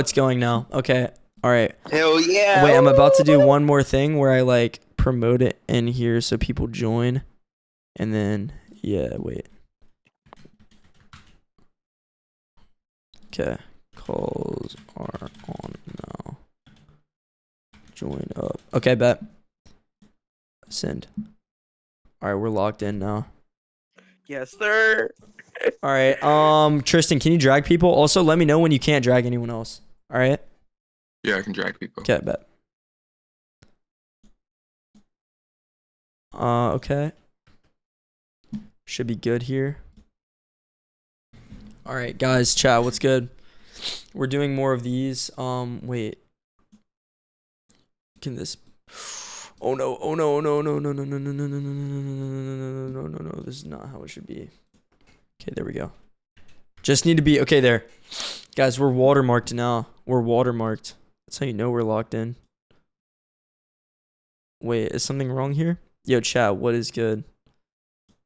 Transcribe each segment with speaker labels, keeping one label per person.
Speaker 1: It's going now. Okay. All right.
Speaker 2: Hell yeah.
Speaker 1: Wait, I'm about to do one more thing where I like promote it in here so people join. And then, yeah, wait. Okay. Calls are on now. Join up. Okay, bet. Send. All right, we're locked in now.
Speaker 2: Yes, sir.
Speaker 1: All right. Tristan, can you drag people? Also, let me know when you can't drag anyone else. All right.
Speaker 3: Yeah, I can drag people.
Speaker 1: Okay, bet. Okay. Should be good here. All right, guys, chat, what's good? We're doing more of these. Wait. Can this? Oh no! Oh no! Oh no! No! No! No! No! No! No! No! No! No! No! No! No! This is not how it should be. Okay, there we go. Just need to be okay there, guys. We're watermarked now. We're watermarked. That's how you know we're locked in. Wait, is something wrong here? Yo, chat, what is good?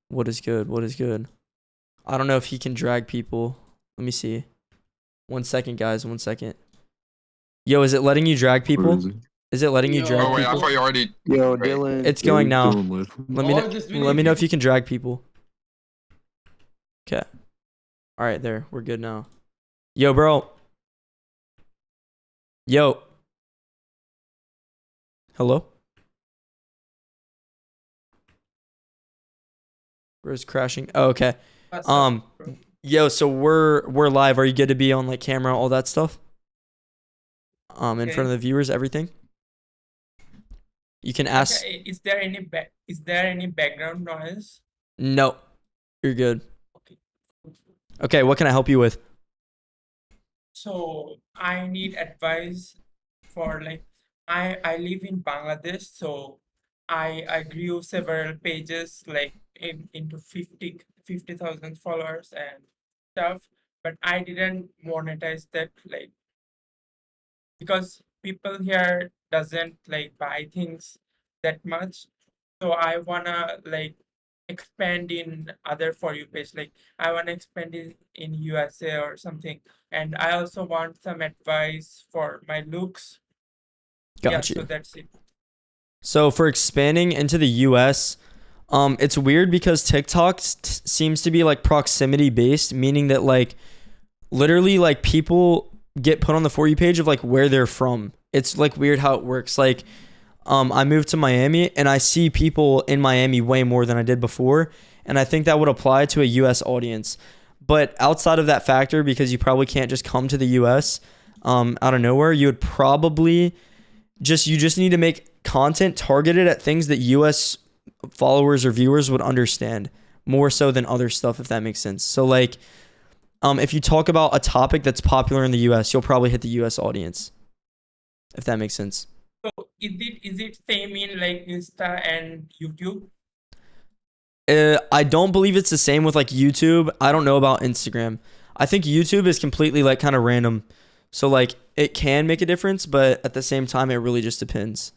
Speaker 1: What is good? What is good? I don't know if he can drag people. Let me see. 1 second, guys. 1 second. Yo, is it letting you drag people? Is it letting you drag
Speaker 3: Oh wait, I
Speaker 1: people?
Speaker 3: thought you already.
Speaker 2: Yo,
Speaker 3: Wait.
Speaker 2: Dylan.
Speaker 1: It's going now.
Speaker 4: Let
Speaker 1: Let me know if you can drag people. Okay. All right, there. We're good now. Yo, bro. Yo. Hello? Bro's crashing. Oh, okay. Yo, so we're live. Are you good to be on like camera, all that stuff? In front of the viewers, everything? You can ask.
Speaker 5: Okay, is there any background noise?
Speaker 1: No. You're good.
Speaker 5: Okay.
Speaker 1: Okay, what can I help you with?
Speaker 5: So I need advice for like I live in Bangladesh, so I grew several pages like into 50,000 followers and stuff, but I didn't monetize that like because people here doesn't like buy things that much. So I wanna like expand in other For You page. Like I wanna expand in USA or something. And I also want some advice for my looks.
Speaker 1: Got you.
Speaker 5: So that's it.
Speaker 1: So for expanding into the US, it's weird because TikTok seems to be like proximity based, meaning that like literally like people get put on the For You page of like where they're from. It's like weird how it works. Like I moved to Miami and I see people in Miami way more than I did before, and I think that would apply to a US audience. But outside of that factor, because you probably can't just come to the US out of nowhere, you would probably you just need to make content targeted at things that US followers or viewers would understand more so than other stuff, if that makes sense. So like if you talk about a topic that's popular in the US, you'll probably hit the US audience, if that makes sense.
Speaker 5: So is it same in like Insta and YouTube?
Speaker 1: I don't believe it's the same with like YouTube. I don't know about Instagram. I think YouTube is completely like kind of random. So like it can make a difference, but at the same time, it really just depends.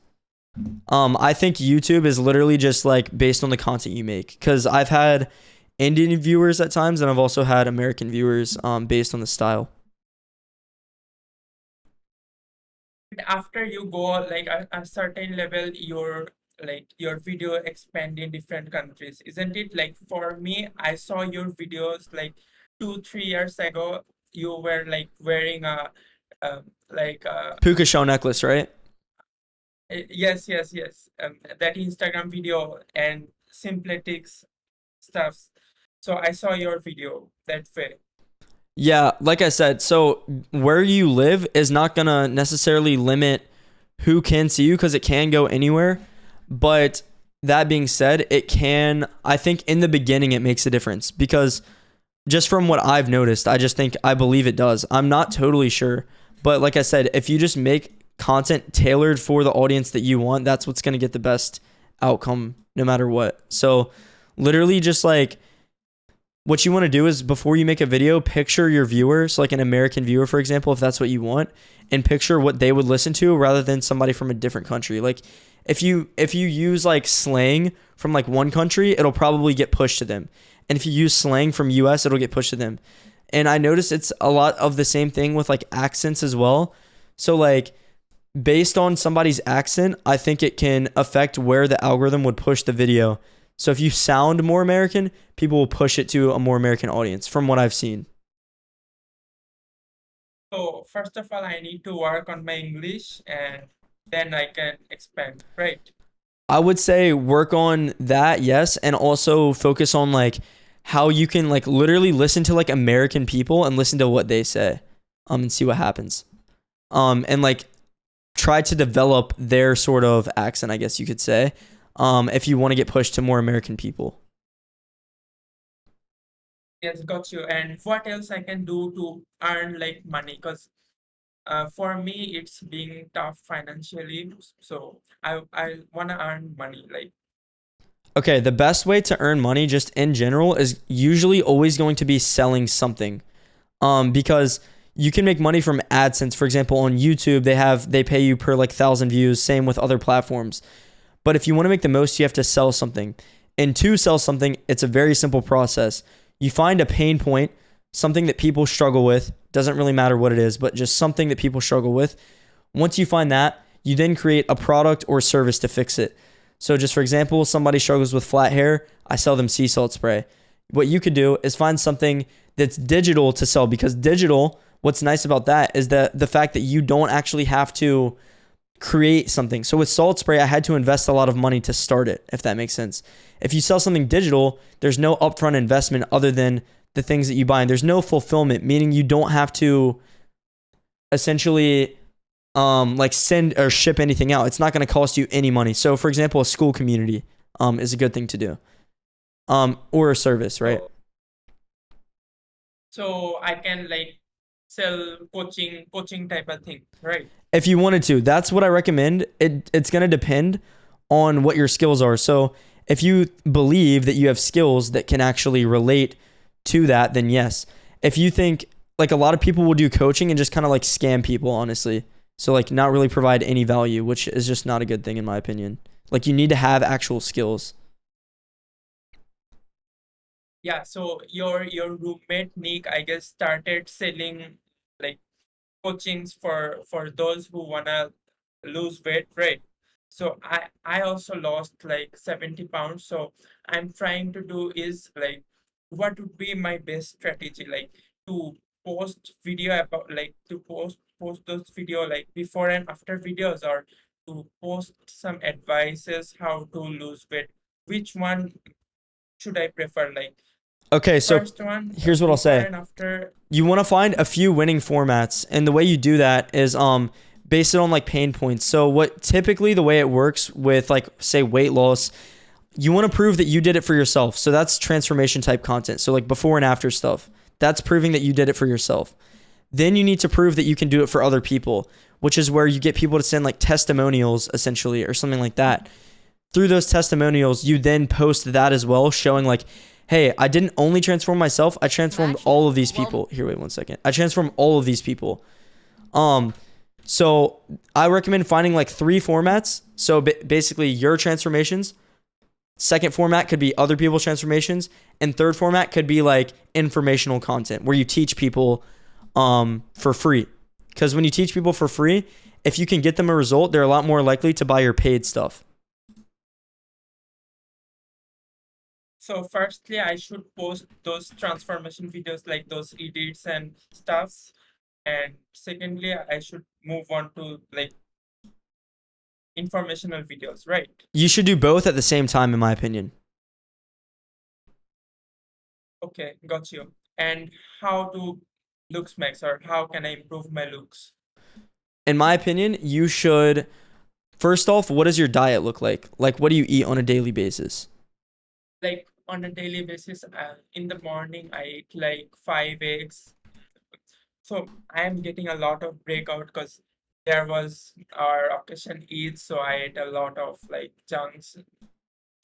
Speaker 1: I think YouTube is literally just like based on the content you make. Because I've had Indian viewers at times, and I've also had American viewers based on the style.
Speaker 5: After you go like a certain level, your video expand in different countries, isn't it? Like for me, I saw your videos like 2-3 years ago. You were like wearing a
Speaker 1: Puka shell necklace, right?
Speaker 5: yes. That Instagram video and simpletics stuffs. So I saw your video that way.
Speaker 1: Yeah, like I said, so where you live is not going to necessarily limit who can see you because it can go anywhere. But that being said, it can, I think in the beginning, it makes a difference because just from what I've noticed, I believe it does. I'm not totally sure. But like I said, if you just make content tailored for the audience that you want, that's what's going to get the best outcome no matter what. So literally just like, what you want to do is before you make a video, picture your viewer, so like an American viewer, for example, if that's what you want, and picture what they would listen to rather than somebody from a different country. Like if you use like slang from like one country, it'll probably get pushed to them. And if you use slang from US, it'll get pushed to them. And I noticed it's a lot of the same thing with like accents as well. So like based on somebody's accent, I think it can affect where the algorithm would push the video. So if you sound more American, people will push it to a more American audience from what I've seen.
Speaker 5: So first of all, I need to work on my English and then I can expand, right?
Speaker 1: I would say work on that, yes, and also focus on like how you can like literally listen to like American people and listen to what they say, and see what happens, and like try to develop their sort of accent, I guess you could say, if you want to get pushed to more American people.
Speaker 5: Yes, got you. And what else I can do to earn like money? Because for me, it's being tough financially. So I wanna earn money. Like,
Speaker 1: Okay, the best way to earn money just in general is usually always going to be selling something. Because you can make money from AdSense. For example, on YouTube, they pay you per like 1,000 views, same with other platforms. But if you want to make the most, you have to sell something. And to sell something, it's a very simple process. You find a pain point, something that people struggle with, doesn't really matter what it is, but just something that people struggle with. Once you find that, you then create a product or service to fix it. So just for example, somebody struggles with flat hair, I sell them sea salt spray. What you could do is find something that's digital to sell, because digital, what's nice about that is that the fact that you don't actually have to create something. So with salt spray, I had to invest a lot of money to start it, if that makes sense. If you sell something digital, there's no upfront investment other than the things that you buy, and there's no fulfillment, meaning you don't have to essentially like send or ship anything out. It's not going to cost you any money. So for example, a school community is a good thing to do, or a service, right?
Speaker 5: so I can like sell coaching type of thing, right?
Speaker 1: If you wanted to, that's what I recommend. It's going to depend on what your skills are. So if you believe that you have skills that can actually relate to that, then yes. If you think, like, a lot of people will do coaching and just kind of like scam people, honestly. So like not really provide any value, which is just not a good thing in my opinion. Like you need to have actual skills.
Speaker 5: Yeah, so your roommate Nick, I guess, started selling like coachings for those who wanna lose weight, right? So I also lost like 70 pounds. So I'm trying to do is like what would be my best strategy, like to post video about like to post those video like before and after videos, or to post some advices how to lose weight. Which one should I prefer? Like
Speaker 1: Okay, so
Speaker 5: first one,
Speaker 1: here's what I'll
Speaker 5: before
Speaker 1: say.
Speaker 5: and after.
Speaker 1: You want to find a few winning formats, and the way you do that is based it on like pain points. So what typically the way it works with like say weight loss, you want to prove that you did it for yourself. So that's transformation type content. So like before and after stuff. That's proving that you did it for yourself. Then you need to prove that you can do it for other people, which is where you get people to send like testimonials essentially or something like that. Through those testimonials, you then post that as well, showing like, hey, I didn't only transform myself, I transformed all of these people. Here, wait one second. I transformed all of these people. So I recommend finding like 3 formats. So basically your transformations. Second format could be other people's transformations, and third format could be like informational content where you teach people for free. Because when you teach people for free, if you can get them a result, they're a lot more likely to buy your paid stuff.
Speaker 5: So firstly, I should post those transformation videos like those edits and stuffs. And secondly, I should move on to like informational videos, right?
Speaker 1: You should do both at the same time, in my opinion.
Speaker 5: Okay, got you. And how do looks max, or how can I improve my looks?
Speaker 1: In my opinion, you should, first off, what does your diet look like? Like, what do you eat on a daily basis?
Speaker 5: Like on a daily basis, in the morning, I eat like 5 eggs. So I am getting a lot of breakout because there was our occasion Eid, so I ate a lot of like junks.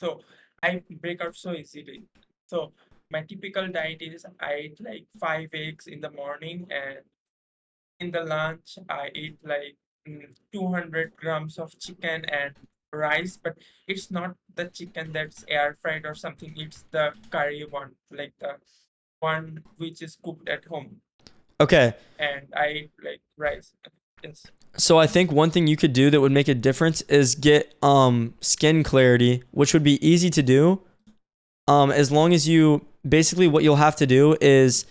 Speaker 5: So I break out so easily. So my typical diet is I eat like 5 eggs in the morning, and in the lunch I eat like 200 grams of chicken and rice, but it's not the chicken that's air fried or something. It's the curry one, like the one which is cooked at home,
Speaker 1: Okay.
Speaker 5: and I eat like rice. Yes.
Speaker 1: So I think one thing you could do that would make a difference is get skin clarity, which would be easy to do. As long as you basically what you'll have to do is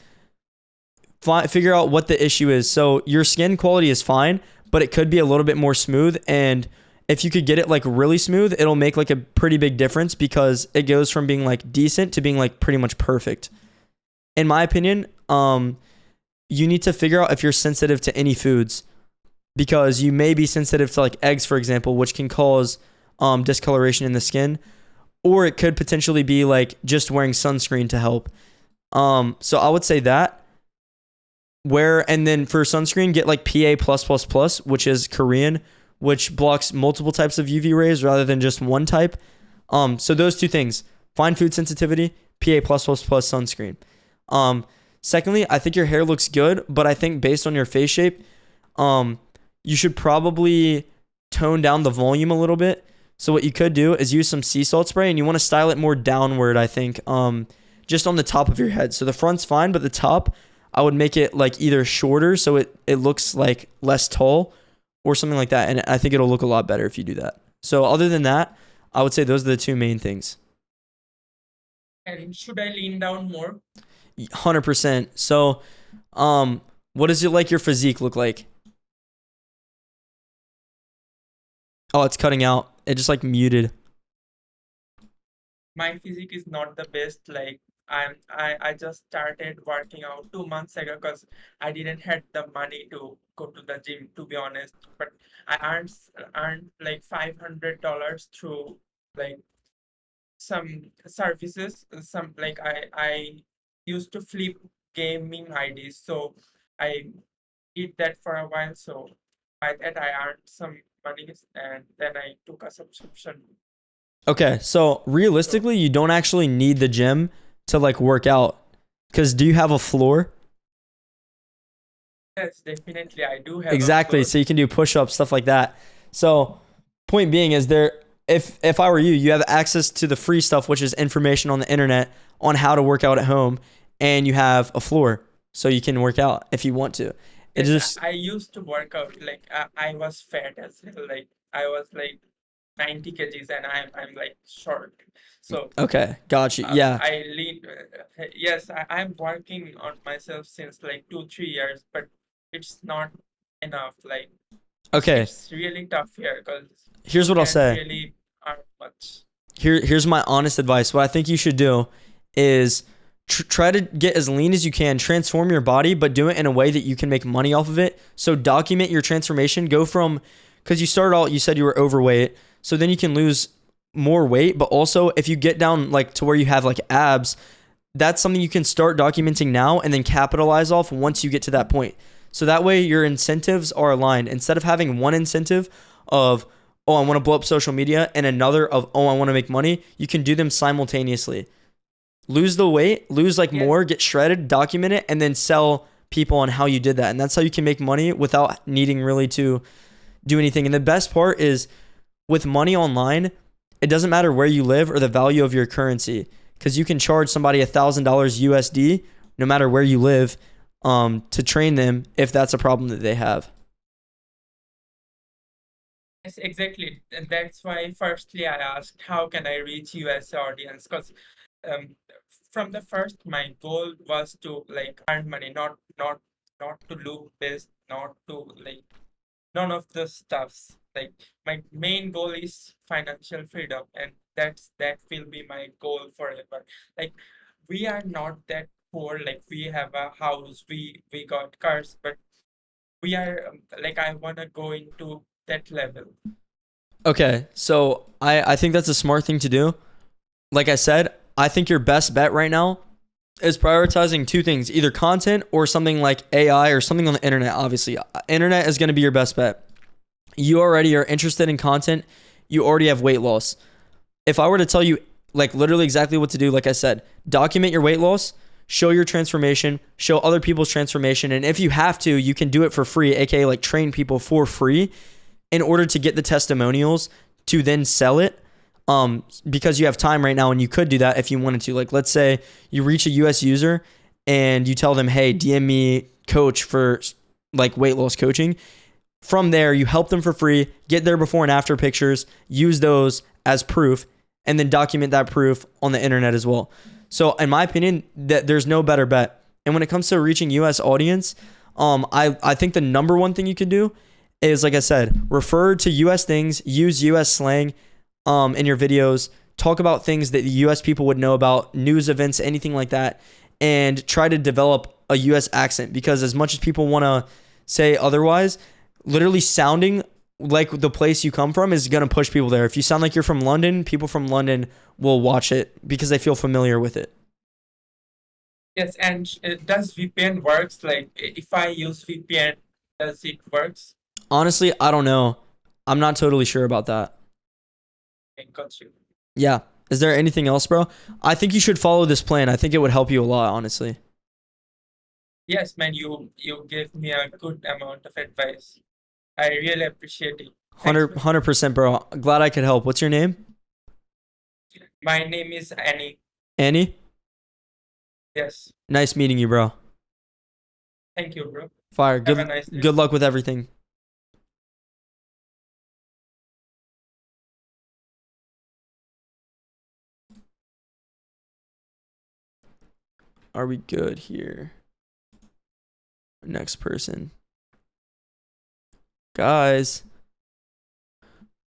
Speaker 1: figure out what the issue is. So your skin quality is fine, but it could be a little bit more smooth, and if you could get it like really smooth, it'll make like a pretty big difference because it goes from being like decent to being like pretty much perfect. In my opinion, you need to figure out if you're sensitive to any foods, because you may be sensitive to like eggs, for example, which can cause discoloration in the skin, or it could potentially be like just wearing sunscreen to help. So I would say that. And then for sunscreen, get like PA+++, which is Korean, which blocks multiple types of UV rays rather than just one type. So those two things: fine food sensitivity, PA+++ sunscreen. Secondly, I think your hair looks good, but I think based on your face shape, you should probably tone down the volume a little bit. So what you could do is use some sea salt spray, and you want to style it more downward, I think, just on the top of your head. So the front's fine, but the top, I would make it like either shorter so it looks like less tall or something like that. And I think it'll look a lot better if you do that. So other than that, I would say those are the two main things.
Speaker 5: And should I lean down more?
Speaker 1: 100%. So, what does it like your physique look like? Oh, it's cutting out. It just like muted.
Speaker 5: My physique is not the best. Like I just started working out 2 months ago because I didn't had the money to go to the gym, to be honest. But I earned like $500 through like some services. Some like I used to flip gaming IDs, so I did that for a while. So by that I earned some money, and then I took a subscription.
Speaker 1: Okay, so realistically, you don't actually need the gym to like work out. Because do you have a floor?
Speaker 5: Yes, definitely I do have
Speaker 1: Exactly.
Speaker 5: a
Speaker 1: So you can do push-ups, stuff like that. So point being is if I were you, you have access to the free stuff, which is information on the internet on how to work out at home, and you have a floor so you can work out if you want to. It
Speaker 5: Yes,
Speaker 1: just
Speaker 5: I used to work out like I was fat as well. Like I was like 90 kgs, and I'm like short. So
Speaker 1: okay, got you. Yeah.
Speaker 5: I lean. Yes, I'm working on myself since like 2-3 years, but it's not enough. Like
Speaker 1: Okay.
Speaker 5: it's really tough here because
Speaker 1: Here's what I'll say.
Speaker 5: really aren't much.
Speaker 1: Here's my honest advice. What I think you should do is try to get as lean as you can, transform your body, but do it in a way that you can make money off of it. So document your transformation. Go from, because you started out, you said you were overweight, so then you can lose more weight. But also, if you get down like to where you have like abs, that's something you can start documenting now and then capitalize off once you get to that point. So that way your incentives are aligned. Instead of having one incentive of, oh, I want to blow up social media, and another of, oh, I want to make money, you can do them simultaneously. Lose the weight, lose like more, get shredded, document it, and then sell people on how you did that. And that's how you can make money without needing really to do anything. And the best part is with money online, it doesn't matter where you live or the value of your currency, because you can charge somebody $1,000 USD no matter where you live to train them if that's a problem that they have.
Speaker 5: Yes, exactly. And that's why firstly I asked how can I reach US audience, because from the first my goal was to like earn money, not to look best, not to like none of the stuffs. Like my main goal is financial freedom, and that will be my goal forever. Like we are not that poor, like we have a house, we got cars, but we are like I want to go into that level.
Speaker 1: Okay, so I think that's a smart thing to do. Like I said, I think your best bet right now is prioritizing two things, either content or something like AI or something on the internet. Obviously, internet is going to be your best bet. You already are interested in content. You already have weight loss. If I were to tell you like literally exactly what to do, like I said, document your weight loss, show your transformation, show other people's transformation. And if you have to, you can do it for free, aka like train people for free in order to get the testimonials to then sell it. Because you have time right now and you could do that if you wanted to. Like let's say you reach a US user and you tell them, hey, DM me coach for like weight loss coaching. From there, you help them for free, get their before and after pictures, use those as proof, and then document that proof on the internet as well. So in my opinion, that there's no better bet. And when it comes to reaching US audience, I think the number one thing you could do is, like I said, refer to US things, use US slang in your videos, talk about things that the US people would know about, news events, anything like that, and try to develop a US accent, because as much as people want to say otherwise, literally sounding like the place you come from is going to push people there. If you sound like you're from London, people from London will watch it because they feel familiar with it.
Speaker 5: Yes, and does VPN works? Like if I use VPN, does it works?
Speaker 1: Honestly, I don't know. I'm not totally sure about that.
Speaker 5: I got you.
Speaker 1: Yeah. Is there anything else, bro? I think you should follow this plan. I think it would help you a lot, honestly.
Speaker 5: Yes, man, you gave me a good amount of advice. I really appreciate it. Thanks, man.
Speaker 1: 100%, bro. Glad I could help. What's your name?
Speaker 5: My name is Annie.
Speaker 1: Annie?
Speaker 5: Yes.
Speaker 1: Nice meeting you, bro.
Speaker 5: Thank you, bro.
Speaker 1: Fire.
Speaker 5: Have a nice day.
Speaker 1: Good luck with everything. Are we good here? Next person. Guys,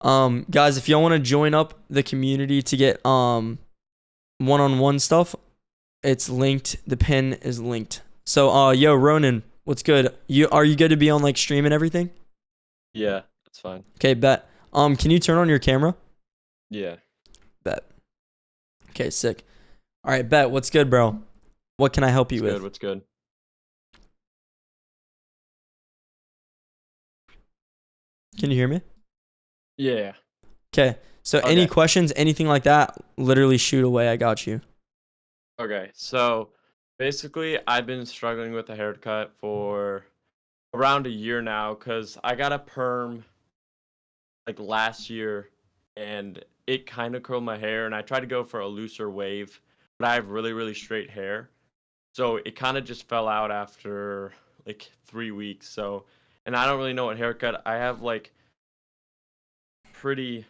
Speaker 1: if y'all want to join up the community to get one-on-one stuff, it's linked. The pin is linked. So yo, Ronan, what's good? Are you good to be on like stream and everything?
Speaker 4: Yeah, that's fine.
Speaker 1: Okay, bet. Can you turn on your camera?
Speaker 4: Yeah.
Speaker 1: Bet. Okay, sick. All right, bet. What's good, bro? What can I help you with?
Speaker 4: What's good?
Speaker 1: Can you hear me?
Speaker 4: Yeah.
Speaker 1: Okay. So
Speaker 4: Okay.
Speaker 1: any questions, anything like that, literally shoot away. I got you.
Speaker 4: Okay, so basically, I've been struggling with a haircut for around a year now because I got a perm like last year and it kind of curled my hair, and I tried to go for a looser wave, but I have really, really straight hair. So it kind of just fell out after like 3 weeks. So, and I don't really know what haircut. I have like pretty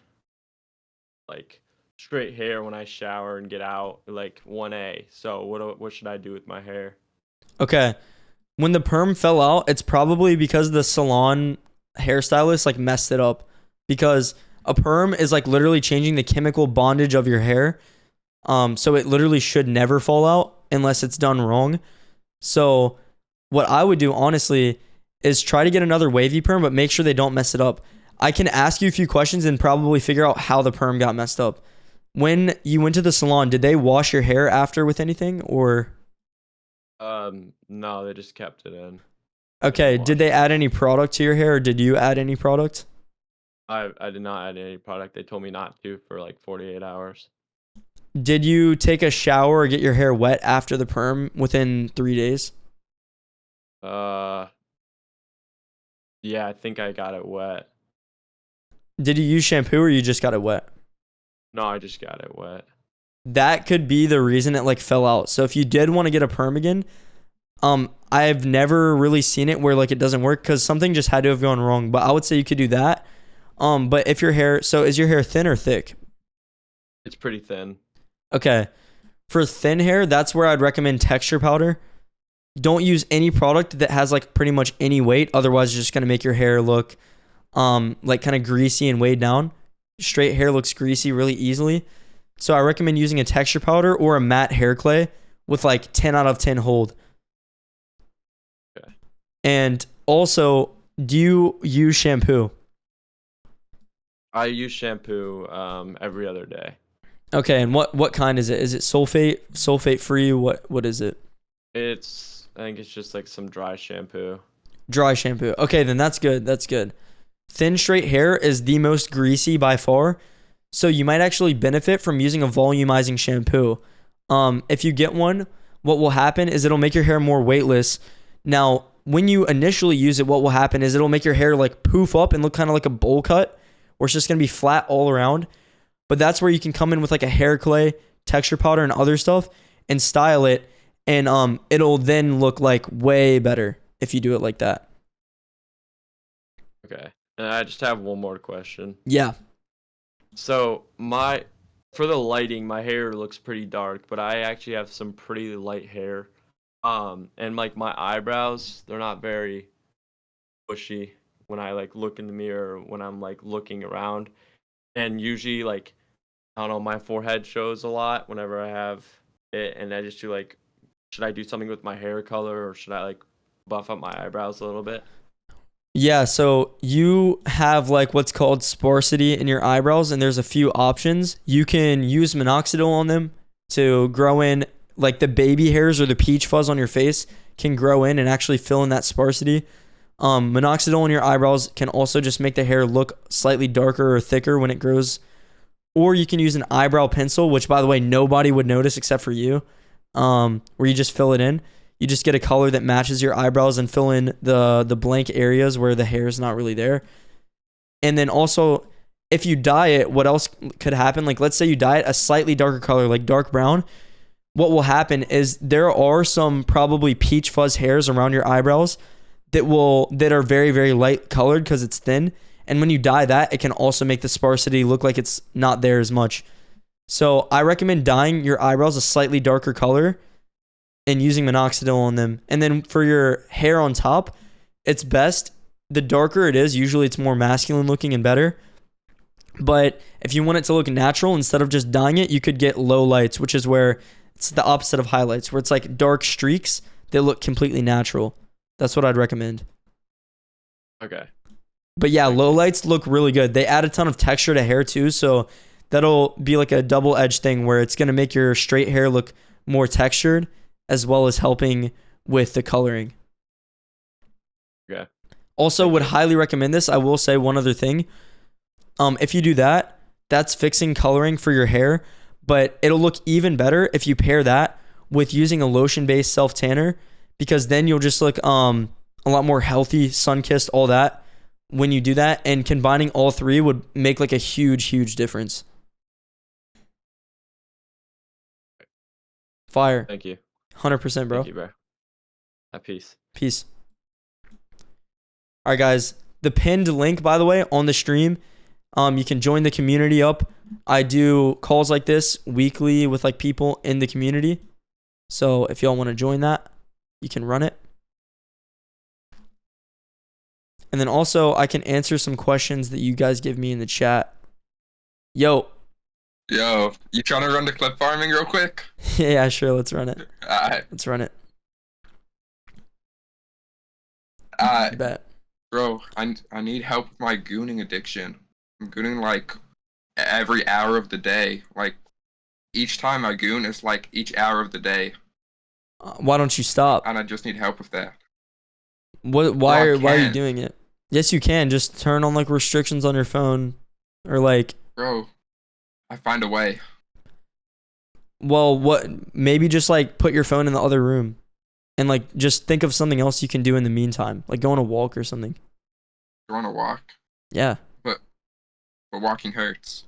Speaker 4: like straight hair when I shower and get out, like 1A. So what should I do with my hair?
Speaker 1: Okay. When the perm fell out, it's probably because the salon hairstylist like messed it up, because a perm is like literally changing the chemical bondage of your hair. So it literally should never fall out unless it's done wrong. So what I would do, honestly, is try to get another wavy perm, but make sure they don't mess it up. I can ask you a few questions and probably figure out how the perm got messed up. When you went to the salon, did they wash your hair after with anything, or?
Speaker 4: No, they just kept it in.
Speaker 1: Okay, did they add any product to your hair, or did you add any product?
Speaker 4: I did not add any product. They told me not to for like 48 hours.
Speaker 1: Did you take a shower or get your hair wet after the perm within 3 days?
Speaker 4: Yeah, I think I got it wet.
Speaker 1: Did you use shampoo or you just got it wet?
Speaker 4: No, I just got it wet.
Speaker 1: That could be the reason it like fell out. So if you did want to get a perm again, I've never really seen it where like it doesn't work, because something just had to have gone wrong. But I would say you could do that. But if your hair, so is your hair thin or thick?
Speaker 4: It's pretty thin.
Speaker 1: Okay. For thin hair, that's where I'd recommend texture powder. Don't use any product that has like pretty much any weight. Otherwise, it's just going to make your hair look like kind of greasy and weighed down. Straight hair looks greasy really easily. So I recommend using a texture powder or a matte hair clay with like 10 out of 10 hold.
Speaker 4: Okay.
Speaker 1: And also, do you use shampoo?
Speaker 4: I use shampoo every other day.
Speaker 1: Okay, and what kind is it? Is it sulfate free? What is it?
Speaker 4: I think it's just like some dry shampoo.
Speaker 1: Dry shampoo. Okay, then that's good. That's good. Thin straight hair is the most greasy by far. So you might actually benefit from using a volumizing shampoo. If you get one, what will happen is it'll make your hair more weightless. Now, when you initially use it, what will happen is it'll make your hair like poof up and look kind of like a bowl cut, where it's just going to be flat all around. But that's where you can come in with like a hair clay, texture powder, and other stuff and style it. and it'll then look like way better if you do it like that.
Speaker 4: Okay. And I just have one more question.
Speaker 1: Yeah.
Speaker 4: So for the lighting, my hair looks pretty dark, but I actually have some pretty light hair. And like my eyebrows, they're not very bushy when I like look in the mirror when I'm like looking around. And usually like I don't know, my forehead shows a lot whenever I have it, and I just do like, should I do something with my hair color, or should I like buff up my eyebrows a little bit?
Speaker 1: Yeah, so you have like what's called sparsity in your eyebrows, and there's a few options. You can use minoxidil on them to grow in, like the baby hairs or the peach fuzz on your face can grow in and actually fill in that sparsity. Minoxidil on your eyebrows can also just make the hair look slightly darker or thicker when it grows. Or you can use an eyebrow pencil, which by the way, nobody would notice except for you, where you just fill it in. You just get a color that matches your eyebrows and fill in the blank areas where the hair is not really there. And then also, if you dye it, what else could happen? Like, let's say you dye it a slightly darker color, like dark brown. What will happen is there are some probably peach fuzz hairs around your eyebrows that are very, very light colored because it's thin. And when you dye that, it can also make the sparsity look like it's not there as much. So I recommend dyeing your eyebrows a slightly darker color and using minoxidil on them. And then for your hair on top, it's best. The darker it is, usually it's more masculine looking and better. But if you want it to look natural, instead of just dyeing it, you could get low lights, which is where it's the opposite of highlights, where it's like dark streaks that look completely natural. That's what I'd recommend.
Speaker 4: Okay.
Speaker 1: But yeah, low lights look really good. They add a ton of texture to hair too, so that'll be like a double-edged thing where it's going to make your straight hair look more textured as well as helping with the coloring.
Speaker 4: Okay.
Speaker 1: Also, would highly recommend this. I will say one other thing. If you do that, that's fixing coloring for your hair, but it'll look even better if you pair that with using a lotion-based self-tanner, because then you'll just look a lot more healthy, sun-kissed, all that when you do that, and combining all three would make like a huge difference. Fire.
Speaker 4: Thank you.
Speaker 1: 100%, bro.
Speaker 4: Thank you, bro. Peace.
Speaker 1: Peace. All right, guys. The pinned link, by the way, on the stream, you can join the community up. I do calls like this weekly with like people in the community. So if y'all want to join that, you can run it. And then also, I can answer some questions that you guys give me in the chat. Yo,
Speaker 3: you trying to run the clip farming real quick?
Speaker 1: yeah, sure. Let's run it.
Speaker 3: Alright.
Speaker 1: Let's run it. Bet.
Speaker 3: Bro, I need help with my gooning addiction. I'm gooning like every hour of the day. Like each time I goon is like each hour of the day.
Speaker 1: Why don't you stop?
Speaker 3: And I just need help with that.
Speaker 1: Why are you
Speaker 3: can't.
Speaker 1: doing it? Yes, you can. Just turn on like restrictions on your phone, or like.
Speaker 3: Bro, I find a way.
Speaker 1: Well, maybe just like put your phone in the other room, and like just think of something else you can do in the meantime, like go on a walk or something.
Speaker 3: Go on a walk.
Speaker 1: Yeah.
Speaker 3: But walking hurts.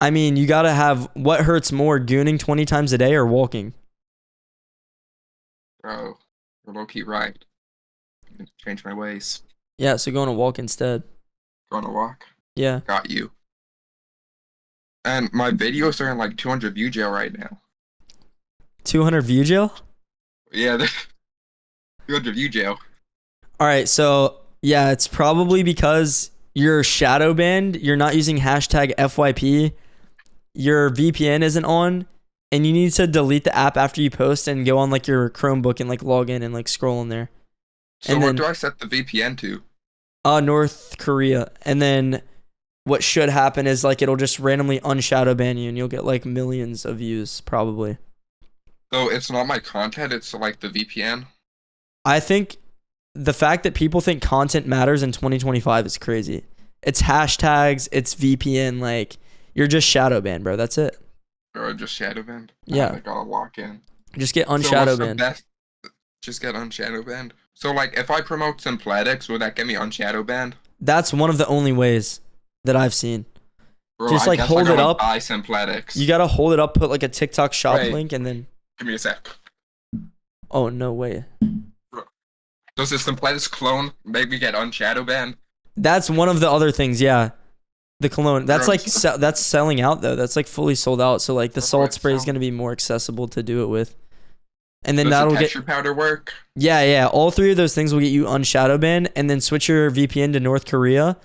Speaker 1: I mean, you gotta have what hurts more: gooning 20 times a day or walking.
Speaker 3: Bro, you're low key right. I'm gonna change my ways.
Speaker 1: Yeah, so go on a walk instead.
Speaker 3: Go on a walk.
Speaker 1: Yeah.
Speaker 3: Got you. And my videos are in like 200 view jail right now.
Speaker 1: 200 view jail?
Speaker 3: Yeah, 200 view jail.
Speaker 1: All right, so yeah, it's probably because you're shadow banned. You're not using hashtag FYP. Your VPN isn't on, and you need to delete the app after you post and go on like your Chromebook and like log in and like scroll in there.
Speaker 3: So
Speaker 1: and
Speaker 3: what
Speaker 1: then,
Speaker 3: do I set the VPN to?
Speaker 1: North Korea. And then what should happen is like it'll just randomly unshadow ban you and you'll get like millions of views probably.
Speaker 3: So it's not my content, it's like the VPN?
Speaker 1: I think the fact that people think content matters in 2025 is crazy. It's hashtags, it's VPN, like you're just shadow banned, bro. That's it.
Speaker 3: Or just shadow banned?
Speaker 1: Yeah.
Speaker 3: I gotta lock in.
Speaker 1: Just get
Speaker 3: So
Speaker 1: unshadow
Speaker 3: what's the
Speaker 1: banned.
Speaker 3: best? Just get unshadow banned. So like if I promote Simpletics, would that get me unshadow banned?
Speaker 1: That's one of the only ways that I've seen.
Speaker 3: Bro,
Speaker 1: Just,
Speaker 3: I
Speaker 1: like,
Speaker 3: guess
Speaker 1: hold
Speaker 3: I
Speaker 1: it
Speaker 3: gotta
Speaker 1: up.
Speaker 3: buy Simpletics.
Speaker 1: You gotta hold it up, put like a TikTok shop
Speaker 3: Wait.
Speaker 1: link, and then
Speaker 3: Give me a sec.
Speaker 1: Oh, no way.
Speaker 3: Does the Simplex clone make me get unshadow banned?
Speaker 1: That's one of the other things, yeah. The cologne. That's like
Speaker 3: Gross.
Speaker 1: that's selling out though. That's like fully sold out. So like the
Speaker 3: Oh,
Speaker 1: salt
Speaker 3: it's
Speaker 1: spray is
Speaker 3: so-
Speaker 1: gonna be more accessible to do it with. And then
Speaker 3: Does the
Speaker 1: that'll get
Speaker 3: texture powder work?
Speaker 1: yeah. All three of those things will get you unshadow banned, and then switch your VPN to North Korea,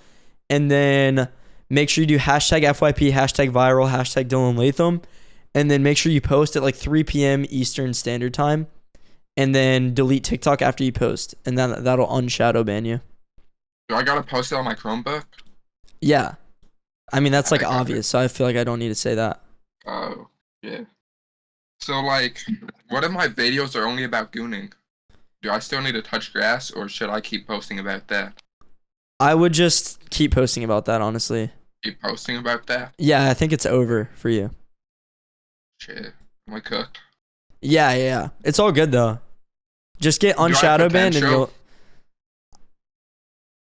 Speaker 1: and then make sure you do hashtag FYP, hashtag viral, hashtag Dylan Latham, and then make sure you post at like 3 p.m. Eastern Standard Time, and then delete TikTok after you post, and then that'll unshadow ban you.
Speaker 3: Do I gotta post it on my Chromebook?
Speaker 1: Yeah, I mean that's like
Speaker 3: I got it.
Speaker 1: obvious, so I feel like I don't need to say that.
Speaker 3: Oh, yeah. So, like, what if my videos are only about gooning? Do I still need to touch grass, or should I keep posting about that?
Speaker 1: I would just keep posting about that, honestly.
Speaker 3: Keep posting about that?
Speaker 1: Yeah, I think it's over for you.
Speaker 3: Shit. Am I cooked?
Speaker 1: Yeah. It's all good though. Just get
Speaker 3: Do I have
Speaker 1: unshadow banned and
Speaker 3: potential?
Speaker 1: you'll.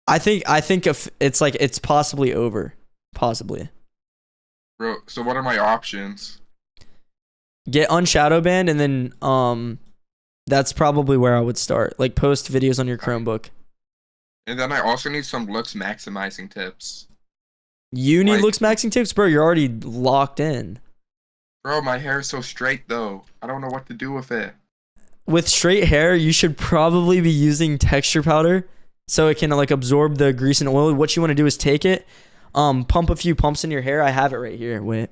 Speaker 1: I think if it's like it's possibly over, possibly.
Speaker 3: Bro, so what are my options?
Speaker 1: Get unshadow banned and then that's probably where I would start. Like post videos on your Chromebook.
Speaker 3: And then I also need some looks maximizing tips.
Speaker 1: You need
Speaker 3: Like-
Speaker 1: Looksmaxxing tips, bro. You're already locked in.
Speaker 3: Bro, my hair is so straight though. I don't know what to do with it.
Speaker 1: With straight hair, you should probably be using texture powder so it can like absorb the grease and oil. What you want to do is take it, pump a few pumps in your hair. I have it right here. Wait.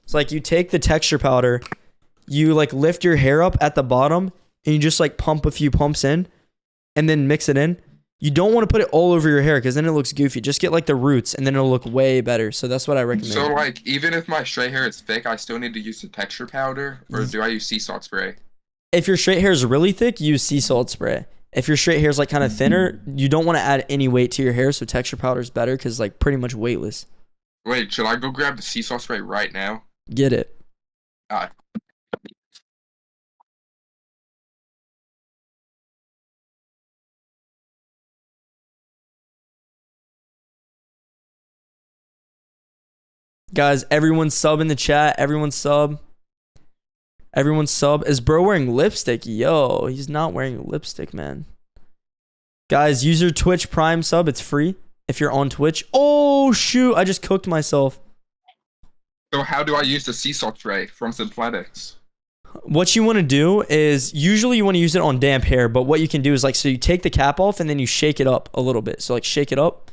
Speaker 1: It's like you take the texture powder, you like lift your hair up at the bottom and you just like pump a few pumps in and then mix it in. You don't want to put it all over your hair because then it looks goofy. Just get like the roots and then it'll look way better. So that's what I recommend.
Speaker 3: So, like, even if my straight hair is thick, I still need to use the texture powder? Or do I use sea salt spray?
Speaker 1: If your straight hair is really thick, use sea salt spray. If your straight hair is like kind of thinner, you don't want to add any weight to your hair. So texture powder is better because like pretty much weightless.
Speaker 3: Wait, should I go grab the sea salt spray right now?
Speaker 1: Get it.
Speaker 3: Ah.
Speaker 1: Guys, everyone sub in the chat. Everyone sub. Everyone sub. Is bro wearing lipstick? Yo, he's not wearing lipstick, man. Guys, use your Twitch Prime sub. It's free if you're on Twitch. Oh, shoot. I just cooked myself.
Speaker 3: So how do I use the sea salt spray from Simplex?
Speaker 1: What you want to do is usually you want to use it on damp hair, but what you can do is like, so you take the cap off and then you shake it up a little bit. So like shake it up.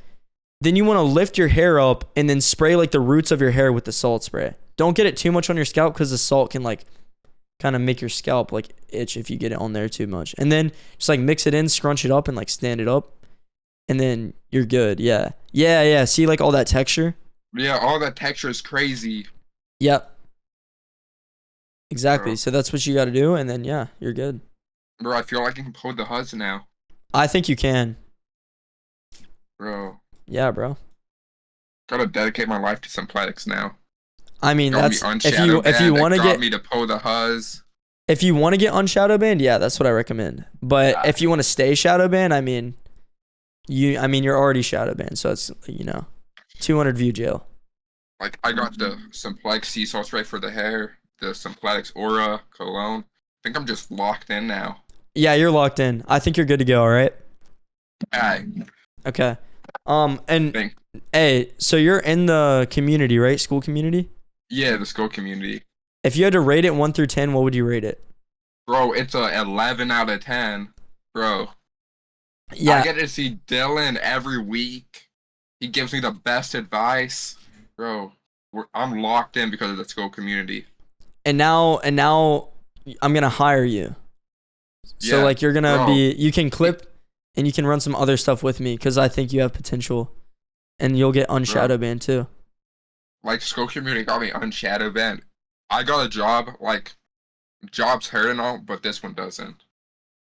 Speaker 1: Then you want to lift your hair up and then spray like the roots of your hair with the salt spray. Don't get it too much on your scalp because the salt can like kind of make your scalp like itch if you get it on there too much. And then just like mix it in, scrunch it up and like stand it up. And then you're good. Yeah. See like all that texture?
Speaker 3: Yeah, all that texture is crazy.
Speaker 1: Yep. Exactly.
Speaker 3: Bro.
Speaker 1: So that's what you got to do. And then yeah, you're good.
Speaker 3: Bro, I feel like I can pull the huzz now.
Speaker 1: I think you can.
Speaker 3: Bro,
Speaker 1: Yeah, bro.
Speaker 3: gotta dedicate my life to Simplex now.
Speaker 1: I mean,
Speaker 3: Got
Speaker 1: that's
Speaker 3: me
Speaker 1: if you
Speaker 3: unshadow
Speaker 1: want to
Speaker 3: got
Speaker 1: get
Speaker 3: me to pull the huzz.
Speaker 1: if you want to get unshadow banned, yeah, that's what I recommend. But if you want to stay shadow banned, I mean, you're already shadow banned, so it's 200 view jail.
Speaker 3: Like, I got the Simplex sea salt spray for the hair, the Simplex Aura cologne. I think I'm just locked in now.
Speaker 1: Yeah, you're locked in. I think you're good to go. All right.
Speaker 3: Alright,
Speaker 1: Okay. And
Speaker 3: thank.
Speaker 1: hey, so you're in the community, right? School community.
Speaker 3: Yeah, the school community.
Speaker 1: If you had to rate it 1 through 10, what would you rate it?
Speaker 3: Bro, it's a 11 out of 10. Bro, I
Speaker 1: Yeah.
Speaker 3: get to see Dylan every week. He gives me the best advice. Bro, I'm locked in because of the school community.
Speaker 1: And now I'm gonna hire you. So
Speaker 3: Yeah,
Speaker 1: like you're gonna
Speaker 3: bro.
Speaker 1: you can clip and you can run some other stuff with me because I think you have potential, and you'll get unshadow banned too.
Speaker 3: Like, school community got me unshadow banned. I got a job, like, jobs hurt and all, but this one doesn't.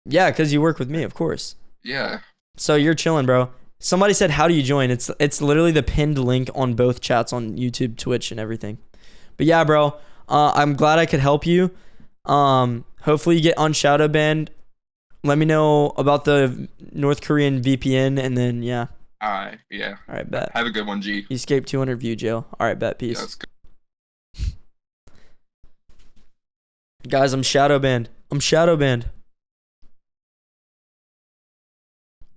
Speaker 1: Yeah, because you work with me, of course.
Speaker 3: Yeah.
Speaker 1: So you're chilling, bro. Somebody said, "How do you join?" It's literally the pinned link on both chats on YouTube, Twitch, and everything. But yeah, bro. I'm glad I could help you. Hopefully you get unshadow banned. Let me know about the North Korean VPN, and then yeah.
Speaker 3: Alright, yeah.
Speaker 1: All right, bet.
Speaker 3: Have a good one, G.
Speaker 1: You escaped 200 view jail. All right, bet. Peace.
Speaker 3: Yeah, that's good.
Speaker 1: Guys, I'm shadow banned.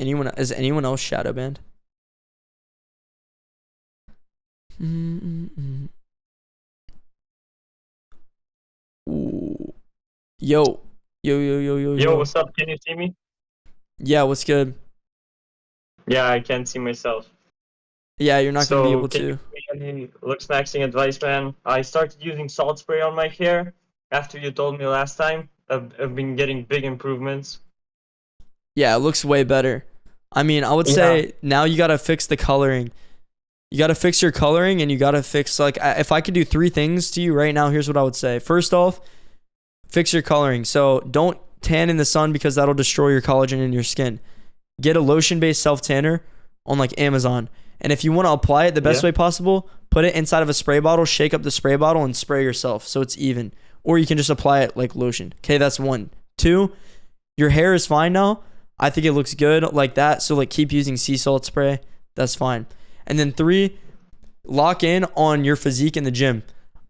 Speaker 1: Is anyone else shadow banned? Ooh. Yo.
Speaker 6: Yo, what's up? Can you see me?
Speaker 1: Yeah, what's good?
Speaker 6: Yeah, I can't see myself.
Speaker 1: Yeah, you're not gonna be able
Speaker 6: can
Speaker 1: to.
Speaker 6: you give me any Looksmaxxing advice, man? I started using salt spray on my hair after you told me last time. I've been getting big improvements.
Speaker 1: Yeah, it looks way better. I mean, I would say now you gotta fix the coloring. You gotta fix your coloring, and you gotta fix like if I could do 3 things to you right now, here's what I would say. First off, fix your coloring. So don't tan in the sun because that'll destroy your collagen in your skin. Get a lotion-based self-tanner on like Amazon. And if you want to apply it the best way possible, put it inside of a spray bottle, shake up the spray bottle, and spray yourself so it's even. Or you can just apply it like lotion. Okay, that's 1. 2, your hair is fine now. I think it looks good like that. So like keep using sea salt spray. That's fine. And then 3, lock in on your physique in the gym.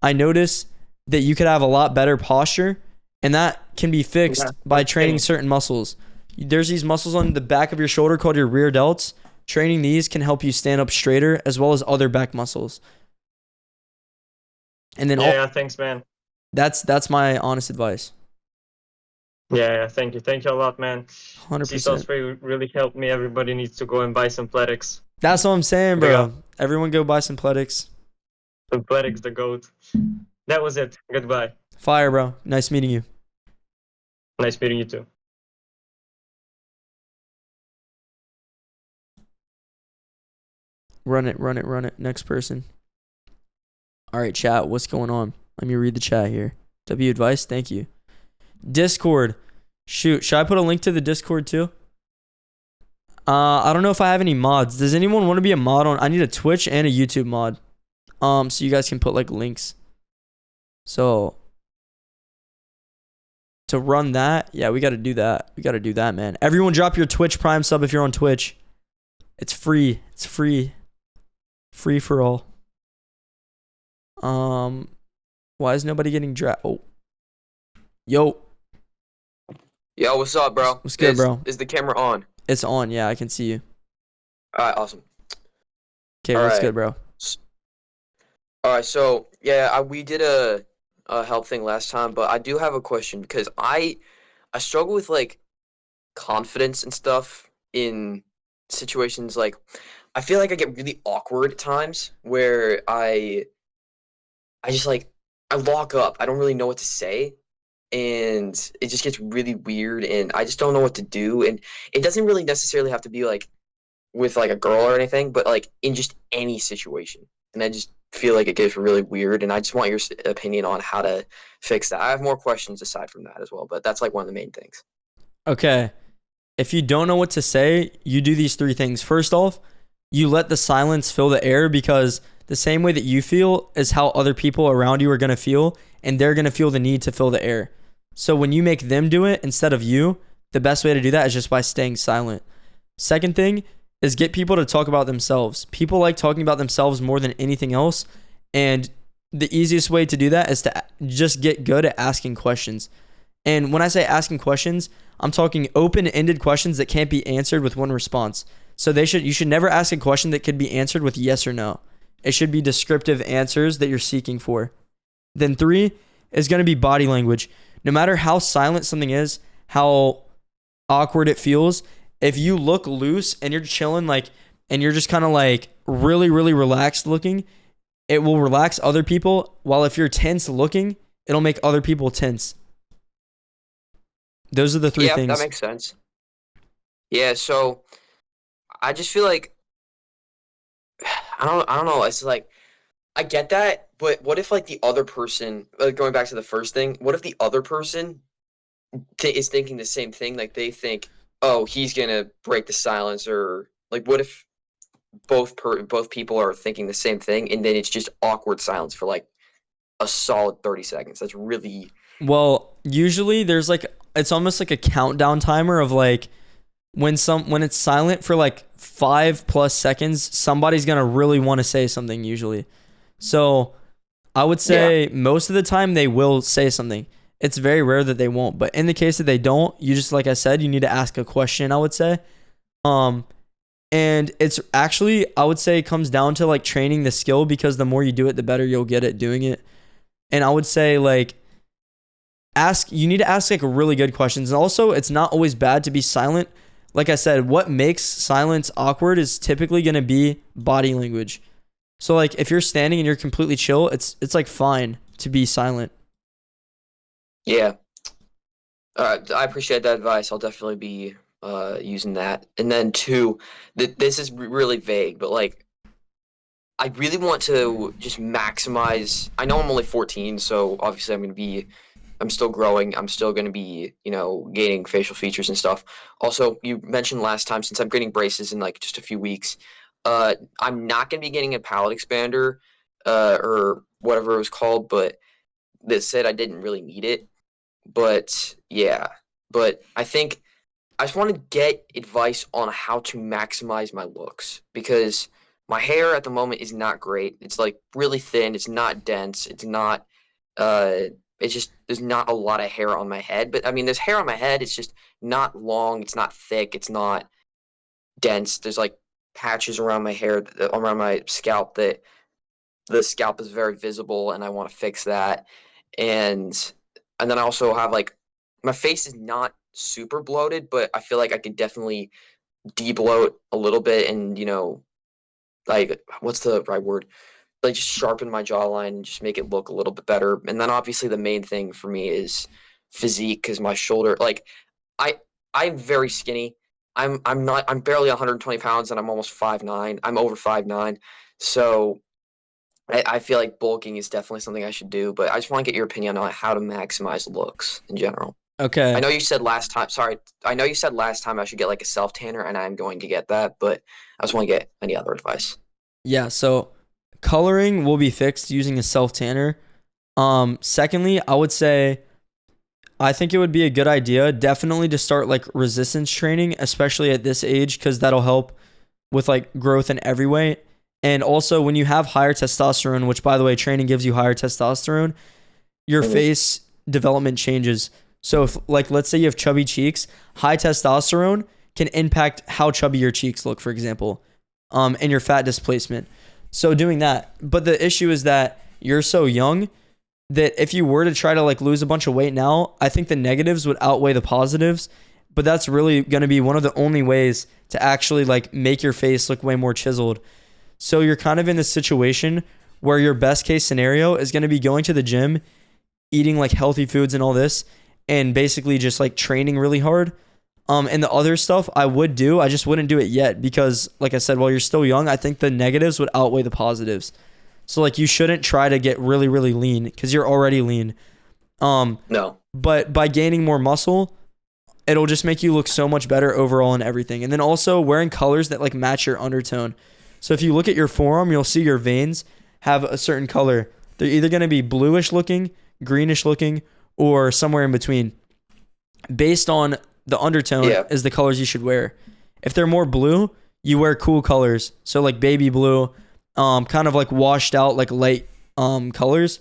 Speaker 1: I notice that you could have a lot better posture, and that can be fixed by training certain muscles. There's these muscles on the back of your shoulder called your rear delts. Training these can help you stand up straighter as well as other back muscles. And then
Speaker 6: thanks, man.
Speaker 1: That's my honest advice.
Speaker 6: Yeah, thank you a lot, man.
Speaker 1: 100%.
Speaker 6: Sea salt spray really helped me. Everybody needs to go and buy some Pledix.
Speaker 1: That's what I'm saying, bro. Everyone go buy some Pledix.
Speaker 6: The Pledix, the GOAT. That was it. Goodbye.
Speaker 1: Fire, bro. Nice meeting you.
Speaker 6: Nice meeting you too.
Speaker 1: Run it. Next person. All right, chat. What's going on? Let me read the chat here. W advice. Thank you. Discord. Shoot. Should I put a link to the Discord too? I don't know if I have any mods. Does anyone want to be a mod on? I need a Twitch and a YouTube mod. So you guys can put like links. So to run that, yeah, we got to do that. We got to do that, man. Everyone drop your Twitch Prime sub if you're on Twitch. It's free. It's free. Free for all. Why is nobody getting Oh. Yo,
Speaker 2: what's up, bro?
Speaker 1: What's good, bro?
Speaker 2: Is the camera on?
Speaker 1: It's on. Yeah, I can see you.
Speaker 2: All right, awesome.
Speaker 1: Okay, what's good, bro?
Speaker 2: All right, so we did a help thing last time, but I do have a question because I struggle with like confidence and stuff in situations. Like I feel like I get really awkward at times where I just like I lock up. I don't really know what to say, and it just gets really weird, and I just don't know what to do. And it doesn't really necessarily have to be like with like a girl or anything, but like in just any situation. And I just feel like it gets really weird, and I just want your opinion on how to fix that. I have more questions aside from that as well, but that's like one of the main things.
Speaker 1: Okay. If you don't know what to say, you do these 3 things. First off, you let the silence fill the air, because the same way that you feel is how other people around you are going to feel, and they're going to feel the need to fill the air. So when you make them do it instead of you, the best way to do that is just by staying silent. Second thing is get people to talk about themselves. People like talking about themselves more than anything else, and the easiest way to do that is to just get good at asking questions. And when I say asking questions, I'm talking open-ended questions that can't be answered with one response. So you should never ask a question that could be answered with yes or no. It should be descriptive answers that you're seeking for. Then 3 is going to be body language. No matter how silent something is, how awkward it feels, if you look loose and you're chilling and you're just kind of like really, really relaxed looking, it will relax other people. While if you're tense looking, it'll make other people tense. Those are the 3 things.
Speaker 2: Yeah, that makes sense. Yeah, so I just feel like I don't know. It's like I get that, but what if like the other person, going back to the first thing, what if the other person is thinking the same thing? Like they think, oh, he's gonna break the silence, or like what if both people are thinking the same thing, and then it's just awkward silence for like a solid 30 seconds. That's really
Speaker 1: well. Usually, there's it's almost like a countdown timer of like when it's silent for like 5+ seconds, somebody's gonna really want to say something usually. So I would say most of the time they will say something. It's very rare that they won't. But in the case that they don't, you just, like I said, you need to ask a question, I would say. Um, and it's actually, I would say, comes down to like training the skill, because the more you do it, the better you'll get at doing it. And I would say like you need to ask like really good questions. And also, it's not always bad to be silent. Like I said, what makes silence awkward is typically going to be body language. So like if you're standing and you're completely chill, it's like fine to be silent.
Speaker 2: Yeah. I appreciate that advice. I'll definitely be using that. And then two, this is really vague, but like I really want to just maximize. I know I'm only 14, so obviously I'm still growing. I'm still going to be, gaining facial features and stuff. Also, you mentioned last time, since I'm getting braces in like just a few weeks, I'm not going to be getting a palate expander, or whatever it was called, but they said I didn't really need it. But yeah, but I think I just want to get advice on how to maximize my looks, because my hair at the moment is not great. It's like really thin. It's not dense. It's not. It's just there's not a lot of hair on my head. But I mean, there's hair on my head. It's just not long. It's not thick. It's not dense. There's like patches around my hair, around my scalp, that the scalp is very visible, and I want to fix that. And then I also have like my face is not super bloated, but I feel like I could definitely debloat a little bit, and like what's the right word? Like just sharpen my jawline and just make it look a little bit better. And then obviously the main thing for me is physique, because my shoulder, like I I'm very skinny. I'm barely 120 pounds, and I'm almost 5'9". I'm over 5'9". So I feel like bulking is definitely something I should do, but I just want to get your opinion on how to maximize looks in general.
Speaker 1: Okay.
Speaker 2: I know you said last time. Sorry, I know you said last time I should get like a self tanner, and I'm going to get that. But I just want to get any other advice.
Speaker 1: Yeah, so coloring will be fixed using a self tanner. Secondly, I would say I think it would be a good idea definitely to start like resistance training, especially at this age, because that'll help with like growth in every way. And also when you have higher testosterone, which by the way, training gives you higher testosterone, your face development changes. So if like let's say you have chubby cheeks, high testosterone can impact how chubby your cheeks look, for example, and your fat displacement. So doing that. But the issue is that you're so young that if you were to try to like lose a bunch of weight now, I think the negatives would outweigh the positives. But that's really going to be one of the only ways to actually like make your face look way more chiseled. So you're kind of in this situation where your best case scenario is going to be going to the gym, eating like healthy foods and all this, and basically just like training really hard. And the other stuff I would do, I just wouldn't do it yet because, like I said, while you're still young, I think the negatives would outweigh the positives. So like you shouldn't try to get really, really lean because you're already lean.
Speaker 2: No.
Speaker 1: But by gaining more muscle, it'll just make you look so much better overall in everything. And then also wearing colors that like match your undertone. So if you look at your forearm, you'll see your veins have a certain color. They're either going to be bluish looking, greenish looking, or somewhere in between. Based on the undertone is the colors you should wear. If they're more blue, you wear cool colors. So like baby blue, kind of like washed out, like light colors.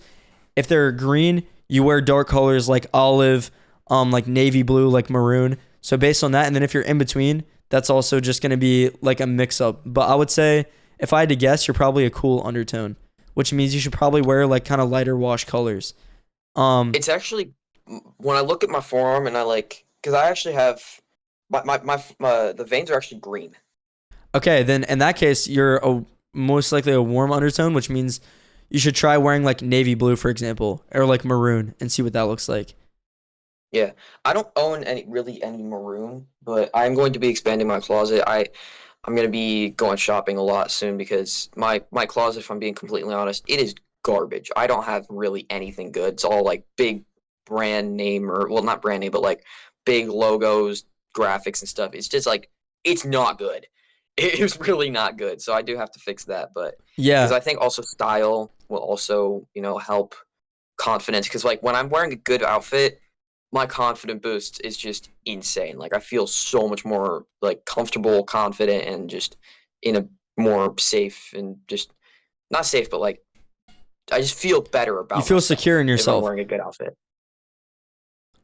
Speaker 1: If they're green, you wear dark colors like olive, like navy blue, like maroon. So based on that, and then if you're in between, that's also just going to be like a mix up. But I would say if I had to guess, you're probably a cool undertone, which means you should probably wear like kind of lighter wash colors.
Speaker 2: It's actually, when I look at my forearm and I like, because I actually have the veins are actually green.
Speaker 1: Okay, then in that case, you're most likely a warm undertone, which means you should try wearing like navy blue, for example, or like maroon, and see what that looks like.
Speaker 2: Yeah, I don't own any maroon, but I'm going to be expanding my closet. I'm going to be going shopping a lot soon because my closet, if I'm being completely honest, it is garbage. I don't have really anything good. It's all like big brand name, or well, not brand name, but like big logos, graphics and stuff. It's just like it's not good. It's really not good. So I do have to fix that. But
Speaker 1: yeah,
Speaker 2: because I think also style will also help confidence. Because like when I'm wearing a good outfit, my confidence boost is just insane. Like I feel so much more like comfortable, confident, and just in a more safe and just not safe, but like I just feel better about.
Speaker 1: You feel secure in yourself
Speaker 2: if I'm wearing a good outfit.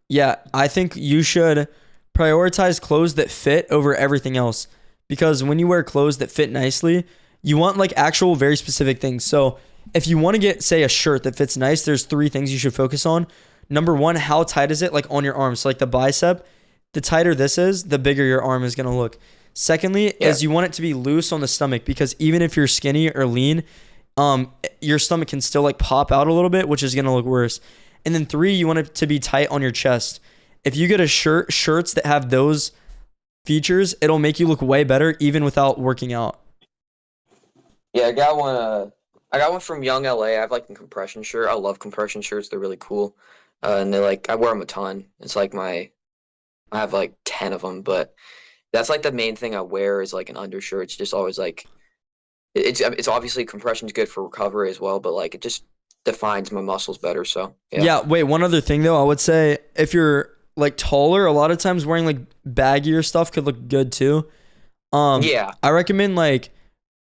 Speaker 1: Yeah, I think you should prioritize clothes that fit over everything else. because when you wear clothes that fit nicely, you want like actual very specific things. So if you want to get, say, a shirt that fits nice, there's 3 things you should focus on. Number 1, how tight is it like on your arm? So like the bicep, the tighter this is, the bigger your arm is going to look. Secondly, is you want it to be loose on the stomach, because even if you're skinny or lean, your stomach can still like pop out a little bit, which is going to look worse. And then 3, you want it to be tight on your chest. If you get a shirts that have those features, it'll make you look way better even without working out.
Speaker 2: Yeah, I got one. I got one from Young LA. I have like a compression shirt. I love compression shirts. They're really cool, and they like I wear them a ton. It's like I have like 10 of them, but that's like the main thing I wear is like an undershirt. It's just always like it's obviously compression's good for recovery as well, but like it just defines my muscles better. So
Speaker 1: yeah. Wait, one other thing though, I would say if you're like taller, a lot of times wearing like baggier stuff could look good too.
Speaker 2: Yeah,
Speaker 1: I recommend like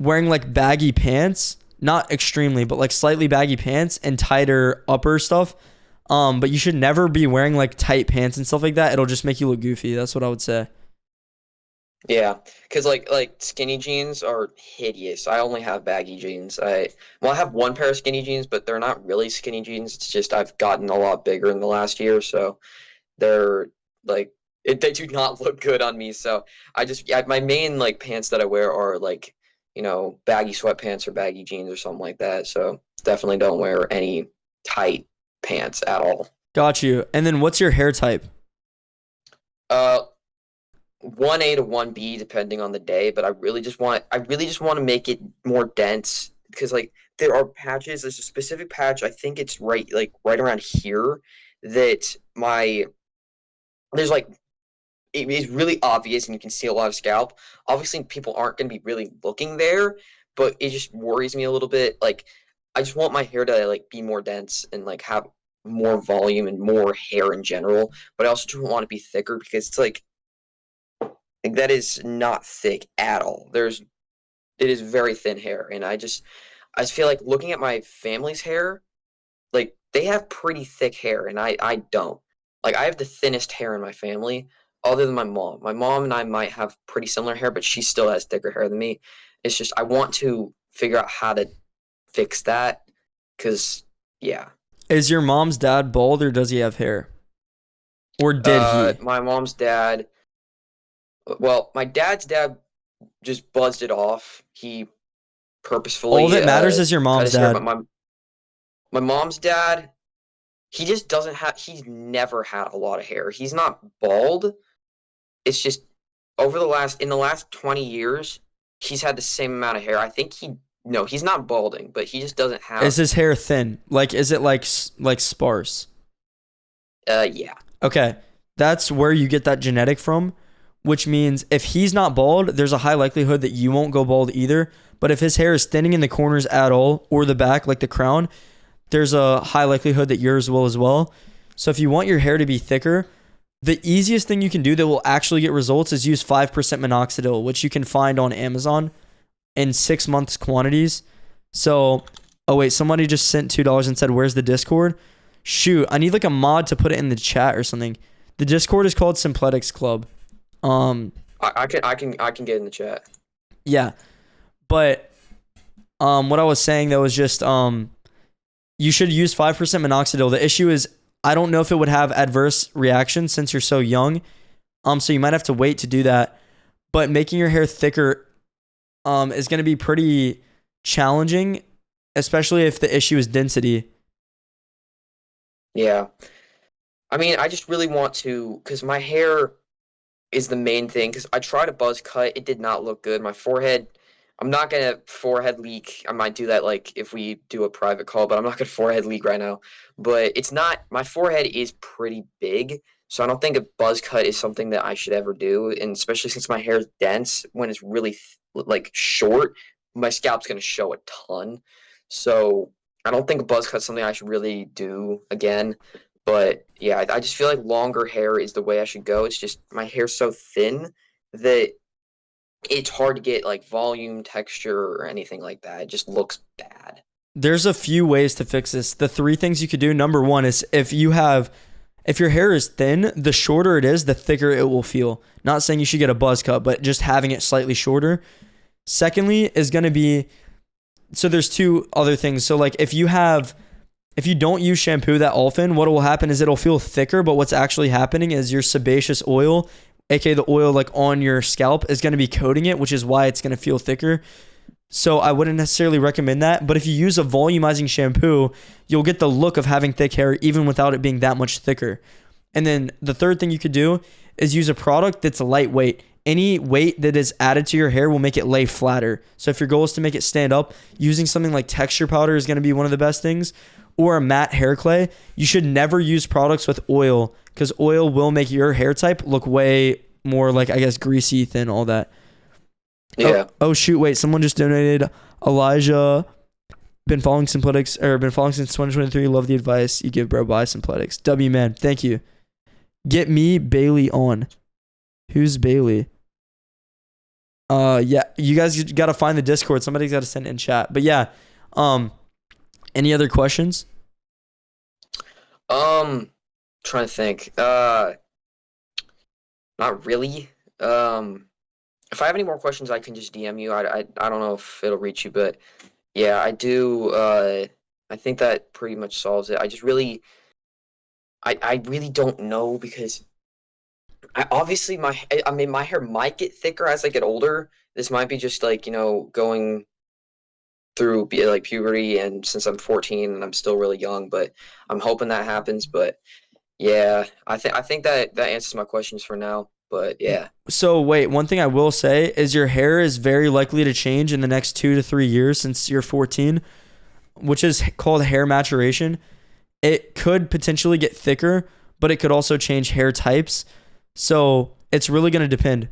Speaker 1: wearing like baggy pants, not extremely, but like slightly baggy pants and tighter upper stuff. But you should never be wearing like tight pants and stuff like that. It'll just make you look goofy. That's what I would say.
Speaker 2: yeah, because like skinny jeans are hideous. I only have baggy jeans. I have one pair of skinny jeans, but they're not really skinny jeans. It's just I've gotten a lot bigger in the last year, so they're like they do not look good on me. So my main like pants that I wear are like baggy sweatpants or baggy jeans or something like that. So definitely don't wear any tight pants at all.
Speaker 1: Got you. And then what's your hair type?
Speaker 2: 1A to 1B depending on the day, but I really just want to make it more dense because like there are patches. There's a specific patch. I think it's right around here that there's like it is really obvious and you can see a lot of scalp. Obviously, people aren't going to be really looking there, but it just worries me a little bit. Like, I just want my hair to like be more dense and like have more volume and more hair in general. But I also don't want to be thicker because it's like that is not thick at all. It is very thin hair, and I just feel like looking at my family's hair, like they have pretty thick hair, and I don't. Like I have the thinnest hair in my family, other than my mom. My mom and I might have pretty similar hair, but she still has thicker hair than me. It's just I want to figure out how to fix that, because yeah.
Speaker 1: Is your mom's dad bald or does he have hair? Or did he?
Speaker 2: My mom's dad. Well, my dad's dad just buzzed it off. He purposefully.
Speaker 1: All that matters is your mom's dad.
Speaker 2: My mom's dad, he just doesn't have. He's never had a lot of hair. He's not bald. It's just in the last 20 years, he's had the same amount of hair. I think he's not balding, but he just doesn't have.
Speaker 1: Is his hair thin? Like, is it like sparse?
Speaker 2: Yeah.
Speaker 1: Okay, that's where you get that genetic from. Which means if he's not bald, there's a high likelihood that you won't go bald either. But if his hair is thinning in the corners at all, or the back, like the crown, there's a high likelihood that yours will as well. So if you want your hair to be thicker, the easiest thing you can do that will actually get results is use 5% minoxidil, which you can find on Amazon in 6 months quantities. So, oh wait, somebody just sent $2 and said, where's the Discord? Shoot, I need like a mod to put it in the chat or something. The Discord is called Simpletics Club.
Speaker 2: I can get in the chat.
Speaker 1: Yeah. But what I was saying though is just you should use 5% minoxidil. The issue is I don't know if it would have adverse reactions since you're so young. So you might have to wait to do that. But making your hair thicker is going to be pretty challenging, especially if the issue is density.
Speaker 2: Yeah. I mean, I just really want to, because my hair is the main thing, because I tried a buzz cut. It did not look good. My forehead, I'm not going to forehead leak. I might do that like if we do a private call, but I'm not going to forehead leak right now. But it's not, my forehead is pretty big, so I don't think a buzz cut is something that I should ever do. And especially since my hair is dense, when it's really like short, my scalp's going to show a ton. So I don't think a buzz cut is something I should really do again. But yeah, I just feel like longer hair is the way I should go. It's just my hair's so thin that it's hard to get like volume, texture, or anything like that. It just looks bad.
Speaker 1: There's a few ways to fix this. The 3 things you could do. Number 1 is if you have if your hair is thin, the shorter it is, the thicker it will feel. Not saying you should get a buzz cut, but just having it slightly shorter. Secondly is going to be, so there's two other things. So like if you don't use shampoo that often, what will happen is it'll feel thicker, but what's actually happening is your sebaceous oil, aka the oil like on your scalp, is going to be coating it, which is why it's going to feel thicker. So I wouldn't necessarily recommend that, but if you use a volumizing shampoo, you'll get the look of having thick hair even without it being that much thicker. And then the third thing you could do is use a product that's lightweight. Any weight that is added to your hair will make it lay flatter. So if your goal is to make it stand up, using something like texture powder is going to be one of the best things, or a matte hair clay. You should never use products with oil because oil will make your hair type look way more like, I guess, greasy, thin, all that.
Speaker 2: Yeah.
Speaker 1: Oh shoot, wait, someone just donated. Elijah, been following since 2023. Love the advice you give, bro. Buy Simpletics. W man, thank you. Get me Bailey on. Who's Bailey? Yeah, you guys got to find the Discord. Somebody's got to send it in chat. But yeah, any other questions?
Speaker 2: Trying to think. Not really. If I have any more questions, I can just DM you. I don't know if it'll reach you, but yeah, I do. I think that pretty much solves it. I just really, I really don't know because my hair might get thicker as I get older. This might be just like, going through like puberty, and since I'm 14 and I'm still really young, but I'm hoping that happens. But yeah, I think that answers my questions for now. But yeah.
Speaker 1: So wait, one thing I will say is your hair is very likely to change in the next 2 to 3 years since you're 14, which is called hair maturation. It could potentially get thicker, but it could also change hair types. So it's really going to depend.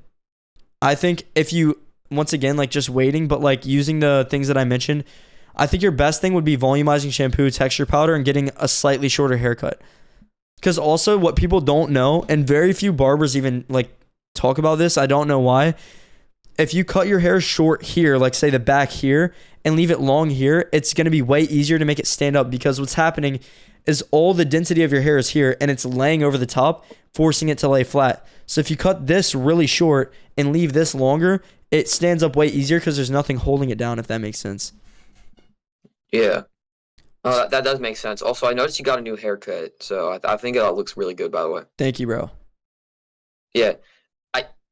Speaker 1: I think if you, once again, like just waiting, but like using the things that I mentioned, I think your best thing would be volumizing shampoo, texture powder, and getting a slightly shorter haircut. Because also what people don't know, and very few barbers even like talk about this, I don't know why. If you cut your hair short here, like say the back here, and leave it long here, it's going to be way easier to make it stand up, because what's happening is all the density of your hair is here and it's laying over the top, forcing it to lay flat. So if you cut this really short and leave this longer, it stands up way easier because there's nothing holding it down, if that makes sense.
Speaker 2: Yeah. Oh, that does make sense. Also, I noticed you got a new haircut, so I think it all looks really good, by the way.
Speaker 1: Thank you, bro.
Speaker 2: Yeah.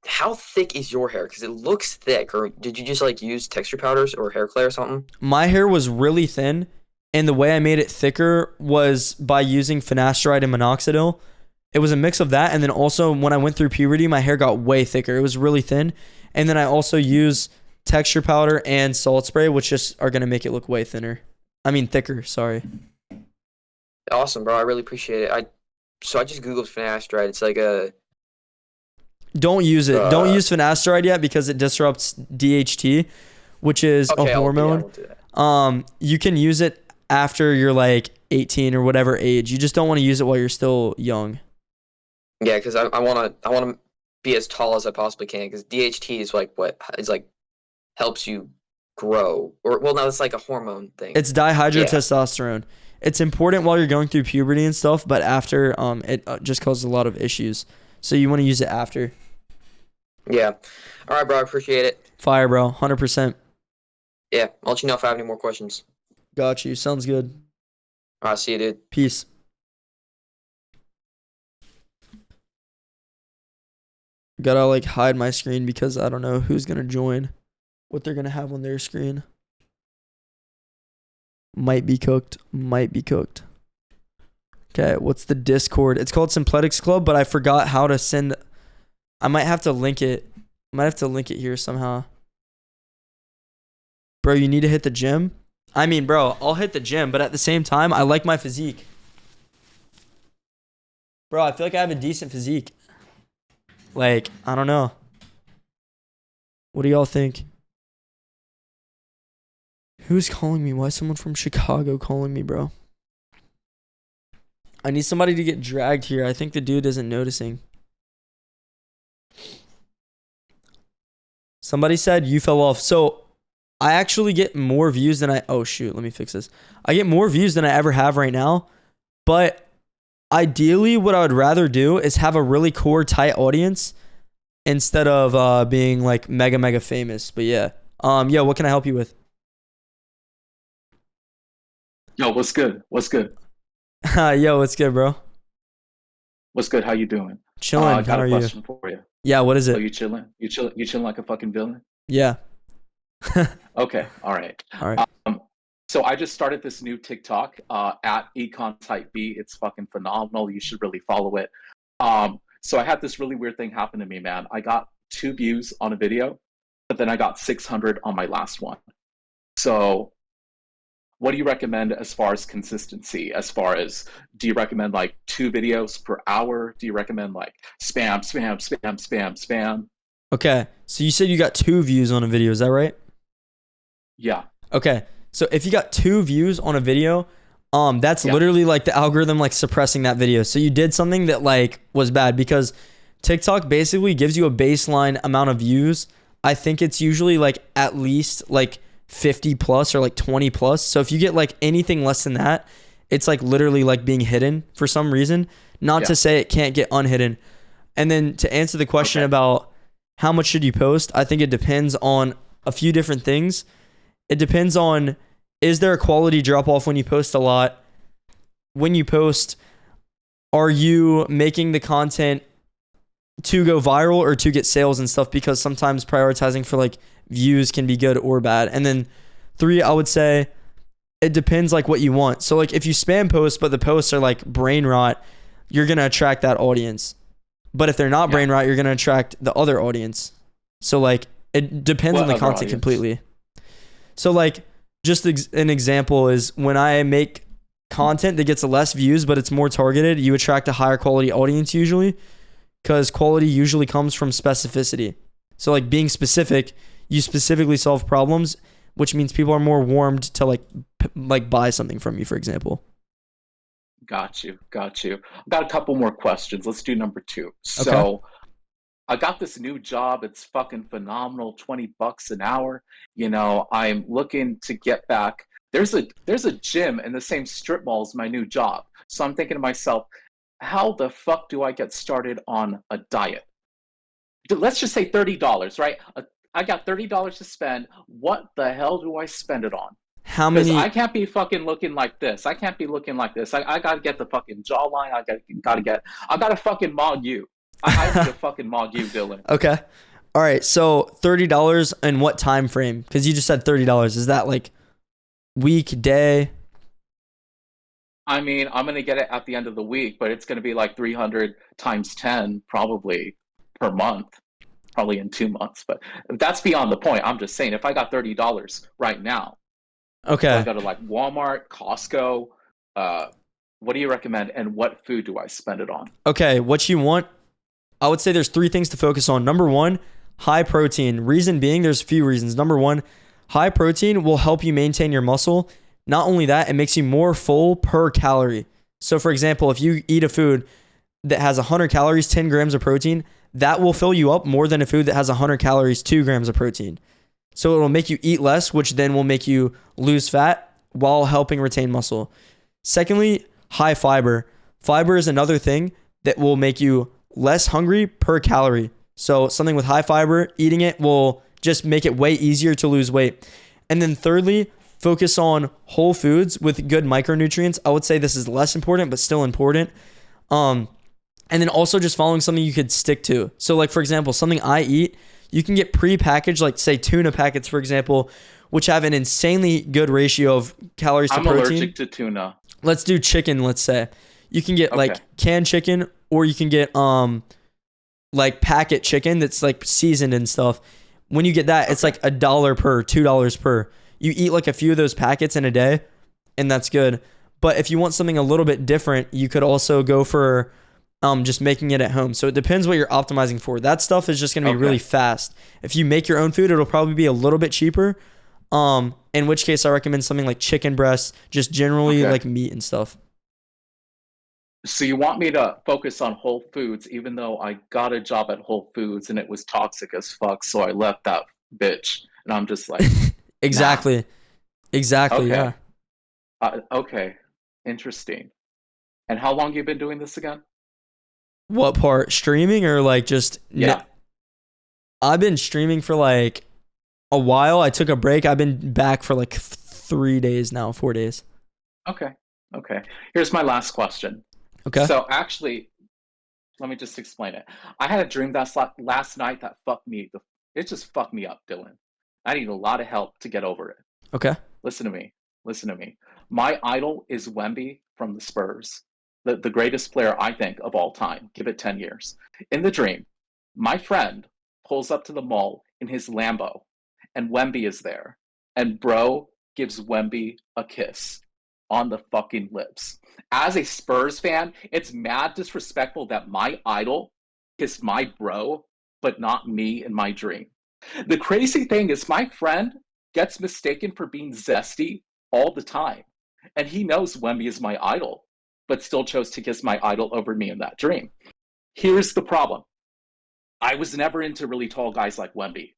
Speaker 2: How thick is your hair? Because it looks thick. Or did you just like use texture powders or hair clay or something?
Speaker 1: My hair was really thin, and the way I made it thicker was by using finasteride and minoxidil. It was a mix of that, and then also when I went through puberty, my hair got way thicker. It was really thin, and then I also use texture powder and salt spray, which just are gonna make it look way thinner. I mean thicker. Sorry.
Speaker 2: Awesome, bro. I really appreciate it. I just googled finasteride. It's like a.
Speaker 1: Don't use it. Don't use finasteride yet because it disrupts DHT, which is a hormone. You can use it after you're like 18 or whatever age. You just don't want to use it while you're still young.
Speaker 2: Yeah, because I want to be as tall as I possibly can, because DHT is like what is like helps you grow, or well, no, it's like a hormone thing.
Speaker 1: It's dihydrotestosterone. It's important while you're going through puberty and stuff, but after it just causes a lot of issues. So you want to use it after.
Speaker 2: Yeah. All right, bro. I appreciate it.
Speaker 1: Fire, bro. 100%.
Speaker 2: Yeah. I'll let you know if I have any more questions.
Speaker 1: Got you. Sounds good.
Speaker 2: All right. See you, dude.
Speaker 1: Peace. Gotta like hide my screen because I don't know who's gonna join, what they're gonna have on their screen. Might be cooked. Might be cooked. Okay, what's the Discord? It's called Simpletics Club, but I forgot how to send. I might have to link it. I might have to link it here somehow. Bro, you need to hit the gym? I mean, bro, I'll hit the gym, but at the same time, I like my physique. Bro, I feel like I have a decent physique. Like, I don't know. What do y'all think? Who's calling me? Why is someone from Chicago calling me, bro? I need somebody to get dragged here. I think the dude isn't noticing. Somebody said you fell off. So I actually get more views than I... Oh, shoot. Let me fix this. I get more views than I ever have right now. But ideally what I would rather do is have a really core tight audience instead of being like mega famous. But yeah. Yeah, what can I help you with?
Speaker 7: Yo, what's good? What's good?
Speaker 1: Yo, what's good, bro?
Speaker 7: What's good? How you doing?
Speaker 1: Chilling.
Speaker 7: I
Speaker 1: How
Speaker 7: got
Speaker 1: are
Speaker 7: a
Speaker 1: you?
Speaker 7: question for you.
Speaker 1: Yeah, what is
Speaker 7: So
Speaker 1: it?
Speaker 7: you chilling? You chilling like a fucking villain?
Speaker 1: Yeah.
Speaker 7: Okay, all right.
Speaker 1: All right.
Speaker 7: So I just started this new TikTok at Econ Type B. It's fucking phenomenal. You should really follow it. So I had this really weird thing happen to me, man. I got 2 views on a video, but then I got 600 on my last one. So what do you recommend as far as consistency? As far as, do you recommend like 2 videos per hour? Do you recommend like spam, spam, spam, spam, spam?
Speaker 1: Okay. So you said you got 2 views on a video, is that right?
Speaker 7: Yeah.
Speaker 1: Okay. So if you got 2 views on a video, that's
Speaker 7: Yeah.
Speaker 1: literally like the algorithm like suppressing that video. So you did something that like was bad because TikTok basically gives you a baseline amount of views. I think it's usually like at least like 50 plus or like 20 plus. So if you get like anything less than that, it's like literally like being hidden for some reason. Not
Speaker 7: Yeah.
Speaker 1: to say it can't get unhidden. And then to answer the question
Speaker 7: Okay.
Speaker 1: about how much should you post, I think it depends on a few different things. It depends on, is there a quality drop off when you post a lot? When you post, are you making the content to go viral or to get sales and stuff? Because sometimes prioritizing for like views can be good or bad. And then 3, I would say it depends like what you want. So like if you spam post, but the posts are like brain rot, you're going to attract that audience. But if they're not
Speaker 7: Yeah.
Speaker 1: brain rot, you're going to attract the other audience. So like it depends
Speaker 7: What
Speaker 1: on the
Speaker 7: other
Speaker 1: content
Speaker 7: audience?
Speaker 1: completely. So like just an example is when I make content that gets less views, but it's more targeted, you attract a higher quality audience usually, because quality usually comes from specificity. So like being specific, you specifically solve problems, which means people are more warmed to like buy something from you, for example.
Speaker 7: Got you. Got you. Got a couple more questions. Let's do number 2. So I got this new job. It's fucking phenomenal. $20 an hour. You know, I'm looking to get back. There's a gym in the same strip mall as my new job. So I'm thinking to myself, how the fuck do I get started on a diet? Let's just say $30, right? I got $30 to spend. What the hell do I spend it on?
Speaker 1: How
Speaker 7: Because
Speaker 1: many?
Speaker 7: I can't be fucking looking like this. I can't be looking like this. I gotta get the fucking jawline. I gotta fucking mog you. I need to fucking mog you, Dylan.
Speaker 1: Okay. All right. So $30 in what time frame? Because you just said $30. Is that like week, day?
Speaker 7: I mean, I'm gonna get it at the end of the week, but it's gonna be like 300 times 10 probably per month, probably in 2 months. But that's beyond the point. I'm just saying, if I got $30 right now, so I
Speaker 1: Okay.
Speaker 7: go to like Walmart, Costco. What do you recommend, and what food do I spend it on?
Speaker 1: Okay. What you want? I would say there's 3 things to focus on. Number 1, high protein. Reason being, there's a few reasons. Number 1, high protein will help you maintain your muscle. Not only that, it makes you more full per calorie. So for example, if you eat a food that has 100 calories, 10 grams of protein, that will fill you up more than a food that has 100 calories, 2 grams of protein. So it will make you eat less, which then will make you lose fat while helping retain muscle. Secondly, high fiber. Fiber is another thing that will make you less hungry per calorie. So something with high fiber, eating it will just make it way easier to lose weight. And then thirdly, focus on whole foods with good micronutrients. I would say this is less important, but still important. And then also just following something you could stick to. So like, for example, something I eat, you can get pre-packaged, like say tuna packets, for example, which have an insanely good ratio of calories to
Speaker 7: I'm
Speaker 1: protein.
Speaker 7: allergic to tuna.
Speaker 1: Let's do chicken, let's say. You can get like
Speaker 7: Okay.
Speaker 1: canned chicken, or you can get like packet chicken that's like seasoned and stuff. When you get that, it's like $1 per, $2 per. You eat like a few of those packets in a day, and that's good. But if you want something a little bit different, you could also go for just making it at home. So it depends what you're optimizing for. That stuff is just going to be really fast. If you make your own food, it'll probably be a little bit cheaper. In which case I recommend something like chicken breasts, just generally like meat and stuff.
Speaker 7: So you want me to focus on Whole Foods, even though I got a job at Whole Foods and it was toxic as fuck, so I left that bitch. And I'm just like,
Speaker 1: Exactly.
Speaker 7: Okay.
Speaker 1: Yeah.
Speaker 7: Okay, interesting. And how long you been doing this again?
Speaker 1: What part? Streaming or like just?
Speaker 7: Yeah.
Speaker 1: I've been streaming for like a while. I took a break. I've been back for like 3 days now, 4 days.
Speaker 7: Okay. Here's my last question.
Speaker 1: Okay.
Speaker 7: So actually, let me just explain it. I had a dream last night that fucked me. It just fucked me up, Dylan. I need a lot of help to get over it.
Speaker 1: Okay.
Speaker 7: Listen to me. My idol is Wemby from the Spurs, the greatest player I think of all time. Give it 10 years. In the dream, my friend pulls up to the mall in his Lambo, and Wemby is there, and bro gives Wemby a kiss on the fucking lips. As a Spurs fan, it's mad disrespectful that my idol kissed my bro, but not me in my dream. The crazy thing is my friend gets mistaken for being zesty all the time. And he knows Wemby is my idol, but still chose to kiss my idol over me in that dream. Here's the problem. I was never into really tall guys like Wemby,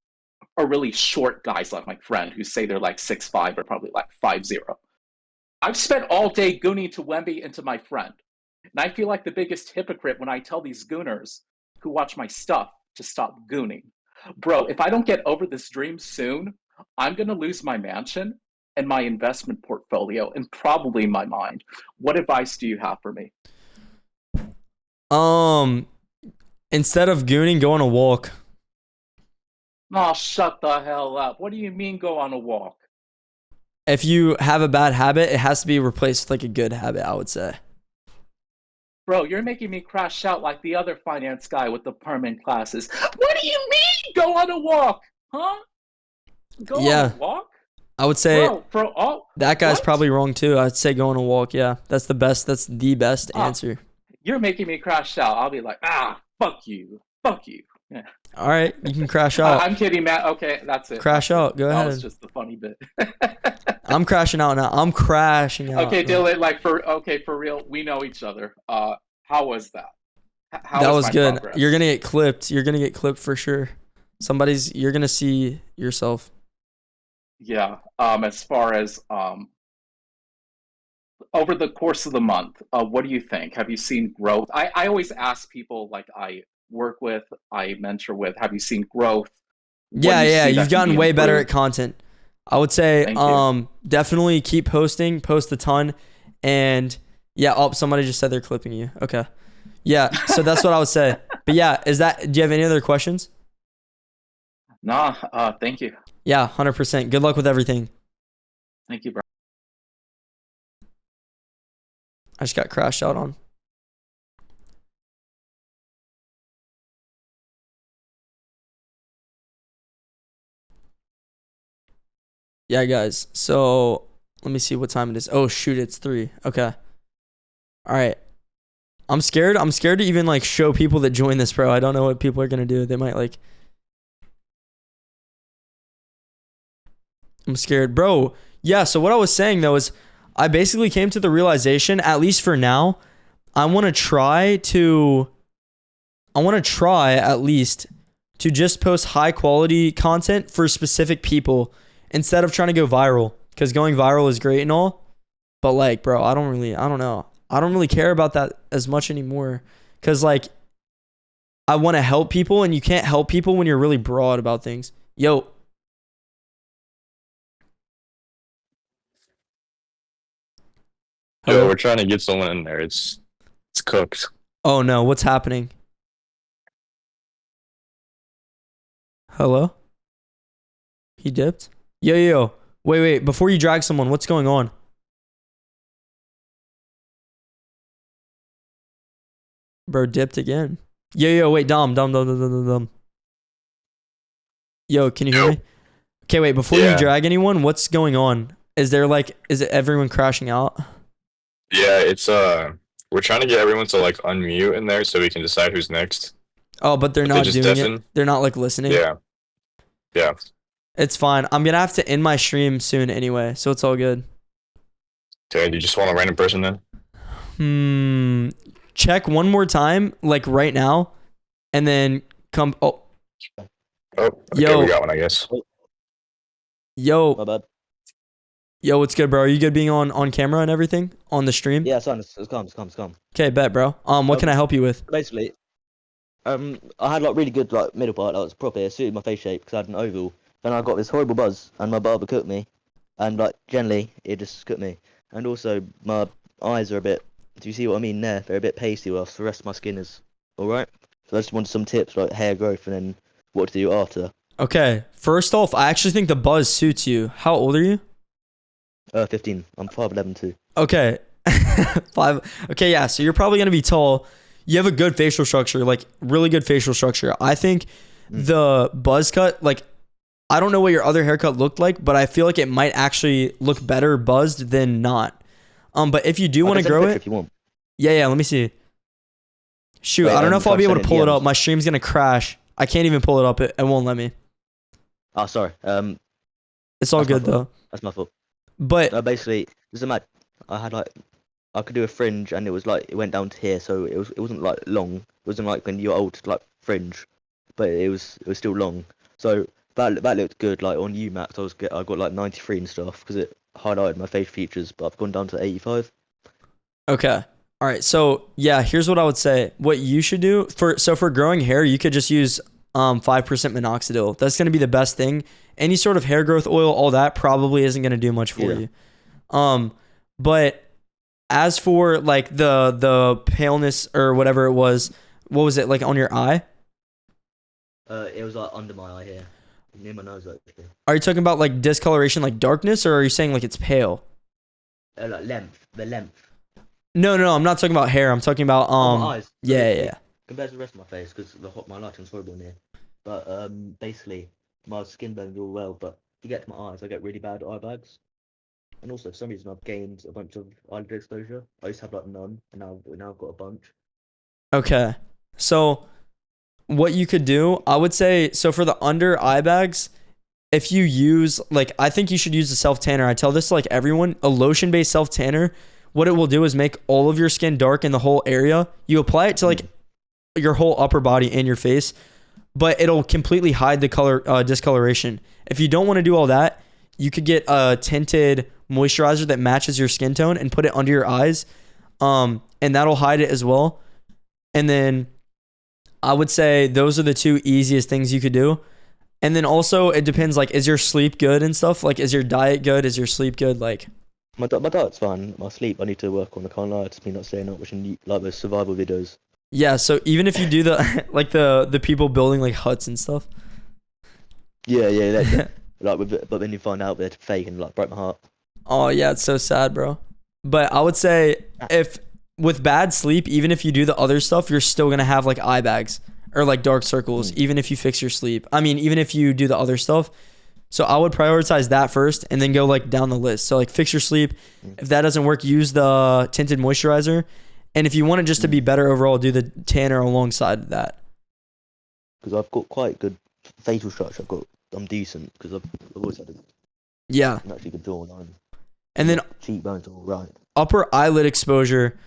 Speaker 7: or really short guys like my friend who say they're like 6'5" or probably like 5'0". I've spent all day gooning to Wemby and to my friend. And I feel like the biggest hypocrite when I tell these gooners who watch my stuff to stop gooning. Bro, if I don't get over this dream soon, I'm going to lose my mansion and my investment portfolio and probably my mind. What advice do you have for me?
Speaker 1: Instead of gooning, go on a walk.
Speaker 7: Oh, shut the hell up. What do you mean go on a walk?
Speaker 1: If you have a bad habit, it has to be replaced with like a good habit, I would say.
Speaker 7: Bro, you're making me crash out like the other finance guy with the permanent classes. What do you mean go on a walk? Huh? Go on a walk?
Speaker 1: I would say that guy's
Speaker 7: what?
Speaker 1: probably wrong too. I'd say go on a walk. Yeah, that's the best answer.
Speaker 7: You're making me crash out. I'll be like, fuck you. Yeah.
Speaker 1: All right, you can crash out.
Speaker 7: I'm kidding, Matt. Okay, that's it.
Speaker 1: Crash out. Go ahead.
Speaker 7: That was just the funny bit.
Speaker 1: I'm crashing out now. I'm crashing out.
Speaker 7: Okay, Dylan, for real, we know each other. How was that?
Speaker 1: That was good.
Speaker 7: Progress?
Speaker 1: You're gonna get clipped. You're gonna get clipped for sure. You're gonna see yourself.
Speaker 7: Yeah. As far as over the course of the month, what do you think? Have you seen growth? I always ask people like I work with, I mentor with, have you seen growth?
Speaker 1: Yeah. You've gotten way better at content. I would say definitely keep posting, post a ton. And yeah, somebody just said they're clipping you. Okay. Yeah, so that's what I would say. But yeah, do you have any other questions?
Speaker 7: Nah, thank you.
Speaker 1: Yeah, 100%. Good luck with everything.
Speaker 7: Thank you, bro.
Speaker 1: I just got crashed out on. Yeah, guys. So let me see what time it is. Oh, shoot. It's 3. Okay. All right. I'm scared. I'm scared to even like show people that join this, bro. I don't know what people are going to do. They might like. I'm scared, bro. Yeah. So what I was saying though is I basically came to the realization, at least for now, I want to try at least to just post high quality content for specific people instead of trying to go viral, because going viral is great and all, but like, bro, I don't know. I don't really care about that as much anymore, because like I want to help people, and you can't help people when you're really broad about things. Yo.
Speaker 8: Yo, we're trying to get someone in there. It's cooked.
Speaker 1: Oh no, what's happening? Hello? He dipped? Yo. Wait. Before you drag someone, what's going on? Bro, dipped again. Yo, wait, Dom. Yo, can you hear me? Okay, wait, before you drag anyone, what's going on? Is it everyone crashing out?
Speaker 8: Yeah, it's we're trying to get everyone to like unmute in there so we can decide who's next.
Speaker 1: Oh, but they're not doing it. They're not like listening.
Speaker 8: Yeah.
Speaker 1: It's fine. I'm gonna have to end my stream soon anyway, so it's all good.
Speaker 8: Okay, do you just want a random person then?
Speaker 1: Check one more time, like right now, and then come. Oh,
Speaker 8: okay, we got one, I guess.
Speaker 1: Yo.
Speaker 9: My bad.
Speaker 1: Yo, what's good, bro? Are you good being on camera and everything on the stream?
Speaker 9: Yeah, son, it's calm, it's calm, it's calm.
Speaker 1: Okay, bet, bro. What can I help you with?
Speaker 9: Basically, I had like really good like middle part that was proper. It suited my face shape because I had an oval. Then I got this horrible buzz, and my barber cooked me, and like generally it just cooked me. And also my eyes are a bit. Do you see what I mean there? They're a bit pasty, whilst the rest of my skin is all right. So I just wanted some tips like hair growth and then what to do after.
Speaker 1: Okay, first off, I actually think the buzz suits you. How old are you?
Speaker 9: 15. I'm 5'11" too.
Speaker 1: Okay. 5. Okay, yeah, so you're probably going to be tall. You have a good facial structure, like really good facial structure. I think the buzz cut, like, I don't know what your other haircut looked like, but I feel like it might actually look better buzzed than not. But if you do want to grow it,
Speaker 9: if you want.
Speaker 1: yeah, let me see. Shoot,
Speaker 9: Wait,
Speaker 1: I don't know if I'll be able to
Speaker 9: send it
Speaker 1: pull it
Speaker 9: DMs.
Speaker 1: up. My stream's going to crash. I can't even pull it up. It won't let me.
Speaker 9: Oh, sorry.
Speaker 1: It's all
Speaker 9: That's my
Speaker 1: good,
Speaker 9: fault.
Speaker 1: though.
Speaker 9: That's my fault.
Speaker 1: But,
Speaker 9: Basically, this is mad. I had like, I could do a fringe, and it was like it went down to here, so it wasn't like long. It wasn't like when you're old like fringe, but it was still long. So that looked good. Like on UMax, I got like 93 and stuff because it highlighted my facial features, but I've gone down to 85.
Speaker 1: okay. All right. So, yeah, here's what I would say. What you should do for growing hair, you could just use 5% minoxidil. That's going to be the best thing. Any sort of hair growth oil, all that probably isn't going to do much for you. But as for like the paleness or whatever it was, what was it like on your eye?
Speaker 9: It was like under my eye here, near my nose actually.
Speaker 1: Are you talking about like discoloration, like darkness, or are you saying like it's pale?
Speaker 9: Like the length.
Speaker 1: No, I'm not talking about hair. I'm talking about
Speaker 9: My eyes.
Speaker 1: yeah.
Speaker 9: Compared to the rest of my face, because my lighting's horrible in here. But basically, my skin burns all well. But if you get to my eyes, I get really bad eye bags. And also, for some reason, I've gained a bunch of eyelid exposure. I used to have like none, and now I've got a bunch.
Speaker 1: Okay. So what you could do, I would say, so for the under eye bags, if you use, like, I think you should use a self tanner. I tell this to like everyone, a lotion based self tanner. What it will do is make all of your skin dark in the whole area. You apply it to like your whole upper body and your face, but it'll completely hide the color discoloration. If you don't want to do all that, you could get a tinted moisturizer that matches your skin tone and put it under your eyes, and that'll hide it as well. And then I would say those are the two easiest things you could do. And then also it depends, like, is your sleep good and stuff? Like, is your diet good? Is your sleep good? Like,
Speaker 9: My diet's fine. My sleep, I need to work on. I can't lie. It's me not staying up watching like those survival videos.
Speaker 1: yeah. So even if you do the like the people building like huts and stuff.
Speaker 9: Yeah, but then you find out they're fake and like break my heart.
Speaker 1: Oh yeah, it's so sad, bro. But I would say if with bad sleep, even if you do the other stuff, you're still gonna have like eye bags or like dark circles, even if you fix your sleep. I mean, even if you do the other stuff. So I would prioritize that first and then go like down the list. So like fix your sleep. If that doesn't work, use the tinted moisturizer. And if you want it just to be better overall, do the tanner alongside that.
Speaker 9: Because I've got quite good facial structure. I'm decent because I've always had
Speaker 1: Yeah.
Speaker 9: an actually good jawline.
Speaker 1: And then
Speaker 9: Cheekbones are all right.
Speaker 1: upper eyelid exposure,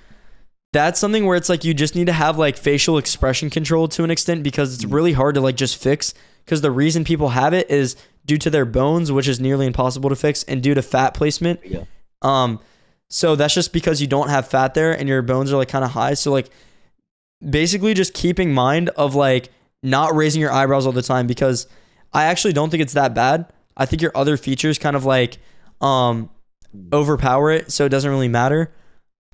Speaker 1: that's something where it's like you just need to have like facial expression control to an extent because it's really hard to like just fix, because the reason people have it is due to their bones, which is nearly impossible to fix, and due to fat placement.
Speaker 9: Yeah.
Speaker 1: So that's just because you don't have fat there and your bones are like kind of high. So like basically just keeping mind of like not raising your eyebrows all the time, because I actually don't think it's that bad. I think your other features kind of like overpower it, so it doesn't really matter.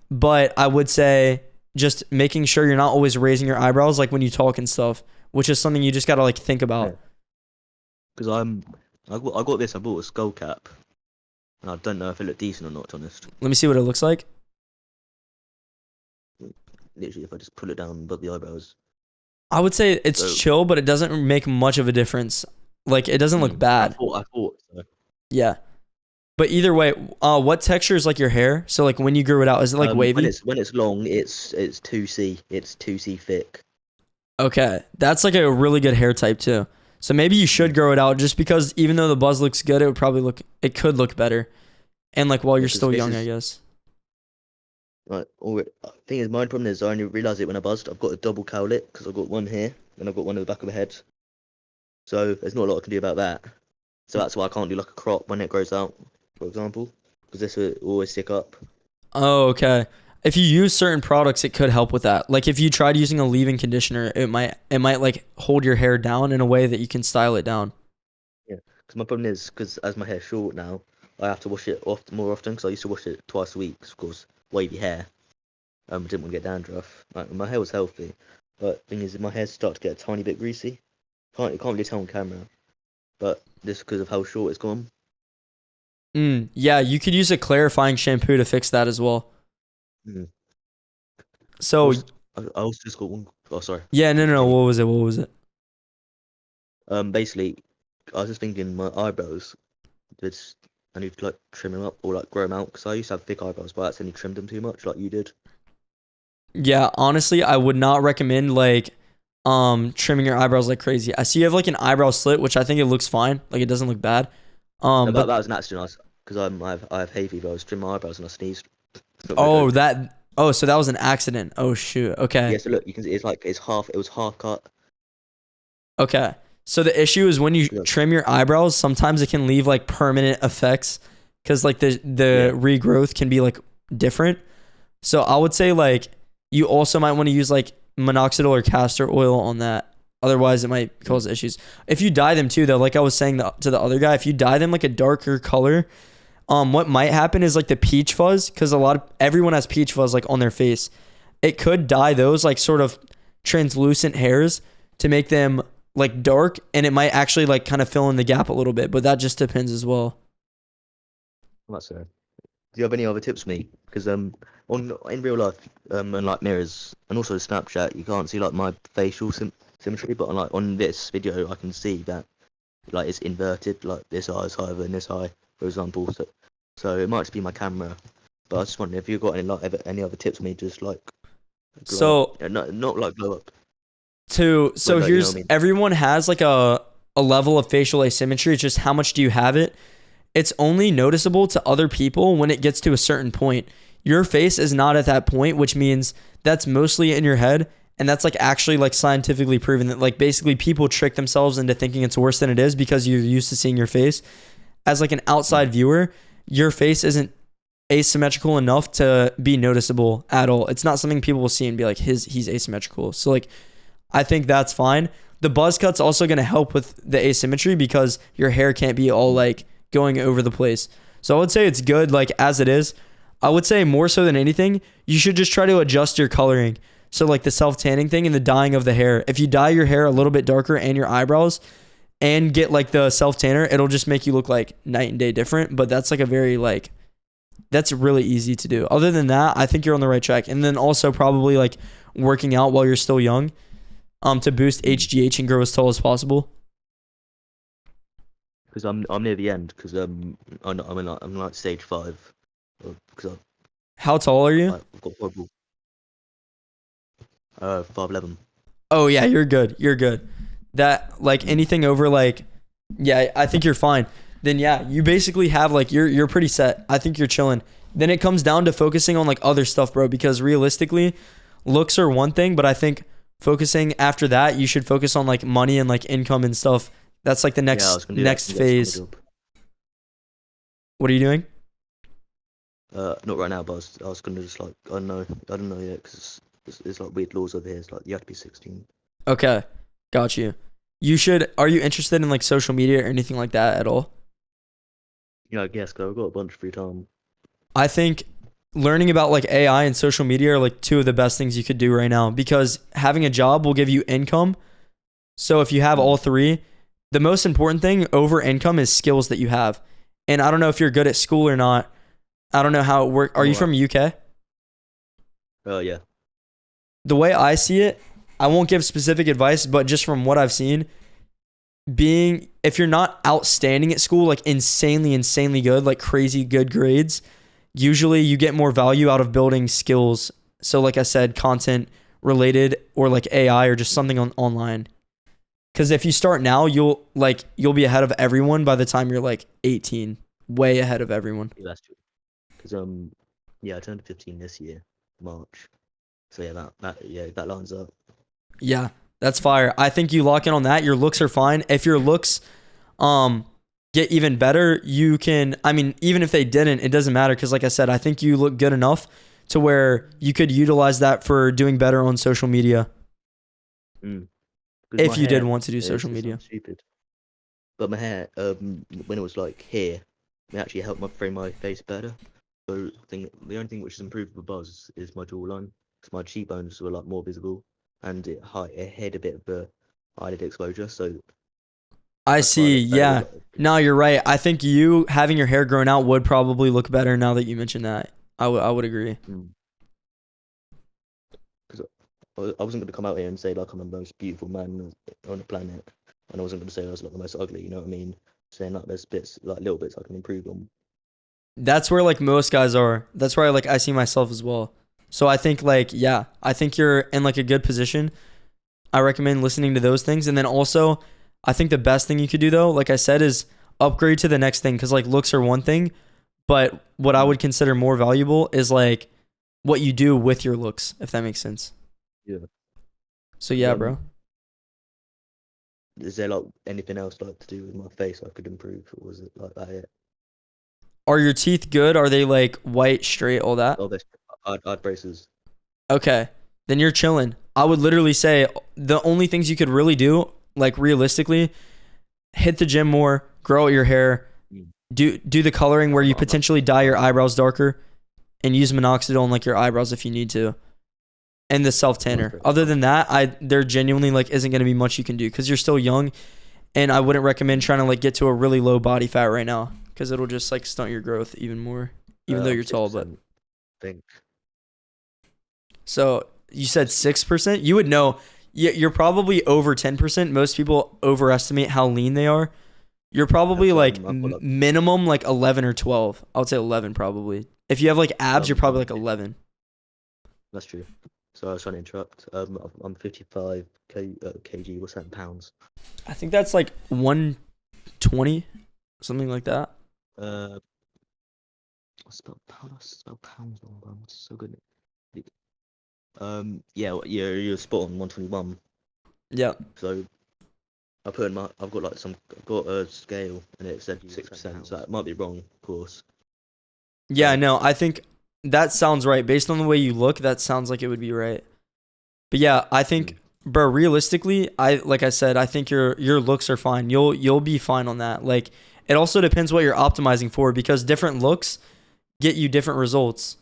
Speaker 1: But I would say just making sure you're not always raising your eyebrows like when you talk and stuff, which is something you just got to like think about.
Speaker 9: Because I got this. I bought a skull cap, and I don't know if it looked decent or not. To be honest,
Speaker 1: Let me see what it looks like.
Speaker 9: literally, if I just pull it down above the eyebrows.
Speaker 1: I would say it's
Speaker 9: So-
Speaker 1: chill, but it doesn't make much of a difference. Like it doesn't look bad.
Speaker 9: I thought. So.
Speaker 1: Yeah. But either way, what texture is like your hair? So like when you grew it out, is it like wavy?
Speaker 9: When it's long, it's 2C. It's 2C thick.
Speaker 1: Okay, that's like a really good hair type too. So maybe you should grow it out, just because even though the buzz looks good, it could look better. And like while you're
Speaker 9: Because
Speaker 1: still
Speaker 9: this
Speaker 1: young,
Speaker 9: is-
Speaker 1: I guess.
Speaker 9: Right. Thing is, my problem is I only realised it when I buzzed. I've got a double cowlet because I've got one here and I've got one at the back of the head. So there's not a lot I can do about that. So that's why I can't do like a crop when it grows out, for example. because this will always stick up.
Speaker 1: Oh, okay. If you use certain products, it could help with that. Like if you tried using a leave-in conditioner, it might like hold your hair down in a way that you can style it down.
Speaker 9: Yeah, because my problem is because as my hair's short now, I have to wash it more often because I used to wash it twice a week. 'Cause of course, wavy hair. Didn't want to get dandruff. Like my hair was healthy, but thing is, my hair started to get a tiny bit greasy. Can't really tell on camera, but this because of how short it's gone.
Speaker 1: Yeah, you could use a clarifying shampoo to fix that as well.
Speaker 9: Mm.
Speaker 1: So
Speaker 9: I also just got one. Oh, sorry.
Speaker 1: yeah, no. What was it?
Speaker 9: Basically, I was just thinking my eyebrows. I need to like trim them up or like grow them out because I used to have thick eyebrows, but I accidentally trimmed them too much, like you did.
Speaker 1: Yeah, honestly, I would not recommend like trimming your eyebrows like crazy. I see you have like an eyebrow slit, which I think it looks fine. Like it doesn't look bad.
Speaker 9: No,
Speaker 1: But
Speaker 9: that was an accident. Because I have hay fever. I was trimming my eyebrows and I sneezed. It's not
Speaker 1: oh
Speaker 9: very good.
Speaker 1: so that was an accident. Oh shoot. Okay.
Speaker 9: Yeah, so look, you can see it's like it was half cut.
Speaker 1: Okay. So the issue is when you
Speaker 9: Yeah.
Speaker 1: trim your eyebrows, sometimes it can leave like permanent effects because like the regrowth can be like different. So I would say like you also might want to use like minoxidil or castor oil on that. Otherwise, it might cause issues. If you dye them too, though, like I was saying to the other guy, if you dye them like a darker color, what might happen is like the peach fuzz, because everyone has peach fuzz like on their face. It could dye those like sort of translucent hairs to make them like dark, and it might actually like kind of fill in the gap a little bit, but that just depends as well.
Speaker 9: That's fair. Do you have any other tips for me? Because in real life, and like mirrors, and also Snapchat, you can't see like my facial symmetry, but on this video, I can see that like it's inverted, like this eye is higher than this eye, for example. So it might just be my camera, but I was just wondering if you've got any other tips for me, just like
Speaker 1: So
Speaker 9: not like blow up.
Speaker 1: so
Speaker 9: But, like, you know
Speaker 1: here's
Speaker 9: what I mean?
Speaker 1: everyone has like a level of facial asymmetry. It's just how much do you have it? It's only noticeable to other people when it gets to a certain point. Your face is not at that point, which means that's mostly in your head. And that's like actually like scientifically proven that like basically people trick themselves into thinking it's worse than it is because you're used to seeing your face. As like an outside viewer, your face isn't asymmetrical enough to be noticeable at all. It's not something people will see and be like, he's asymmetrical. So like, I think that's fine. The buzz cut's also going to help with the asymmetry because your hair can't be all like going over the place. So I would say it's good like as it is. I would say more so than anything, you should just try to adjust your coloring. So like the self-tanning thing and the dyeing of the hair. If you dye your hair a little bit darker and your eyebrows and get like the self-tanner, it'll just make you look like night and day different. But that's like that's really easy to do. Other than that, I think you're on the right track. And then also probably like working out while you're still young to boost HGH and grow as tall as possible.
Speaker 9: Because I'm near the end. Because I'm like stage 5. Because
Speaker 1: How tall are you?
Speaker 9: I've got horrible. 5'11".
Speaker 1: Oh yeah, you're good. You're good. That like anything over like, yeah, I think you're fine. Then yeah, you basically have like you're pretty set. I think you're chilling. Then it comes down to focusing on like other stuff, bro. Because realistically, looks are one thing, but I think focusing after that, you should focus on like money and like income and stuff. That's like the
Speaker 9: Yeah, I was gonna do that
Speaker 1: next
Speaker 9: to get a summer
Speaker 1: phase.
Speaker 9: job.
Speaker 1: What are you doing?
Speaker 9: Not right now, but I was gonna just like I don't know yet because it's like weird laws over here. It's like you have to be 16.
Speaker 1: Okay, got you. Are you interested in like social media or anything like that at all?
Speaker 9: Yeah, I guess 'cause I've got a bunch of free time.
Speaker 1: I think learning about like AI and social media are like two of the best things you could do right now because having a job will give you income. So if you have all three, the most important thing over income is skills that you have. And I don't know if you're good at school or not. I don't know how it works. Are you from UK?
Speaker 9: Yeah.
Speaker 1: The way I see it, I won't give specific advice, but just from what I've seen, if you're not outstanding at school, like insanely good, like crazy good grades, usually you get more value out of building skills. So like I said, content related or like AI or just something online. Because if you start now, you'll be ahead of everyone by the time you're like 18, way ahead of everyone.
Speaker 9: Yeah, that's true. Because I turned 15 this year, March. So yeah, that lines up.
Speaker 1: Yeah, that's fire. I think you lock in on that. Your looks are fine. If your looks get even better, you can, I mean, even if they didn't, it doesn't matter because like I said, I think you look good enough to where you could utilize that for doing better on social media.
Speaker 9: 'Cause
Speaker 1: If
Speaker 9: my
Speaker 1: you did
Speaker 9: hair,
Speaker 1: want to do
Speaker 9: it
Speaker 1: social
Speaker 9: sounds
Speaker 1: media.
Speaker 9: stupid, but my hair, when it was like here, it actually helped frame my face better. So the only thing which has improved with Buzz is my jawline, because my cheekbones were like more visible, and it had a bit of the eyelid exposure. So
Speaker 1: I
Speaker 9: that's why I
Speaker 1: see.
Speaker 9: look better
Speaker 1: Yeah.
Speaker 9: with, like,
Speaker 1: No, you're right. I think you having your hair grown out would probably look better now that you mentioned that. I would agree.
Speaker 9: Because I wasn't going to come out here and say like I'm the most beautiful man on the planet, and I wasn't going to say I was like the most ugly. You know what I mean? Saying like there's bits, like little bits I can improve on.
Speaker 1: That's where like most guys are. That's where I see myself as well. So I think like, yeah, I think you're in like a good position. I recommend listening to those things. And then also, I think the best thing you could do though, like I said, is upgrade to the next thing. Cause like looks are one thing, but what I would consider more valuable is like what you do with your looks, if that makes sense.
Speaker 9: Yeah.
Speaker 1: So yeah, bro.
Speaker 9: Is there like anything else like to do with my face I could improve, or was it like that it?
Speaker 1: Are your teeth good? Are they like white, straight, all that?
Speaker 9: Oh, I'd braces.
Speaker 1: Okay. Then you're chilling. I would literally say the only things you could really do, like realistically, hit the gym more, grow out your hair, do the coloring where you potentially dye your eyebrows darker, and use minoxidil on like your eyebrows if you need to, and the self tanner. Other than that, there genuinely like isn't gonna be much you can do because you're still young, and I wouldn't recommend trying to like get to a really low body fat right now because it'll just like stunt your growth even more, even though you're tall. But
Speaker 9: Think.
Speaker 1: So you said 6%. You would know. You're probably over 10%. Most people overestimate how lean they are. You're probably like minimum like 11 or 12. I would say 11 probably. If you have like abs, you're probably like 11.
Speaker 9: That's true. So I was trying to interrupt. I'm 55 kg. What's that in pounds?
Speaker 1: I think that's like 120, something like that.
Speaker 9: I spell pounds wrong, bro. It's so good. Yeah, you're spot on 121.
Speaker 1: Yeah.
Speaker 9: So I've got like I've got a scale and it said 6%, so it might be wrong, of course.
Speaker 1: Yeah, no, I think that sounds right. Based on the way you look, that sounds like it would be right. But yeah, I think, bro, realistically, like I said, I think your looks are fine. You'll be fine on that. Like, it also depends what you're optimizing for because different looks get you different results.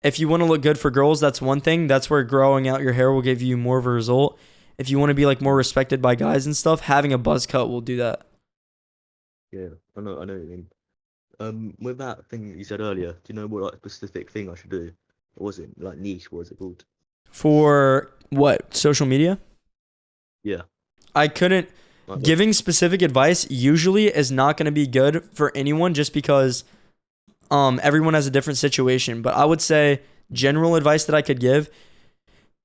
Speaker 1: If you want to look good for girls, that's one thing. That's where growing out your hair will give you more of a result. If you want to be like more respected by guys and stuff, having a buzz cut will do that.
Speaker 9: Yeah, I know what you mean. With that thing that you said earlier, do you know what like specific thing I should do? Or was it like niche? What was it called?
Speaker 1: For what? Social media?
Speaker 9: Yeah.
Speaker 1: I couldn't. Giving specific advice usually is not going to be good for anyone just because everyone has a different situation. But I would say general advice that I could give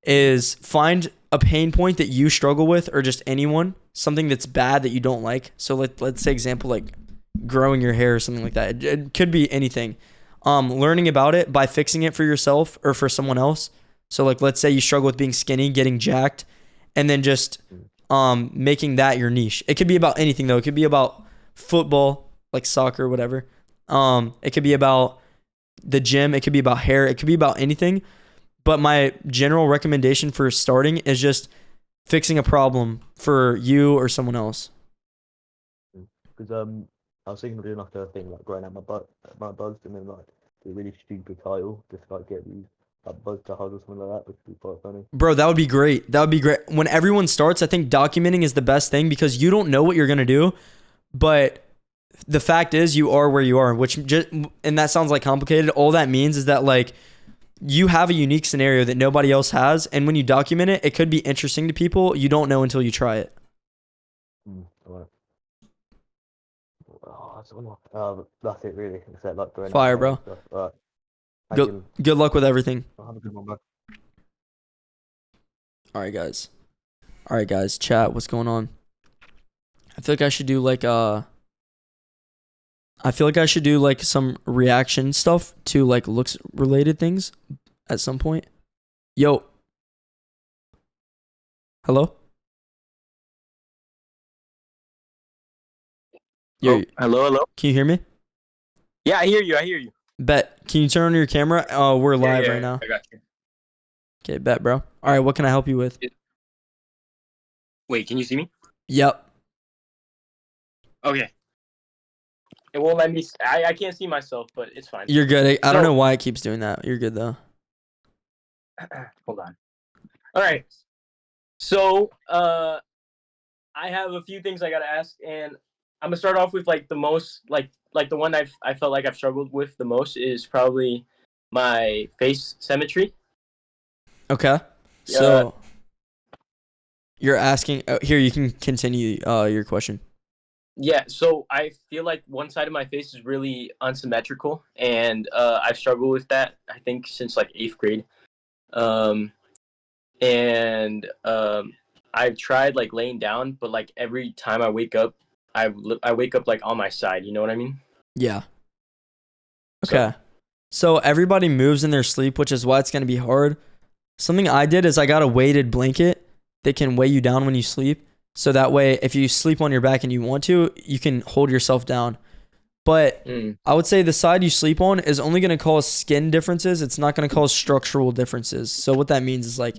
Speaker 1: is find a pain point that you struggle with or just anyone, something that's bad that you don't like. So let's say example like growing your hair or something like that. It could be anything. Learning about it by fixing it for yourself or for someone else. So like let's say you struggle with being skinny, getting jacked, and then just making that your niche. It could be about anything though. It could be about football, like soccer, whatever. It could be about the gym. It could be about hair. It could be about anything. But my general recommendation for starting is just fixing a problem for you or someone else.
Speaker 9: Because I was thinking of doing like a thing like growing out my buds, and then like do a really stupid title, just like get these like buzz to hug or something like that, which would be quite funny.
Speaker 1: Bro, that would be great. That would be great. When everyone starts, I think documenting is the best thing because you don't know what you're gonna do, but the fact is you are where you are, and that sounds like complicated. All that means is that like you have a unique scenario that nobody else has, and when you document it, it could be interesting to people. You don't know until you try it.
Speaker 9: Alright. That's it really. Except like growing
Speaker 1: Fire,
Speaker 9: out
Speaker 1: bro.
Speaker 9: and stuff. Alright.
Speaker 1: Good luck with everything.
Speaker 9: Have a good one, bro.
Speaker 1: All right, guys. Chat. What's going on? I feel like I should do like some reaction stuff to like looks related things at some point. Yo. Hello? You're,
Speaker 10: Hello.
Speaker 1: can you hear me?
Speaker 10: Yeah, I hear you.
Speaker 1: Bet. Can you turn on your camera? We're live
Speaker 10: Yeah,
Speaker 1: right now.
Speaker 10: I got you.
Speaker 1: Okay, bet, bro. All right, what can I help you with?
Speaker 10: Wait, can you see me?
Speaker 1: Yep.
Speaker 10: Okay. It won't let me. I can't see myself, but it's fine.
Speaker 1: You're good. I don't
Speaker 10: So-
Speaker 1: know why it keeps doing that. You're good though.
Speaker 10: Hold on. All right. So, I have a few things I gotta ask, and I'm gonna start off with like the most like the one I felt like I've struggled with the most is probably my face symmetry.
Speaker 1: Okay. So you're asking here you can continue your question.
Speaker 10: Yeah, so I feel like one side of my face is really unsymmetrical, and I've struggled with that I think since like 8th grade. I've tried like laying down, but like every time I wake up, I wake up like on my side. You know what I mean?
Speaker 1: Yeah. Okay. So everybody moves in their sleep, which is why it's going to be hard. Something I did is I got a weighted blanket that can weigh you down when you sleep. So that way, if you sleep on your back and you want to, you can hold yourself down. But I would say the side you sleep on is only going to cause skin differences. It's not going to cause structural differences. So what that means is like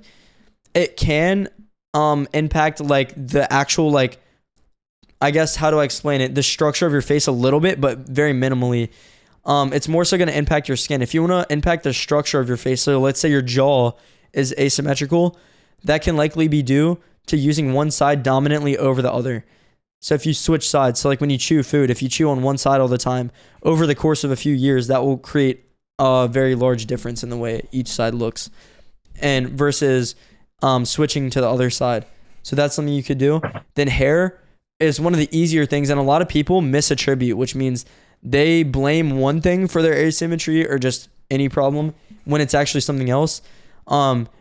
Speaker 1: it can impact like the actual like, I guess, how do I explain it? The structure of your face a little bit, but very minimally. It's more so going to impact your skin. If you want to impact the structure of your face, so let's say your jaw is asymmetrical, that can likely be due to using one side dominantly over the other. So if you switch sides, so like when you chew food, if you chew on one side all the time, over the course of a few years, that will create a very large difference in the way each side looks, and versus switching to the other side. So that's something you could do. Then hair is one of the easier things, and a lot of people misattribute, which means they blame one thing for their asymmetry or just any problem when it's actually something else.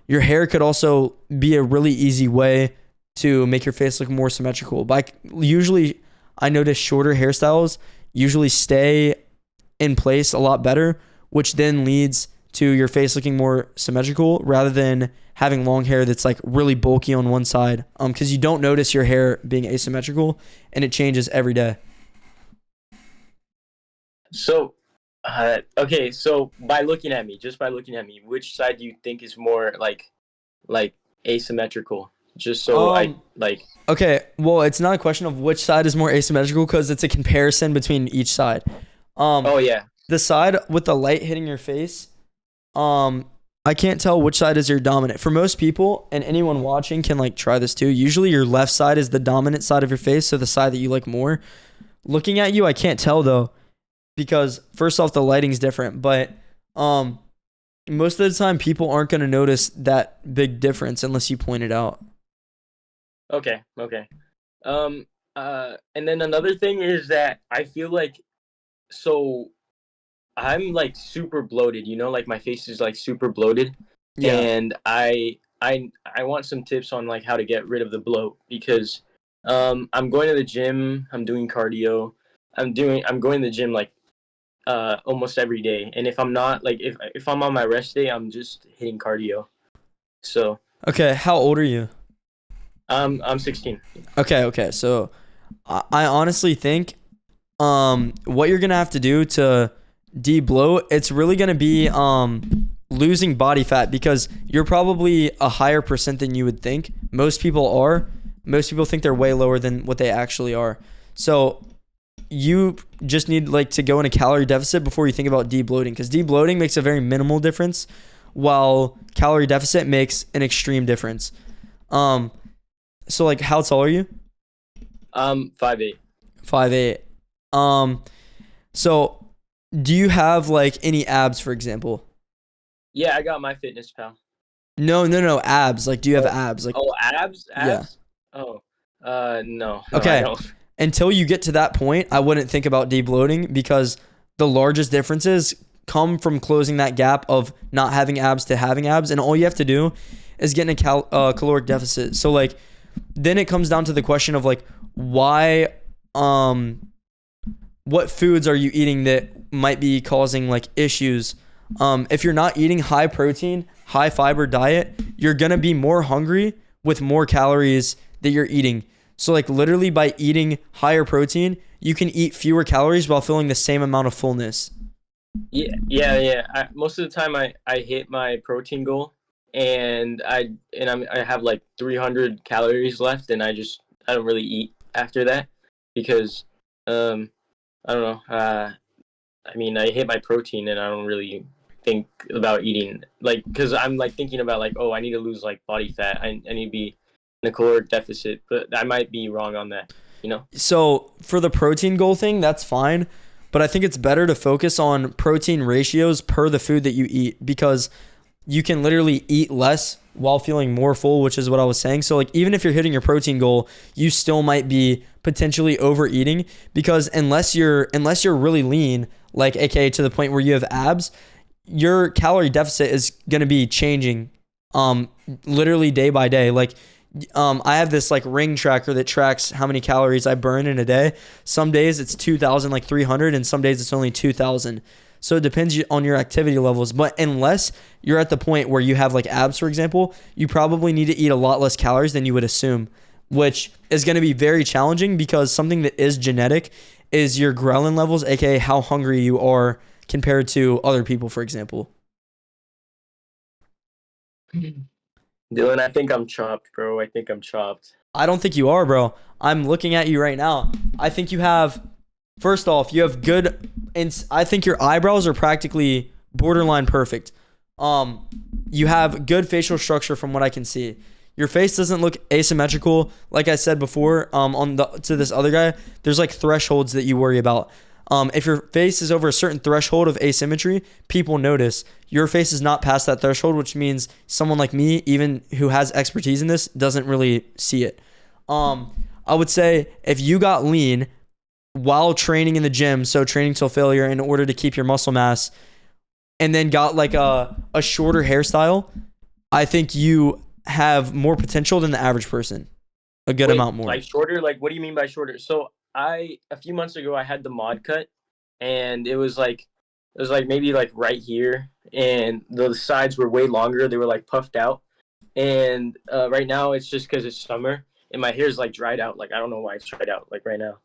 Speaker 1: Your hair could also be a really easy way to make your face look more symmetrical. But usually I notice shorter hairstyles usually stay in place a lot better, which then leads to your face looking more symmetrical rather than having long hair that's like really bulky on one side. Because you don't notice your hair being asymmetrical and it changes every day.
Speaker 10: So, okay. So by looking at me, which side do you think is more like asymmetrical? Just so I like.
Speaker 1: Okay, well, it's not a question of which side is more asymmetrical because it's a comparison between each side.
Speaker 10: Oh yeah.
Speaker 1: The side with the light hitting your face, I can't tell which side is your dominant. For most people, and anyone watching can like try this too. Usually your left side is the dominant side of your face, so the side that you like more. Looking at you, I can't tell though, because first off, the lighting's different, but most of the time people aren't going to notice that big difference unless you point it out.
Speaker 10: Okay. And then another thing is that I feel like, so I'm like super bloated, you know, like my face is like super bloated.
Speaker 1: Yeah.
Speaker 10: And I want some tips on like how to get rid of the bloat, because I'm going to the gym, I'm doing cardio, I'm going to the gym like almost every day. And if I'm not, like if I'm on my rest day, I'm just hitting cardio. So
Speaker 1: Okay, how old are you?
Speaker 10: I'm 16.
Speaker 1: Okay. So I honestly think what you're going to have to do to de-bloat, it's really going to be losing body fat, because you're probably a higher percent than you would think. Most people are. Most people think they're way lower than what they actually are. So you just need like to go in a calorie deficit before you think about de-bloating, because de-bloating makes a very minimal difference while calorie deficit makes an extreme difference. So like, how tall are you?
Speaker 10: 5'8".
Speaker 1: 5'8". So do you have like any abs, for example?
Speaker 10: Yeah, I got my fitness pal.
Speaker 1: No, abs. Like, do you have abs? Like,
Speaker 10: abs?
Speaker 1: Yeah.
Speaker 10: Oh, no.
Speaker 1: Okay.
Speaker 10: I don't.
Speaker 1: Until you get to that point, I wouldn't think about de-bloating, because the largest differences come from closing that gap of not having abs to having abs, and all you have to do is get in a caloric deficit. So like, then it comes down to the question of like, why, what foods are you eating that might be causing like issues? If you're not eating high protein, high fiber diet, you're gonna be more hungry with more calories that you're eating. So like literally by eating higher protein, you can eat fewer calories while feeling the same amount of fullness.
Speaker 10: Yeah. Most of the time, I hit my protein goal, and I have like 300 calories left, and I don't really eat after that because I don't know. I mean, I hit my protein, and I don't really think about eating like because I'm like thinking about like, oh, I need to lose like body fat. I need to be in a caloric deficit, but I might be wrong on that. You know.
Speaker 1: So for the protein goal thing, that's fine. But I think it's better to focus on protein ratios per the food that you eat, because you can literally eat less while feeling more full, which is what I was saying. So like even if you're hitting your protein goal, you still might be potentially overeating, because unless you're really lean, like aka to the point where you have abs, your calorie deficit is going to be changing literally day by day. Like I have this like ring tracker that tracks how many calories I burn in a day. Some days it's 2,300 and some days it's only 2,000. So it depends on your activity levels. But unless you're at the point where you have like abs, for example, you probably need to eat a lot less calories than you would assume, which is going to be very challenging, because something that is genetic is your ghrelin levels, aka how hungry you are compared to other people, for example.
Speaker 10: Dylan, I think I'm chopped, bro. I think I'm chopped.
Speaker 1: I don't think you are, bro. I'm looking at you right now. I think you have, first off, you have good, I think your eyebrows are practically borderline perfect. You have good facial structure from what I can see. Your face doesn't look asymmetrical. Like I said before, to this other guy, there's like thresholds that you worry about. If your face is over a certain threshold of asymmetry, people notice. Your face is not past that threshold, which means someone like me, even who has expertise in this, doesn't really see it. I would say if you got lean while training in the gym, so training till failure in order to keep your muscle mass, and then got like a shorter hairstyle, I think you have more potential than the average person. A good amount more.
Speaker 10: Like shorter? Like what do you mean by shorter? So a few months ago I had the mod cut, and it was like maybe like right here, and the sides were way longer. They were like puffed out, and right now it's just because it's summer and my hair's like dried out. Like I don't know why it's dried out like right now.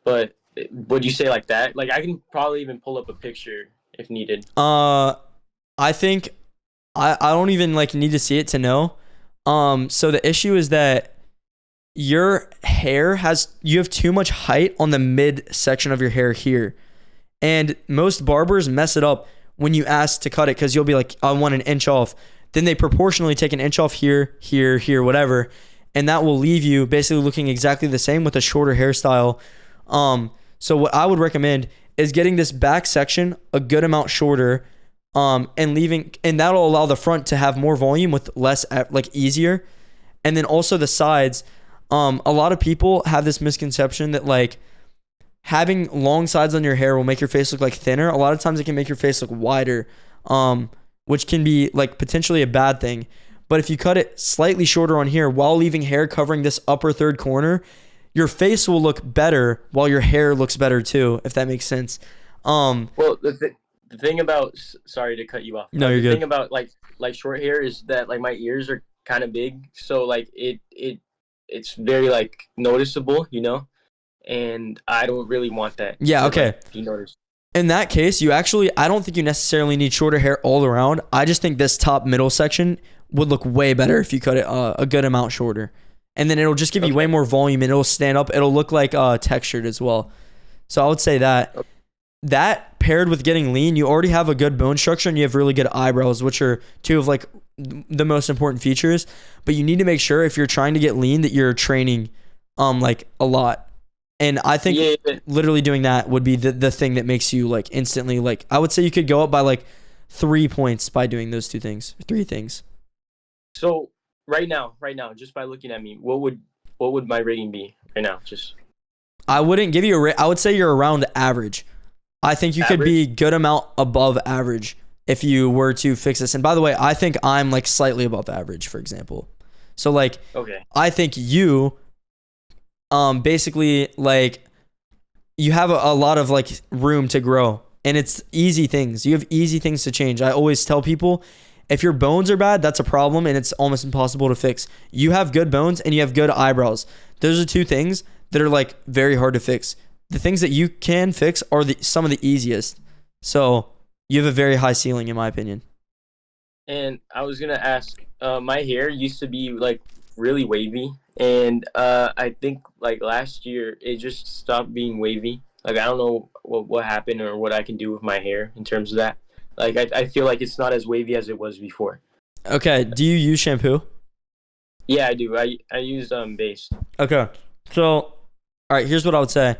Speaker 10: But would you say like that? Like I can probably even pull up a picture if needed.
Speaker 1: I think I don't even like need to see it to know. So the issue is that your hair you have too much height on the mid section of your hair here. And most barbers mess it up when you ask to cut it, because you'll be like, I want an inch off. Then they proportionally take an inch off here, whatever. And that will leave you basically looking exactly the same with a shorter hairstyle. So what I would recommend is getting this back section a good amount shorter, and that'll allow the front to have more volume with less, like easier. And then also the sides. A lot of people have this misconception that like having long sides on your hair will make your face look like thinner. A lot of times it can make your face look wider, which can be like potentially a bad thing. But if you cut it slightly shorter on here while leaving hair covering this upper third corner, your face will look better while your hair looks better too, if that makes sense.
Speaker 10: Well, the thing about, sorry to cut you off.
Speaker 1: No, you're good.
Speaker 10: The thing about like short hair is that like my ears are kind of big, so like it's very like noticeable, you know, and I don't really want that.
Speaker 1: Yeah, okay.
Speaker 10: You notice.
Speaker 1: In that case, I don't think you necessarily need shorter hair all around. I just think this top middle section would look way better if you cut it a good amount shorter. And then it'll just give you way more volume, and it'll stand up. It'll look like textured as well. So I would say that. That paired with getting lean, you already have a good bone structure and you have really good eyebrows, which are two of like the most important features. But you need to make sure if you're trying to get lean that you're training like a lot. And I think literally doing that would be the thing that makes you like instantly, like I would say you could go up by like 3 points by doing those three things.
Speaker 10: So right now, just by looking at me, what would my rating be right now? Just
Speaker 1: I wouldn't give you a rate. I would say you're around average. I think you could be good amount above average if you were to fix this. And by the way, I think I'm like slightly above average, for example. So like,
Speaker 10: okay.
Speaker 1: I think you, basically like you have a lot of like room to grow, and it's easy things. You have easy things to change. I always tell people If your bones are bad, that's a problem and it's almost impossible to fix. You have good bones and you have good eyebrows. Those are two things that are like very hard to fix. The things that you can fix are some of the easiest. So you have a very high ceiling, in my opinion.
Speaker 10: And I was gonna ask, my hair used to be like really wavy, and I think like last year it just stopped being wavy. Like I don't know what happened or what I can do with my hair in terms of that. Like I feel like it's not as wavy as it was before.
Speaker 1: Okay. Do you use shampoo?
Speaker 10: Yeah, I do. I use base.
Speaker 1: Okay. So, all right, here's what I would say.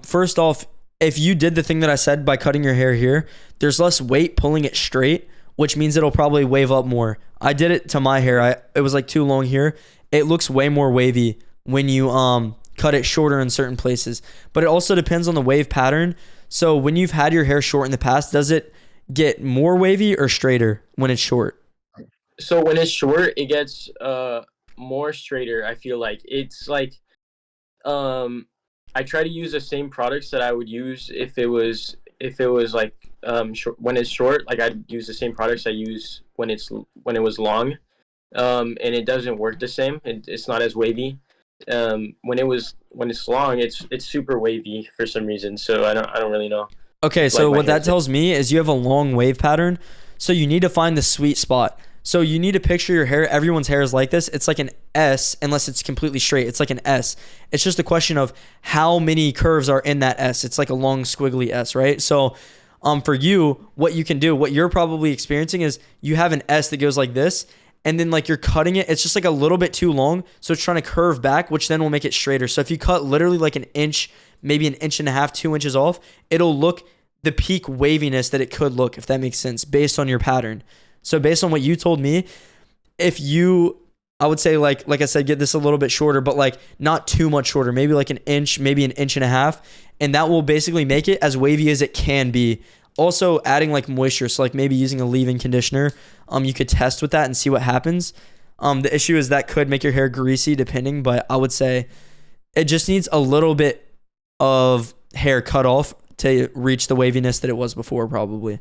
Speaker 1: First off, if you did the thing that I said by cutting your hair here, there's less weight pulling it straight, which means it'll probably wave up more. I did it to my hair. It was like too long here. It looks way more wavy when you cut it shorter in certain places. But it also depends on the wave pattern. So when you've had your hair short in the past, does it get more wavy or straighter when it's short?
Speaker 10: So when it's short, it gets more straighter. I feel like it's like I try to use the same products that I would use if it was like when it's short. Like I'd use the same products I use when it was long, and it doesn't work the same. It's not as wavy. When it's long, it's super wavy for some reason. So I don't really know.
Speaker 1: Okay, so
Speaker 10: Like
Speaker 1: what that tells me is you have a long wave pattern. So you need to find the sweet spot. So you need to picture your hair. Everyone's hair is like this. It's like an S unless it's completely straight. It's like an S. It's just a question of how many curves are in that S. It's like a long squiggly S, right? So for you, what you can do, what you're probably experiencing is you have an S that goes like this, and then like you're cutting it. It's just like a little bit too long. So it's trying to curve back, which then will make it straighter. So if you cut literally like an inch, maybe an inch and a half, 2 inches off, it'll look the peak waviness that it could look, if that makes sense, based on your pattern. So based on what you told me, I would say like I said, get this a little bit shorter, but like not too much shorter, maybe like an inch, maybe an inch and a half. And that will basically make it as wavy as it can be. Also adding like moisture. So like maybe using a leave-in conditioner. You could test with that and see what happens. The issue is that could make your hair greasy depending, but I would say it just needs a little bit of hair cut off to reach the waviness that it was before probably.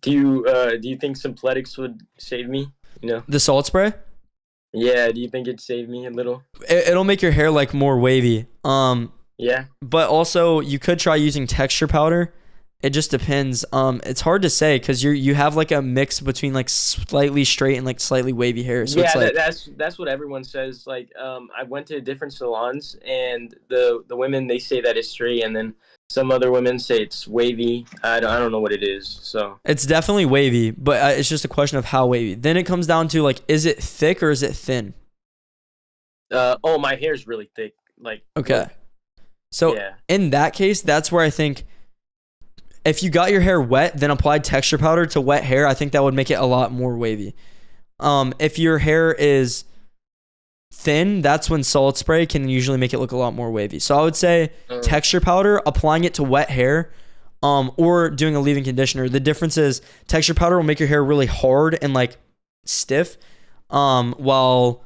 Speaker 10: Do you think Simpletics would save me? You know,
Speaker 1: The salt spray?
Speaker 10: yeah. Do you think it'd save me a little?
Speaker 1: It'll make your hair like more wavy.
Speaker 10: Yeah.
Speaker 1: But also you could try using texture powder. It just depends. It's hard to say because you have like a mix between like slightly straight and like slightly wavy hair. So
Speaker 10: Yeah,
Speaker 1: it's like
Speaker 10: that's what everyone says. Like, I went to different salons, and the women, they say that it's straight, and then some other women say it's wavy. I don't know what it is. So
Speaker 1: it's definitely wavy, but it's just a question of how wavy. Then it comes down to like, is it thick or is it thin?
Speaker 10: oh, my hair's really thick. Like,
Speaker 1: Okay.
Speaker 10: look,
Speaker 1: So
Speaker 10: yeah.
Speaker 1: in that case, that's where I think if you got your hair wet, then applied texture powder to wet hair, I think that would make it a lot more wavy. If your hair is thin, that's when solid spray can usually make it look a lot more wavy. So I would say texture powder, applying it to wet hair, or doing a leave-in conditioner. The difference is texture powder will make your hair really hard and like stiff, while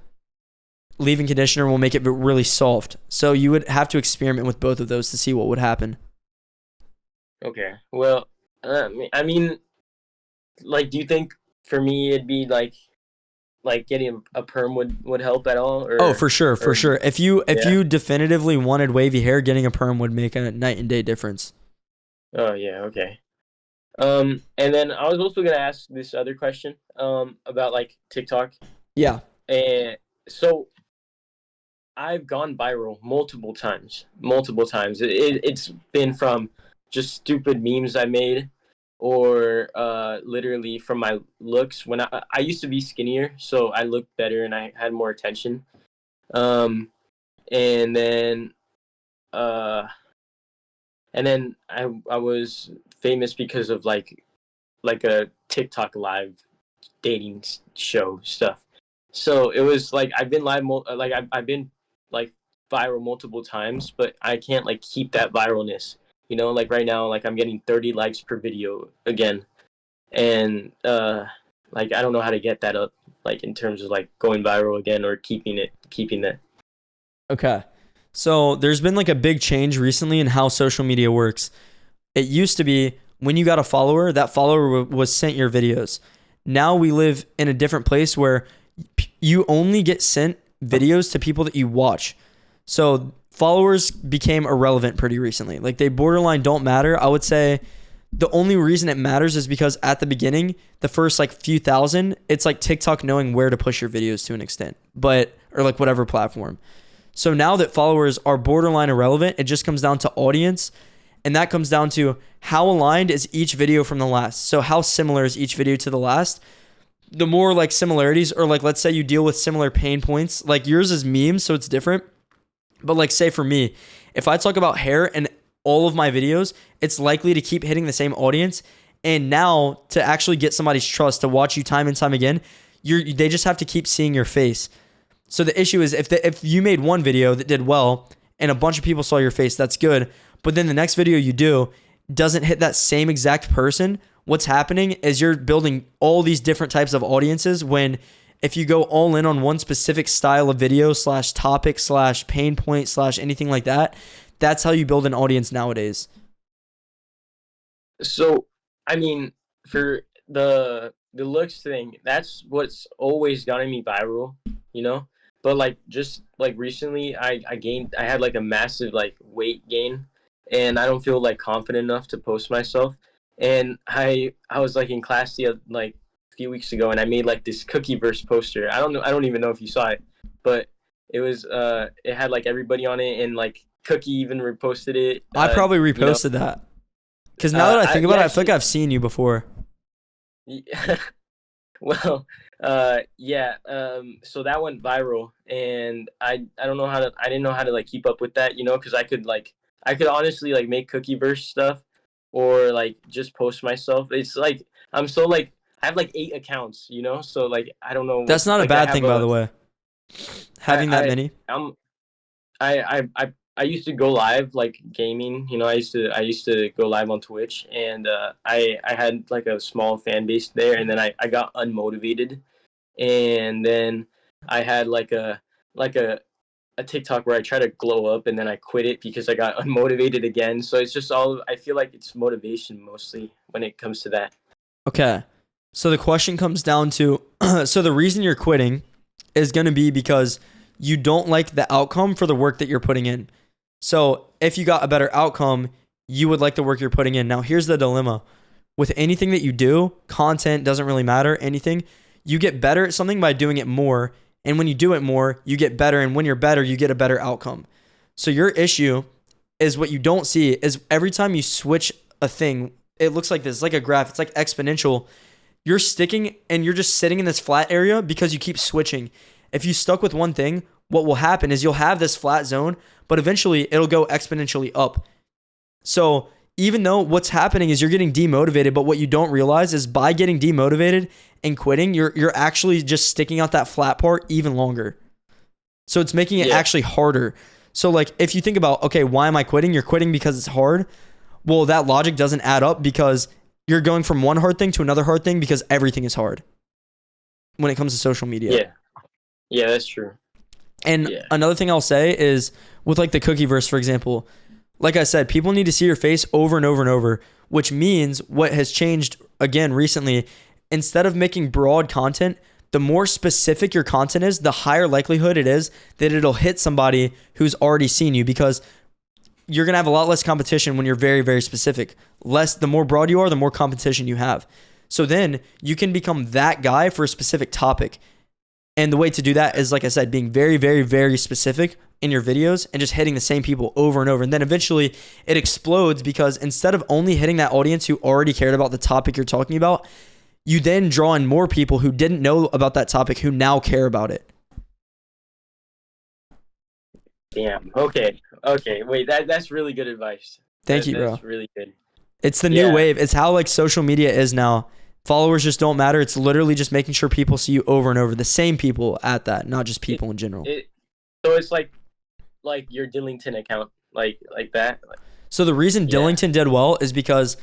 Speaker 1: leave-in conditioner will make it really soft. So you would have to experiment with both of those to see what would happen.
Speaker 10: Okay. Well, I mean, like, do you think for me it'd be like getting a perm would help at all? Or,
Speaker 1: Oh, for sure, for
Speaker 10: or-
Speaker 1: sure. If you
Speaker 10: Yeah.
Speaker 1: definitively wanted wavy hair, getting a perm would make a night and day difference.
Speaker 10: Oh yeah. Okay. And then I was also gonna ask this other question about like TikTok.
Speaker 1: Yeah.
Speaker 10: And so I've gone viral multiple times. It's been from just stupid memes I made, or literally from my looks. When I used to be skinnier, so I looked better and I had more attention. And then I was famous because of like a TikTok live dating show stuff. So it was like I've been I've been like viral multiple times, but I can't like keep that viralness. You know, like right now, like I'm getting 30 likes per video again, and like I don't know how to get that up, like in terms of like going viral again or keeping that.
Speaker 1: Okay. So there's been like a big change recently in how social media works. It used to be when you got a follower, that follower was sent your videos. now we live in a different place where you only get sent videos to people that you watch. So followers became irrelevant pretty recently. Like they borderline don't matter. I would say the only reason it matters is because at the beginning, the first like few thousand, it's like TikTok knowing where to push your videos to an extent, or like whatever platform. So now that followers are borderline irrelevant, it just comes down to audience. And that comes down to how aligned is each video from the last. So how similar is each video to the last? The more like similarities, or like let's say you deal with similar pain points, like yours is memes, so it's different. But like say for me, if I talk about hair and all of my videos, it's likely to keep hitting the same audience. And now to actually get somebody's trust to watch you time and time again, they just have to keep seeing your face. So the issue is if you made one video that did well and a bunch of people saw your face, that's good. But then the next video you do doesn't hit that same exact person. What's happening is you're building all these different types of audiences when if you go all in on one specific style of video / topic / pain point / anything like that, that's how you build an audience nowadays.
Speaker 10: So, I mean, for the looks thing, that's what's always gotten me viral, you know? But like just like recently I had like a massive like weight gain, and I don't feel like confident enough to post myself. And I was like in class like a few weeks ago, and I made like this cookie verse poster. I don't even know if you saw it, but it was it had like everybody on it, and like Cookie even reposted it.
Speaker 1: I probably reposted that. Because now that I think about it, I feel like I've seen you before.
Speaker 10: Well, yeah. So that went viral, and I didn't know how to like keep up with that, you know, because I could honestly like make cookie verse stuff, or like just post myself. It's like I'm so like I have like 8 accounts, you know, so like I don't know.
Speaker 1: That's not a bad thing, by the way. Having that many.
Speaker 10: I used to go live like gaming, you know. I used to go live on Twitch, and I had like a small fan base there, and then I got unmotivated, and then I had like a TikTok where I try to glow up, and then I quit it because I got unmotivated again. So it's just I feel like it's motivation mostly when it comes to that.
Speaker 1: Okay. So the question comes down to so the reason you're quitting is going to be because you don't like the outcome for the work that you're putting in. So if you got a better outcome, you would like the work you're putting in. Now, here's the dilemma. With anything that you do, content doesn't really matter, anything. You get better at something by doing it more. And when you do it more, you get better. And when you're better, you get a better outcome. So your issue is what you don't see is every time you switch a thing, it looks like this. It's like a graph. It's like exponential. You're sticking and you're just sitting in this flat area because you keep switching. If you stuck with one thing, what will happen is you'll have this flat zone, but eventually it'll go exponentially up. So even though what's happening is you're getting demotivated, but what you don't realize is by getting demotivated and quitting, you're actually just sticking out that flat part even longer. So it's making it actually harder. So like if you think about, okay, why am I quitting? You're quitting because it's hard. Well, that logic doesn't add up because you're going from one hard thing to another hard thing because everything is hard when it comes to social media.
Speaker 10: Yeah, that's true.
Speaker 1: And another thing I'll say is with like the cookie verse, for example, like I said, people need to see your face over and over and over, which means what has changed again recently, instead of making broad content, the more specific your content is, the higher likelihood it is that it'll hit somebody who's already seen you, because you're going to have a lot less competition when you're very, very specific. The more broad you are, the more competition you have. So then you can become that guy for a specific topic. And the way to do that is, like I said, being very, very, very specific in your videos and just hitting the same people over and over. And then eventually it explodes because instead of only hitting that audience who already cared about the topic you're talking about, you then draw in more people who didn't know about that topic who now care about it.
Speaker 10: Damn. Okay. Wait, that's really good advice.
Speaker 1: Thank you, bro.
Speaker 10: That's really good.
Speaker 1: It's the new wave. It's how like social media is now. Followers just don't matter. It's literally just making sure people see you over and over. The same people at that, not just people in general.
Speaker 10: So it's like your Dillington account, like that.
Speaker 1: So the reason Dillington did well is because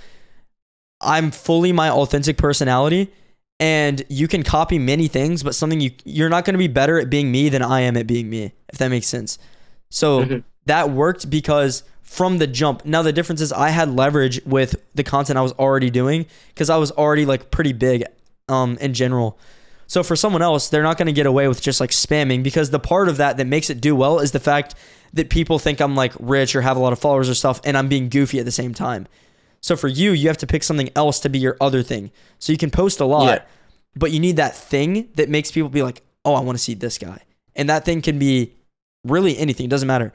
Speaker 1: I'm fully my authentic personality, and you can copy many things, but something you're not going to be better at being me than I am at being me, if that makes sense. So that worked because from the jump. Now the difference is I had leverage with the content I was already doing because I was already like pretty big in general. So for someone else, they're not going to get away with just like spamming, because the part of that makes it do well is the fact that people think I'm like rich or have a lot of followers or stuff, and I'm being goofy at the same time. So for you, you have to pick something else to be your other thing. So you can post a lot, but you need that thing that makes people be like, oh, I want to see this guy. And that thing can be really anything. It doesn't matter.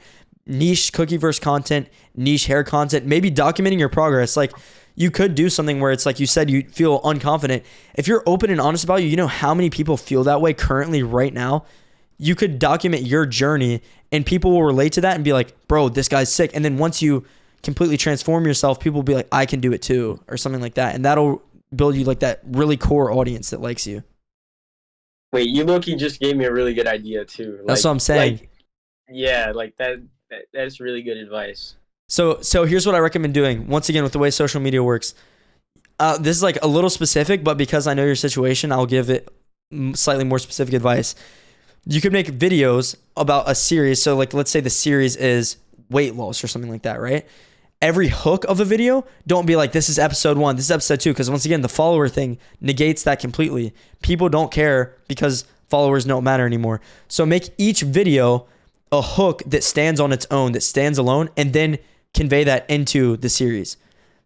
Speaker 1: Niche cookie verse content, niche hair content, maybe documenting your progress. Like, you could do something where it's like you said, you feel unconfident. If you're open and honest about you know how many people feel that way currently right now. You could document your journey and people will relate to that and be like, bro, this guy's sick. And then once you completely transform yourself, people will be like, I can do it too, or something like that. And that'll build you like that really core audience that likes you.
Speaker 10: Wait, you low-key just gave me a really good idea too.
Speaker 1: That's what I'm saying.
Speaker 10: Like, yeah, like that's really good advice.
Speaker 1: So here's what I recommend doing. Once again, with the way social media works, this is like a little specific, but because I know your situation, I'll give it slightly more specific advice. You could make videos about a series. So like, let's say the series is weight loss or something like that, right? Every hook of a video, don't be like, this is episode 1, this is episode 2. Because once again, the follower thing negates that completely. People don't care because followers don't matter anymore. So make each video a hook that stands on its own, that stands alone, and then convey that into the series.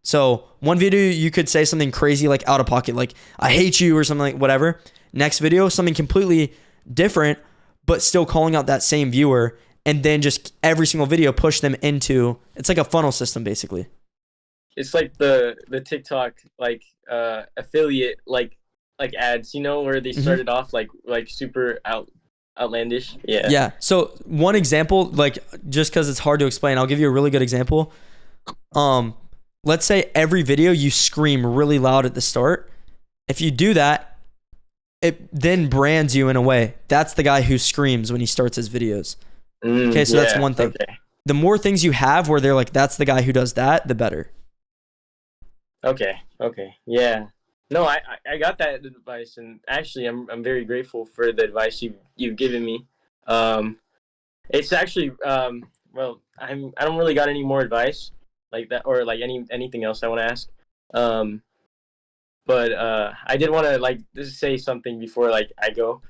Speaker 1: So one video, you could say something crazy like out of pocket, like I hate you or something like whatever. Next video, something completely different, but still calling out that same viewer. And then just every single video push them into, it's like a funnel system basically.
Speaker 10: It's like the TikTok like affiliate like ads, you know, where they started off like super outlandish. Yeah.
Speaker 1: Yeah. So one example, like just because it's hard to explain, I'll give you a really good example. Let's say every video you scream really loud at the start. If you do that, it then brands you in a way. That's the guy who screams when he starts his videos. Okay, so that's one thing. Okay. The more things you have where they're like, that's the guy who does that, the better. Okay.
Speaker 10: Yeah. No, I got that advice, and actually I'm very grateful for the advice you've given me. It's actually well, I don't really got any more advice like that, or like anything else I want to ask. But I did want to like just say something before like I go.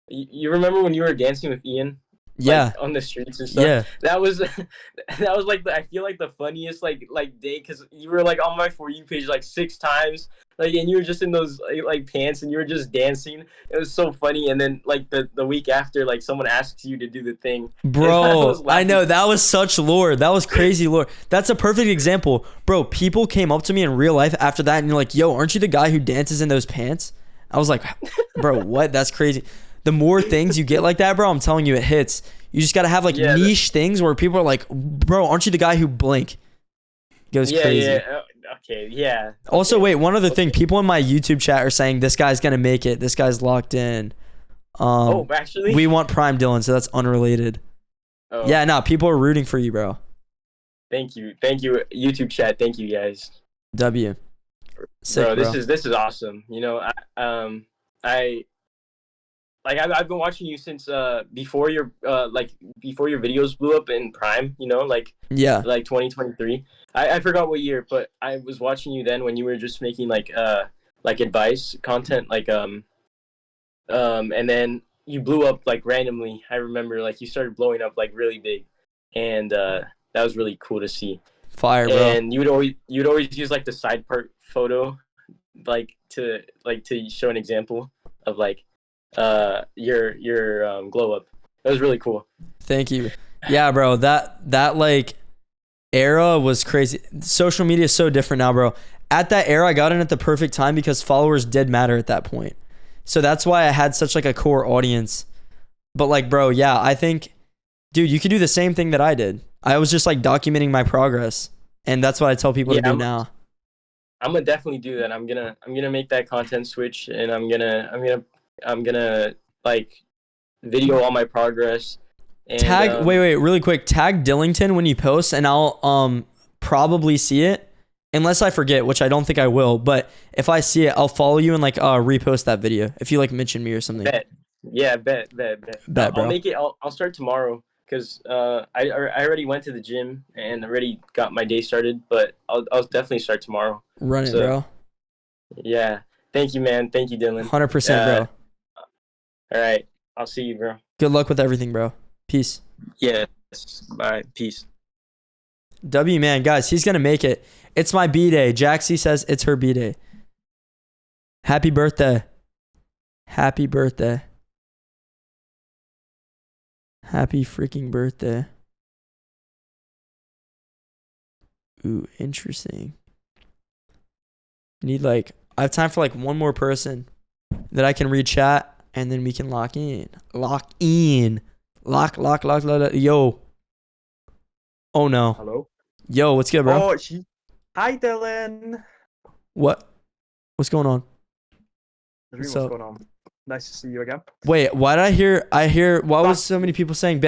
Speaker 10: You remember when you were dancing with Ian?
Speaker 1: Yeah.
Speaker 10: Like, on the streets and stuff.
Speaker 1: Yeah.
Speaker 10: That was like I feel like the funniest like day, because you were like on my For You page like 6 times, like, and you were just in those like pants and you were just dancing. It was so funny. And then like the week after, like someone asks you to do the thing.
Speaker 1: Bro, I know, that was such lore. That was crazy lore. That's a perfect example. Bro, people came up to me in real life after that and you're like, yo, aren't you the guy who dances in those pants? I was like, bro, what? That's crazy. The more things you get like that, bro, I'm telling you, it hits. You just got to have like niche things where people are like, bro, aren't you the guy who blink? It goes crazy.
Speaker 10: Yeah. Okay, yeah.
Speaker 1: Also, wait, one other thing. People in my YouTube chat are saying this guy's going to make it. This guy's locked in.
Speaker 10: Actually?
Speaker 1: We want Prime Dylan, so that's unrelated. Oh. Yeah, no, people are rooting for you, bro.
Speaker 10: Thank you, YouTube chat. Thank you, guys.
Speaker 1: W. Sick,
Speaker 10: bro, this is awesome. You know, I've been watching you since before your videos blew up in Prime, you know, like 2023. I forgot what year, but I was watching you then when you were just making like advice content, like and then you blew up like randomly. I remember like you started blowing up like really big, and that was really cool to see.
Speaker 1: Fire, bro.
Speaker 10: And you'd always use like the side part photo like to show an example of like your glow up. That was really cool.
Speaker 1: Thank you. Yeah, bro, that like era was crazy. Social media is so different now, bro. At that era, I got in at the perfect time because followers did matter at that point. So that's why I had such like a core audience. But like, bro, yeah, I think, dude, you could do the same thing that I did. I was just like documenting my progress, and that's what I tell people to do now.
Speaker 10: I'm gonna definitely do that. I'm gonna make that content switch, and I'm gonna like video all my progress. And,
Speaker 1: tag wait really quick, tag Dillington when you post, and I'll probably see it unless I forget, which I don't think I will, but if I see it, I'll follow you and like repost that video if you like mention me or something.
Speaker 10: Bet bro. I'll make it. I'll start tomorrow because I already went to the gym and already got my day started, but I'll definitely start tomorrow.
Speaker 1: Run it, bro.
Speaker 10: Yeah. Thank you, man. Thank you, Dylan.
Speaker 1: 100%, bro.
Speaker 10: All right. I'll see you, bro.
Speaker 1: Good luck with everything, bro. Peace.
Speaker 10: Yes. Bye. Peace.
Speaker 1: W, man, guys, he's gonna make it. It's my B-day. Jaxie says it's her B-day. Happy birthday. Happy birthday. Happy freaking birthday. Ooh, interesting. Need I have time for one more person that I can read chat, and then we can lock in. Lock. Yo. Oh no.
Speaker 11: Hello.
Speaker 1: Yo, what's good, bro?
Speaker 11: Oh, hi, Dylan.
Speaker 1: What? What's going on?
Speaker 11: What's
Speaker 1: What's up?
Speaker 11: going on? Nice to see you again.
Speaker 1: Wait, why did I hear why was so many people saying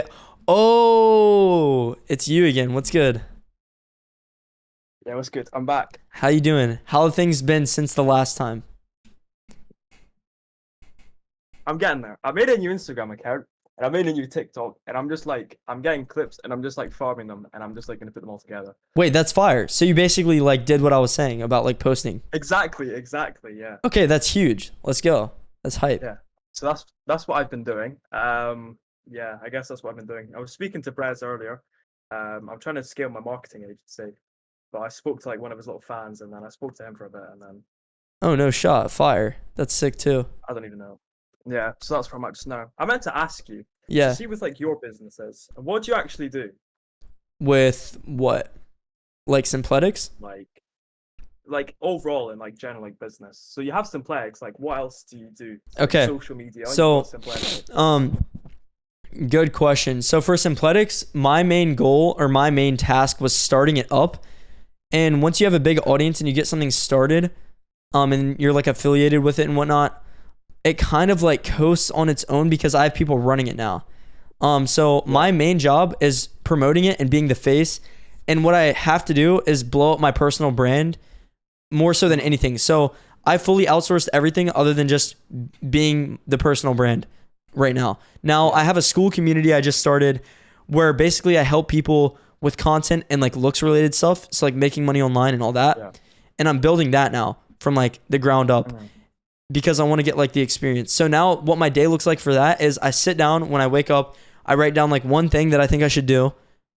Speaker 1: oh, it's you again. What's good?
Speaker 11: Yeah, what's good? I'm back.
Speaker 1: How you doing? How have things been since the last time?
Speaker 11: I'm getting there. I made a new Instagram account and I made a new TikTok, and I'm just I'm getting clips and I'm just farming them, and I'm just gonna put them all together.
Speaker 1: Wait, that's fire. So you basically like did what I was saying about posting.
Speaker 11: Exactly, yeah.
Speaker 1: Okay, that's huge. Let's go. That's hype.
Speaker 11: Yeah. So that's what I've been doing. Yeah, I guess that's what I've been doing. I was speaking to Brez earlier. I'm trying to scale my marketing agency, but I spoke to one of his little fans, and then I spoke to him for a bit, and then
Speaker 1: Oh, no shot. Fire. That's sick too.
Speaker 11: I don't even know. Yeah, so that's pretty much now. I meant to ask you.
Speaker 1: Yeah.
Speaker 11: To see with your businesses, what do you actually do?
Speaker 1: With what? Like Simpletics?
Speaker 11: Like overall in general business. So you have Simpletics. What else do you do?
Speaker 1: Okay.
Speaker 11: Social media.
Speaker 1: So
Speaker 11: Simpletics.
Speaker 1: good question. So for Simpletics, my main goal or my main task was starting it up. And once you have a big audience and you get something started, and you're affiliated with it and whatnot, it kind of coasts on its own because I have people running it now. So my main job is promoting it and being the face. And what I have to do is blow up my personal brand more so than anything. So I fully outsourced everything other than just being the personal brand right now. Now I have a school community I just started where basically I help people with content and looks related stuff. So making money online and all that. Yeah. And I'm building that now from the ground up. Because I want to get the experience. So now what my day looks like for that is I sit down when I wake up, I write down one thing that I think I should do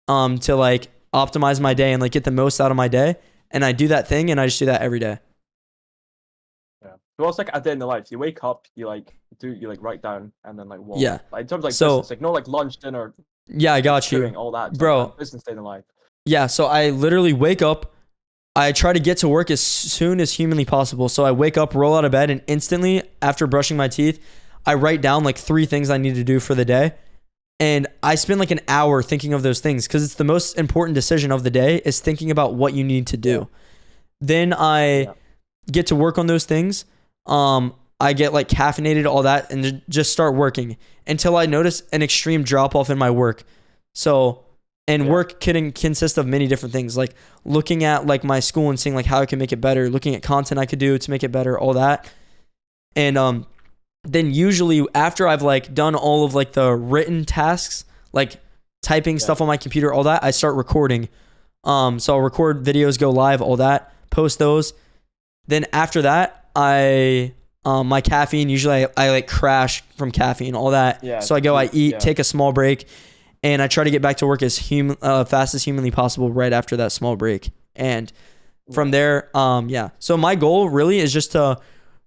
Speaker 1: to optimize my day and get the most out of my day. And I do that thing, and I just do that every day.
Speaker 11: Yeah. So it's a day in the life. You wake up, you write down, and then what?
Speaker 1: Yeah.
Speaker 11: In terms of
Speaker 1: so,
Speaker 11: business, no lunch, dinner.
Speaker 1: Yeah, I got you.
Speaker 11: Doing all that.
Speaker 1: Bro.
Speaker 11: Business day in the life.
Speaker 1: Yeah, so I literally wake up, I try to get to work as soon as humanly possible. So I wake up, roll out of bed, and instantly after brushing my teeth, I write down 3 things I need to do for the day. And I spend an hour thinking of those things because it's the most important decision of the day is thinking about what you need to do. Yeah. Then I get to work on those things. I get caffeinated, all that, and just start working until I notice an extreme drop off in my work. So... And work can consist of many different things, looking at my school and seeing how I can make it better, looking at content I could do to make it better, all that. And then usually after I've done all of the written tasks, typing stuff on my computer, all that, I start recording. So I'll record videos, go live, all that, post those. Then after that, my caffeine, usually I crash from caffeine, all that. Yeah, so I eat, take a small break. And I try to get back to work as fast as humanly possible right after that small break. And from there, So my goal really is just to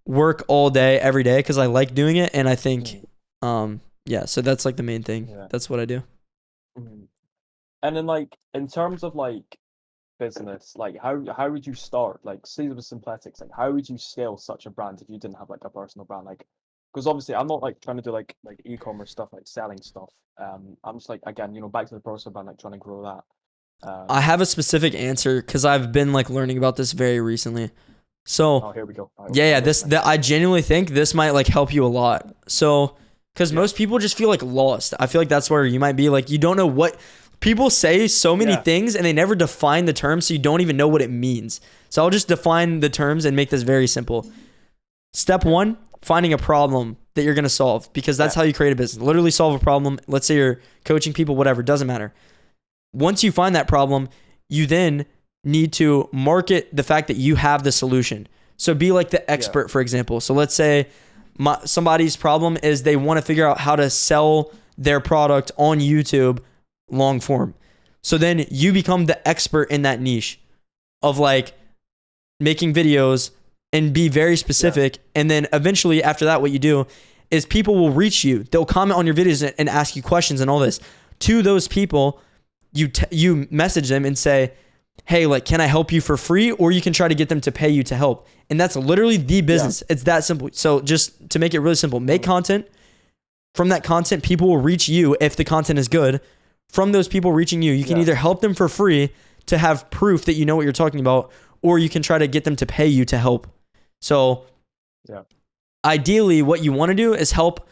Speaker 1: work all day, every day, because I like doing it. And I think, so that's the main thing. Yeah. That's what I do.
Speaker 11: And then in terms of business, how would you start? Say with Simpletics, how would you scale such a brand if you didn't have a personal brand? Because obviously I'm not trying to do e-commerce stuff, selling stuff. I'm just again, back to the personal brand, trying to grow that.
Speaker 1: I have a specific answer because I've been learning about this very recently. So
Speaker 11: here we go.
Speaker 1: I genuinely think this might help you a lot. So because most people just feel lost. I feel that's where you might be you don't know what people say so many things and they never define the term, so you don't even know what it means. So I'll just define the terms and make this very simple. Step 1. Finding a problem that you're going to solve, because that's how you create a business. Literally solve a problem. Let's say you're coaching people, whatever, doesn't matter. Once you find that problem, you then need to market the fact that you have the solution. So be like the expert, for example. So let's say somebody's problem is they want to figure out how to sell their product on YouTube long form. So then you become the expert in that niche of like making videos and be very specific. And then eventually after that, what you do is people will reach you. They'll comment on your videos and ask you questions and all this. To those people, you message them and say, hey, like, can I help you for free? Or you can try to get them to pay you to help. And that's literally the business. It's that simple. So just to make it really simple, make content. From that content, people will reach you if the content is good. From those people reaching you, you can either help them for free to have proof that you know what you're talking about, or you can try to get them to pay you to help. So ideally, what you want to do is help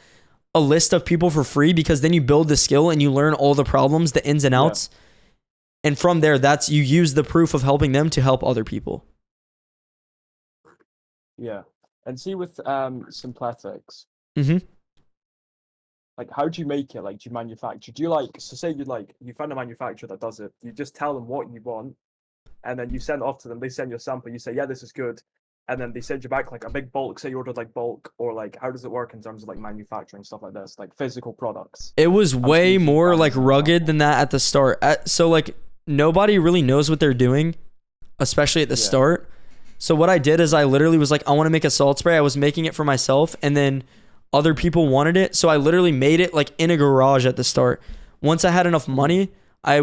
Speaker 1: a list of people for free, because then you build the skill and you learn all the problems, the ins and outs. And from there, you use the proof of helping them to help other people.
Speaker 11: Yeah. And see with Simpletics,
Speaker 1: Mm-hmm.
Speaker 11: like, how do you make it? Like, do you manufacture? Do you like, so say you find a manufacturer that does it, you just tell them what you want, and then you send it off to them, they send you a sample, you say, yeah, this is good, and then they send you back like a big bulk, say you ordered like bulk, or like, how does it work in terms of like manufacturing, stuff like this, like physical products?
Speaker 1: It was way more like rugged than that at the start. So like nobody really knows what they're doing, especially at the start. So what I did is I literally was like, I want to make a salt spray. I was making it for myself, and then other people wanted it. So I literally made it like in a garage at the start. Once I had enough money, I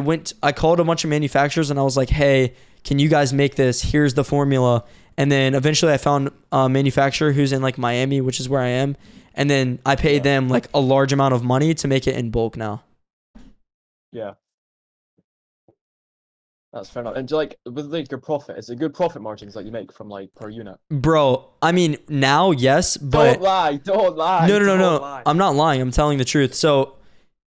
Speaker 1: called a bunch of manufacturers and I was like, hey, can you guys make this? Here's the formula. And then eventually I found a manufacturer who's in like Miami, which is where I am. And then I paid them like a large amount of money to make it in bulk now.
Speaker 11: Yeah. That's fair enough. And like with like your profit, is it good profit margins that you make from like per unit?
Speaker 1: Bro, I mean, now, yes, but
Speaker 11: Don't lie.
Speaker 1: No. I'm not lying. I'm telling the truth. So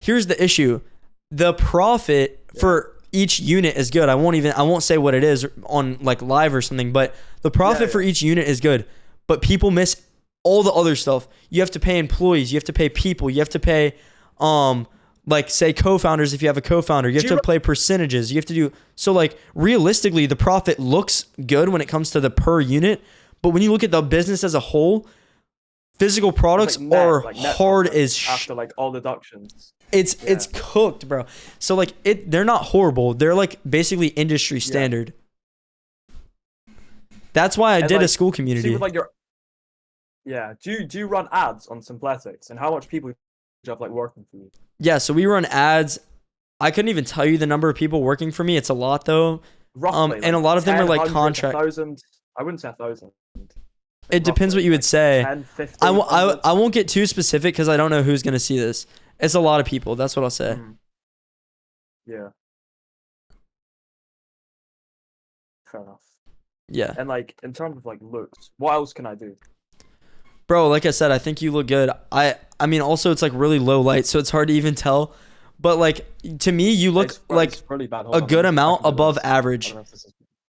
Speaker 1: here's the issue. The profit for each unit is good. I won't say what it is on like live or something, but the profit for each unit is good. But people miss all the other stuff. You have to pay employees. You have to pay people. You have to pay, like say co-founders if you have a co-founder. You have to play percentages. You have to do so. Like realistically, the profit looks good when it comes to the per unit, but when you look at the business as a whole, physical products are hard as
Speaker 11: after like all deductions.
Speaker 1: It's cooked, bro. So like they're not horrible. They're like basically industry standard. That's why I did a school community.
Speaker 11: See with like do you run ads on Simpletics, and how much people do you have like working for you?
Speaker 1: Yeah, so we run ads. I couldn't even tell you the number of people working for me. It's a lot though.
Speaker 11: Roughly,
Speaker 1: and a lot of them are like contract.
Speaker 11: 1,000. I wouldn't say 1,000.
Speaker 1: It depends what you would say.
Speaker 11: 10, 50,
Speaker 1: I won't get too specific because I don't know who's gonna see this. It's a lot of people. That's what I'll say.
Speaker 11: Yeah. Fair enough.
Speaker 1: Yeah.
Speaker 11: And like in terms of like looks, what else can I do?
Speaker 1: Bro, like I said, I think you look good. I mean, also it's like really low light, so it's hard to even tell. But like to me, you look like
Speaker 11: really bad.
Speaker 1: a good amount above average,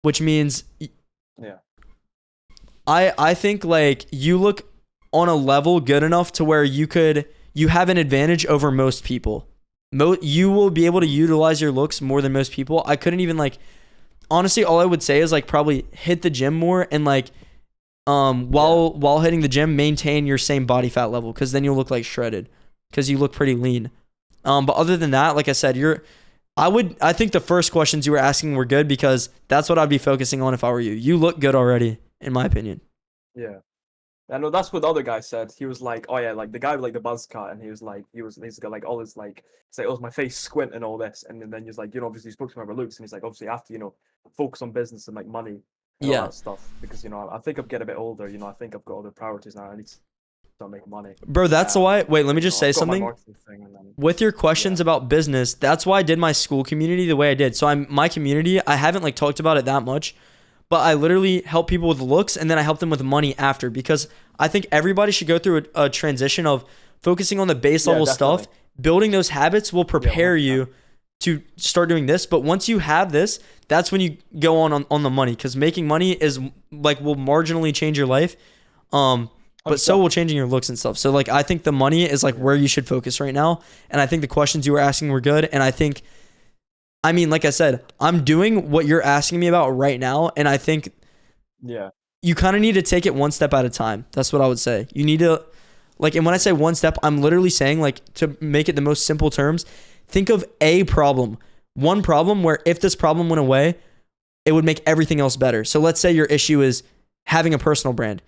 Speaker 1: which means I think like you look on a level good enough to where you have an advantage over most people. You will be able to utilize your looks more than most people. I couldn't even like, honestly, all I would say is like probably hit the gym more and like while hitting the gym, maintain your same body fat level, because then you'll look like shredded because you look pretty lean. But other than that, like I said, I think the first questions you were asking were good, because that's what I'd be focusing on if I were you. You look good already, in my opinion.
Speaker 11: Yeah. I know that's what the other guy said. He was like, oh yeah, like the guy with like the buzz cut, and he's got like all his like, say, oh, my face squint and all this, and then he's like, obviously he spoke to me about looks, and he's like, obviously you have to, focus on business and like money and all that stuff, because I think I'm getting a bit older, I think I've got other priorities now. I need to start making money.
Speaker 1: Bro, that's why. Wait, let me just say something. With your questions about business, that's why I did my school community the way I did. So my community, I haven't like talked about it that much, but I literally help people with looks, and then I help them with money after, because I think everybody should go through a transition of focusing on the base level stuff. Building those habits will prepare you to start doing this. But once you have this, that's when you go on the money, because making money is like will marginally change your life. But so will changing your looks and stuff. So like I think the money is like where you should focus right now. And I think the questions you were asking were good. And I mean, like I said, I'm doing what you're asking me about right now. And I think you kind of need to take it one step at a time. That's what I would say. You need to, like, and when I say one step, I'm literally saying, like, to make it the most simple terms, think of a problem. One problem where if this problem went away, it would make everything else better. So let's say your issue is having a personal brand.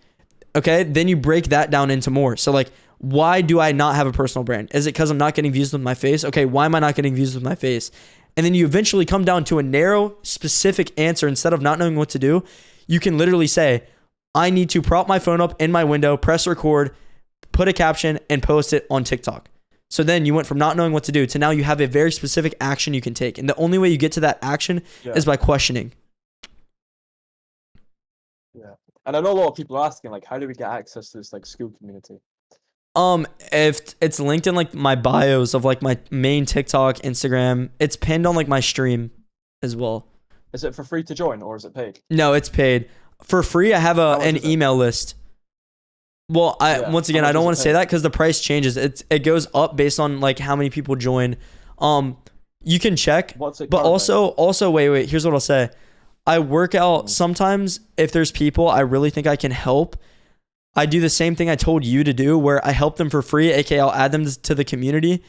Speaker 1: Okay, then you break that down into more. So like, why do I not have a personal brand? Is it because I'm not getting views with my face? Okay, why am I not getting views with my face? And then you eventually come down to a narrow, specific answer. Instead of not knowing what to do, you can literally say, I need to prop my phone up in my window, press record, put a caption, and post it on TikTok. So then you went from not knowing what to do to now you have a very specific action you can take. And the only way you get to that action is by questioning.
Speaker 11: Yeah. And I know a lot of people are asking, like, how do we get access to this like school community?
Speaker 1: If it's linked in like my bios of like my main TikTok, Instagram, it's pinned on like my stream as well.
Speaker 11: Is it for free to join or is it paid?
Speaker 1: No, it's paid. For free, I have an email list. Well, once again, I don't want to say that because the price changes. It goes up based on like how many people join. You can check.
Speaker 11: What's it
Speaker 1: but
Speaker 11: currently?
Speaker 1: also wait. Here's what I'll say. I work out sometimes if there's people I really think I can help. I do the same thing I told you to do where I help them for free, aka I'll add them to the community,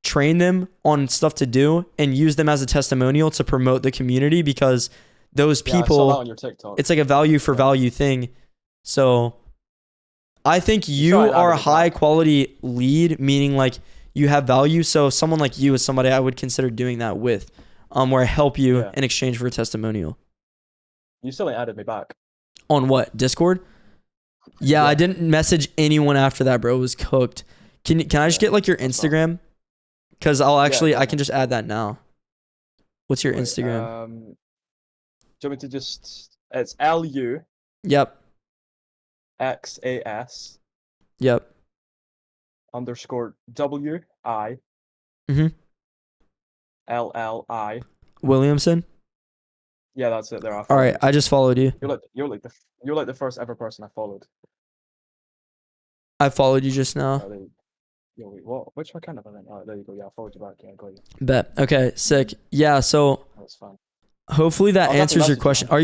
Speaker 1: train them on stuff to do, and use them as a testimonial to promote the community because those
Speaker 11: I saw
Speaker 1: people,
Speaker 11: that on your TikTok.
Speaker 1: it's like a value for value thing. So I think you
Speaker 11: Sorry,
Speaker 1: are a
Speaker 11: that.
Speaker 1: high quality lead, meaning like you have value. So someone like you is somebody I would consider doing that with, where I help you in exchange for a testimonial.
Speaker 11: You still ain't added me back.
Speaker 1: On what? Discord? Yeah, I didn't message anyone after that, bro. It was cooked. Can I just get like your Instagram? Because I can just add that now. What's your Instagram?
Speaker 11: Do you want me to just? It's LU.
Speaker 1: Yep.
Speaker 11: XAS.
Speaker 1: Yep.
Speaker 11: _ WI.
Speaker 1: Mhm.
Speaker 11: LLI.
Speaker 1: Williamson.
Speaker 11: Yeah, that's it. There.
Speaker 1: All right, I just followed you.
Speaker 11: You're like the first ever person I followed.
Speaker 1: I followed you just now.
Speaker 11: Wait, what? Which account have I been? Oh, there you go. Yeah, I followed you back. Yeah, I got you.
Speaker 1: Bet. Okay, sick. Yeah, so
Speaker 11: That's fine.
Speaker 1: hopefully that
Speaker 11: I'll definitely
Speaker 1: answers your
Speaker 11: message you
Speaker 1: question.
Speaker 11: when I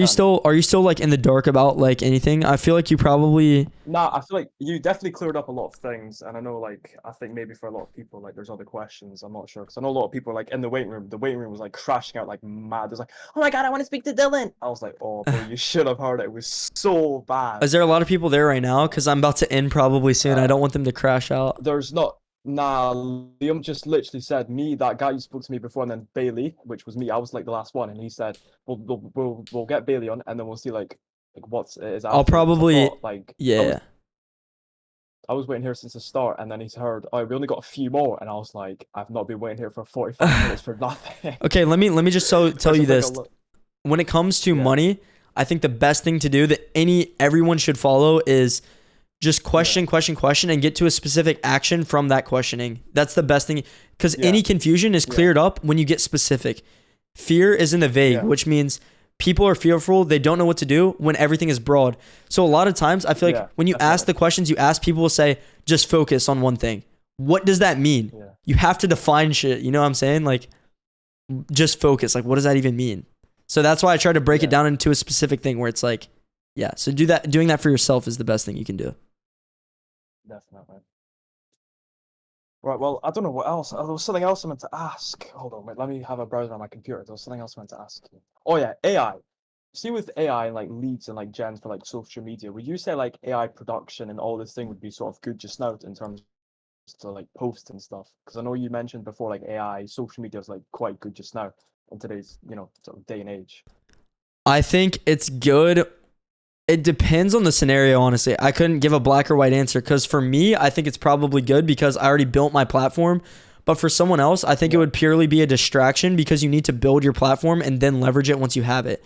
Speaker 1: Are you still like in the dark about like anything? I feel like you probably
Speaker 11: Nah, I feel like you definitely cleared up a lot of things, and I know, like, I think maybe for a lot of people, like, there's other questions. I'm not sure because I know a lot of people, like, in the waiting room. The waiting room was like crashing out like mad. There's like, oh my god, I want to speak to Dylan. I was like, oh, bro, you should have heard it. It was so bad.
Speaker 1: Is there a lot of people there right now? Because I'm about to end probably soon. I don't want them to crash out.
Speaker 11: There's not. Nah, Liam just literally said me, that guy who spoke to me before, and then Bailey, which was me. I was like the last one, and he said, we'll get Bailey on, and then we'll see like what's it is.
Speaker 1: I'll
Speaker 11: after.
Speaker 1: probably
Speaker 11: I thought, like,
Speaker 1: yeah.
Speaker 11: I was waiting here since the start, and then he's heard, oh, we only got a few more, and I was like, I've not been waiting here for 45 minutes for nothing.
Speaker 1: Okay, let me just tell you this.
Speaker 11: Like
Speaker 1: When it comes to money, I think the best thing to do that everyone should follow is just question, and get to a specific action from that questioning. That's the best thing because any confusion is cleared up when you get specific. Fear is in the vague, which means people are fearful. They don't know what to do when everything is broad. So a lot of times I feel like when you ask the questions you ask, people will say, just focus on one thing. What does that mean?
Speaker 11: Yeah.
Speaker 1: You have to define shit. You know what I'm saying? Like, just focus. Like, what does that even mean? So that's why I try to break it down into a specific thing where it's like, yeah. So doing that for yourself is the best thing you can do.
Speaker 11: Definitely. Right, well, I don't know what else. There was something else I meant to ask. Hold on, wait, let me have a browser on my computer. There was something else I meant to ask you. Oh yeah, AI. See, with AI and like leads and like gens for like social media, would you say like AI production and all this thing would be sort of good just now in terms to like post and stuff? Because I know you mentioned before like AI, social media is like quite good just now in today's, sort of day and age.
Speaker 1: I think it's good. It depends on the scenario, honestly. I couldn't give a black or white answer because for me, I think it's probably good because I already built my platform. But for someone else, I think it would purely be a distraction because you need to build your platform and then leverage it once you have it.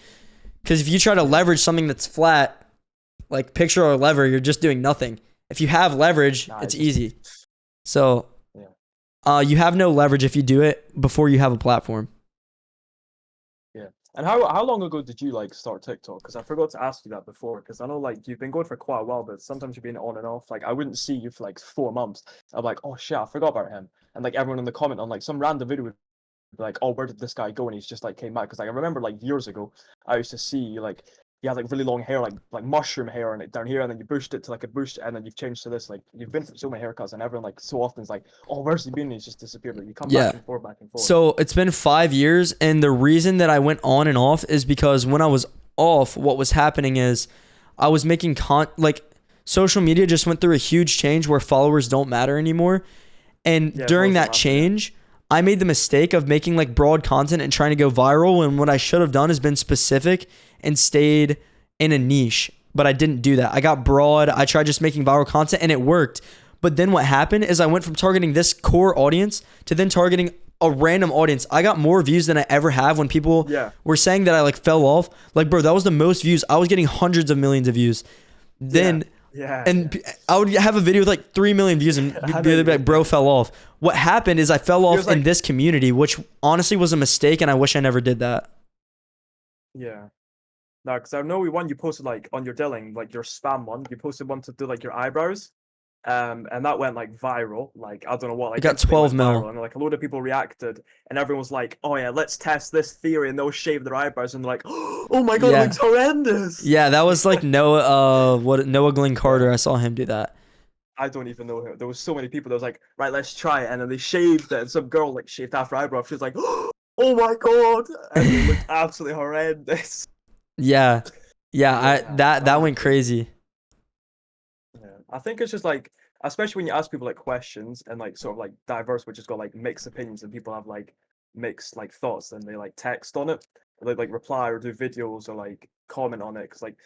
Speaker 1: Because if you try to leverage something that's flat, like picture or lever, you're just doing nothing. If you have leverage, it's easy. So you have no leverage if you do it before you have a platform.
Speaker 11: And how long ago did you like start TikTok? Because I forgot to ask you that before. Because I know like you've been going for quite a while, but sometimes you've been on and off. Like I wouldn't see you for like 4 months. I'm like, oh shit, I forgot about him. And like everyone in the comment on like some random video would be like, oh, where did this guy go? And he's just like came back. Because like I remember like years ago, I used to see you like you had like really long hair, like mushroom hair, and it down here, and then you bushed it to like a bush, and then you've changed to this. Like you've been through so many haircuts, and everyone like so often is like, "Oh, where's he been?" And he's just disappeared. Like you come
Speaker 1: Yeah.
Speaker 11: back and forth, back and forth.
Speaker 1: So it's been 5 years, and the reason that I went on and off is because when I was off, what was happening is I was making like social media just went through a huge change where followers don't matter anymore. And
Speaker 11: Yeah,
Speaker 1: during
Speaker 11: most
Speaker 1: that
Speaker 11: of them,
Speaker 1: change, I made the mistake of making like broad content and trying to go viral. And what I should have done is been specific and stayed in a niche. But I didn't do that. I got broad. I tried just making viral content and it worked. But then what happened is I went from targeting this core audience to then targeting a random audience. I got more views than I ever have when people were saying that I like fell off. Like, bro, that was the most views. I was getting hundreds of millions of views. Then I would have a video with like 3 million views and they'd be like, bro fell off. What happened is I fell off in this community, which honestly was a mistake, and I wish I never did that.
Speaker 11: Yeah. No, because I know one you posted like on your Dilling, like your spam one. You posted one to do like your eyebrows, and that went like viral. Like I don't know what. Like
Speaker 1: It got
Speaker 11: instantly
Speaker 1: 12
Speaker 11: went
Speaker 1: mil.
Speaker 11: viral, and like a load of people reacted, and everyone was like, "Oh yeah, let's test this theory," and they'll shave their eyebrows, and they're like, "Oh my god,
Speaker 1: Yeah.
Speaker 11: it looks horrendous."
Speaker 1: Yeah, that was like Noah Glenn Carter. I saw him do that.
Speaker 11: I don't even know him. There was so many people that was like, "Right, let's try it," and then they shaved it, and some girl like shaved half her eyebrow. She was like, "Oh my god," and it looked absolutely horrendous.
Speaker 1: Yeah. That went crazy.
Speaker 11: Yeah, I think it's just like, especially when you ask people like questions and like sort of like diverse, which has got like mixed opinions and people have like mixed like thoughts and they like text on it, or they like reply or do videos or like comment on it. Because like,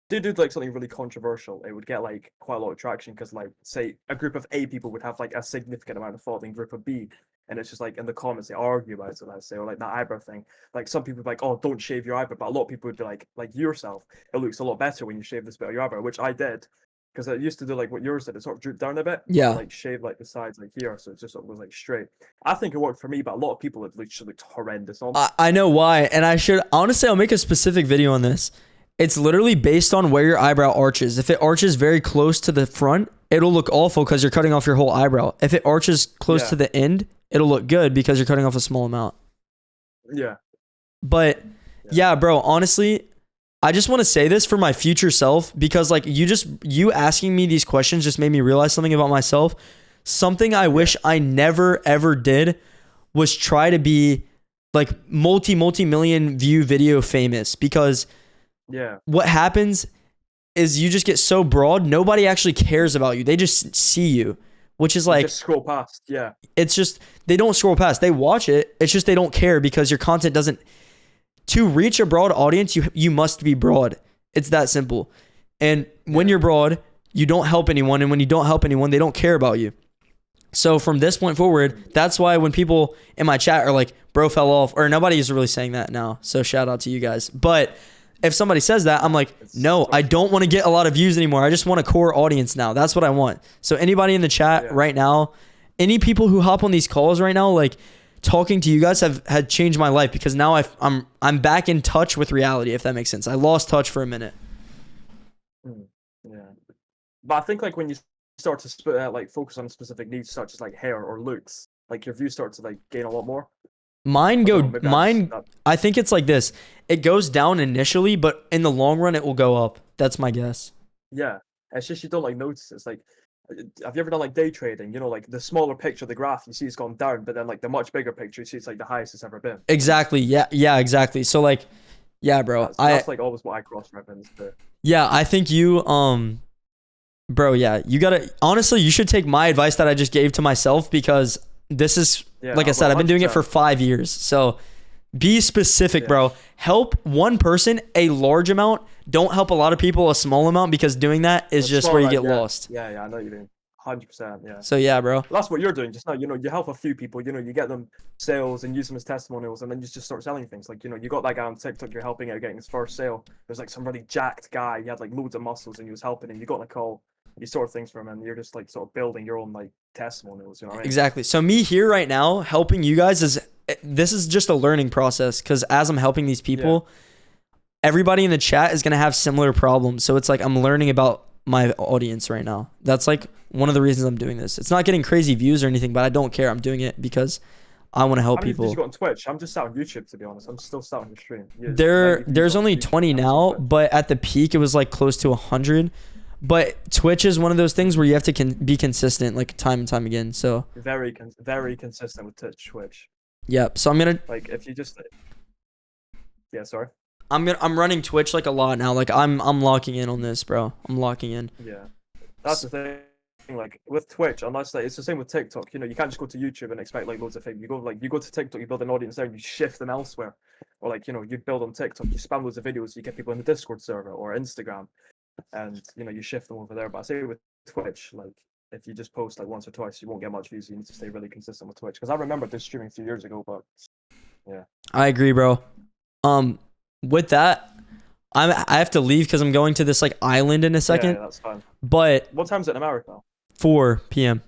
Speaker 11: do like something really controversial, it would get like quite a lot of traction. Because like, say a group of A people would have like a significant amount of thought in group of B. And it's just like in the comments they argue about it, let's say, or like that eyebrow thing. Like some people would be like, "Oh, don't shave your eyebrow," but a lot of people would be like yourself, it looks a lot better when you shave this bit of your eyebrow, which I did, because I used to do like what yours did. It sort of drooped down a bit.
Speaker 1: Yeah.
Speaker 11: Like shave like the sides like here, so it just sort of was like straight. I think it worked for me, but a lot of people it looked horrendous on.
Speaker 1: I know why, and I should honestly. I'll make a specific video on this. It's literally based on where your eyebrow arches. If it arches very close to the front, it'll look awful because you're cutting off your whole eyebrow. If it arches close to the end, it'll look good because you're cutting off a small amount.
Speaker 11: Yeah.
Speaker 1: But yeah, bro, honestly, I just want to say this for my future self, because like you asking me these questions just made me realize something about myself. Something I wish I never ever did was try to be like multi-million view video famous, because what happens is you just get so broad, nobody actually cares about you. They just see you, which is like,
Speaker 11: just scroll past. Yeah.
Speaker 1: It's just, they don't scroll past. They watch it. It's just they don't care because your content doesn't. To reach a broad audience, you must be broad. It's that simple. And when you're broad, you don't help anyone. And when you don't help anyone, they don't care about you. So from this point forward, that's why when people in my chat are like, bro fell off, or nobody is really saying that now. So shout out to you guys. But if somebody says that, I'm like, no, I don't want to get a lot of views anymore. I just want a core audience now. That's what I want. So anybody in the chat right now, any people who hop on these calls right now, like talking to you guys had changed my life, because now I'm back in touch with reality, if that makes sense. I lost touch for a minute.
Speaker 11: Yeah. But I think like when you start to like focus on specific needs such as like hair or looks, like your views start to like gain a lot more.
Speaker 1: I think it's like this. It goes down initially, but in the long run, it will go up. That's my guess.
Speaker 11: Yeah. It's just you don't like notice. It's like, have you ever done like day trading? You know, like the smaller picture of the graph, you see it's gone down, but then like the much bigger picture, you see it's like the highest it's ever been.
Speaker 1: Exactly. Yeah, exactly. So like, yeah, bro.
Speaker 11: That's like always what I cross-reference to.
Speaker 1: Yeah, I think you, bro, yeah, you gotta, honestly, you should take my advice that I just gave to myself, because this is, like I said, I've been doing it for 5 years. So be specific, bro. Help one person a large amount. Don't help a lot of people a small amount, because doing that is just where you get lost.
Speaker 11: Yeah, I know what you mean. 100%, yeah.
Speaker 1: So yeah, bro.
Speaker 11: That's what you're doing just now. You know, you help a few people, you know, you get them sales and use them as testimonials, and then you just start selling things. Like, you know, you got that guy on TikTok you're helping out getting his first sale. There's like some really jacked guy, he had like loads of muscles and he was helping him. You got on a call, you sort things from him, and you're just like sort of building your own like testimonials, you know what I mean?
Speaker 1: Exactly. So me here right now helping you guys this is just a learning process, because as I'm helping these people, everybody in the chat is going to have similar problems. So it's like I'm learning about my audience right now. That's like one of the reasons I'm doing this. It's not getting crazy views or anything, but I don't care. I'm doing it because I want to help
Speaker 11: How many videos you
Speaker 1: people.
Speaker 11: got on Twitch? I'm just sat on YouTube, to be honest. I'm still sat on your stream. Yeah,
Speaker 1: There's only 20 now, but at the peak it was like close to 100. But Twitch is one of those things where you have to be consistent, like time and time again. So
Speaker 11: very consistent with Twitch.
Speaker 1: yep. So I'm gonna
Speaker 11: Like if you just yeah, sorry.
Speaker 1: I'm running Twitch like a lot now. Like I'm locking in on this, bro. I'm locking in.
Speaker 11: Yeah, that's the thing. Like with Twitch, unless like it's the same with TikTok. You know, you can't just go to YouTube and expect like loads of things. You go to TikTok, you build an audience there, and you shift them elsewhere. Or like you build on TikTok, you spam loads of videos, you get people in the Discord server or Instagram, and you shift them over there. But I say with Twitch, like if you just post like once or twice, you won't get much views. You need to stay really consistent with Twitch. Because I remember this streaming a few years ago, but yeah.
Speaker 1: I agree, bro. With that, I have to leave because I'm going to this like island in a second.
Speaker 11: Yeah, that's fine.
Speaker 1: But
Speaker 11: What time's it in America?
Speaker 1: 4 p.m.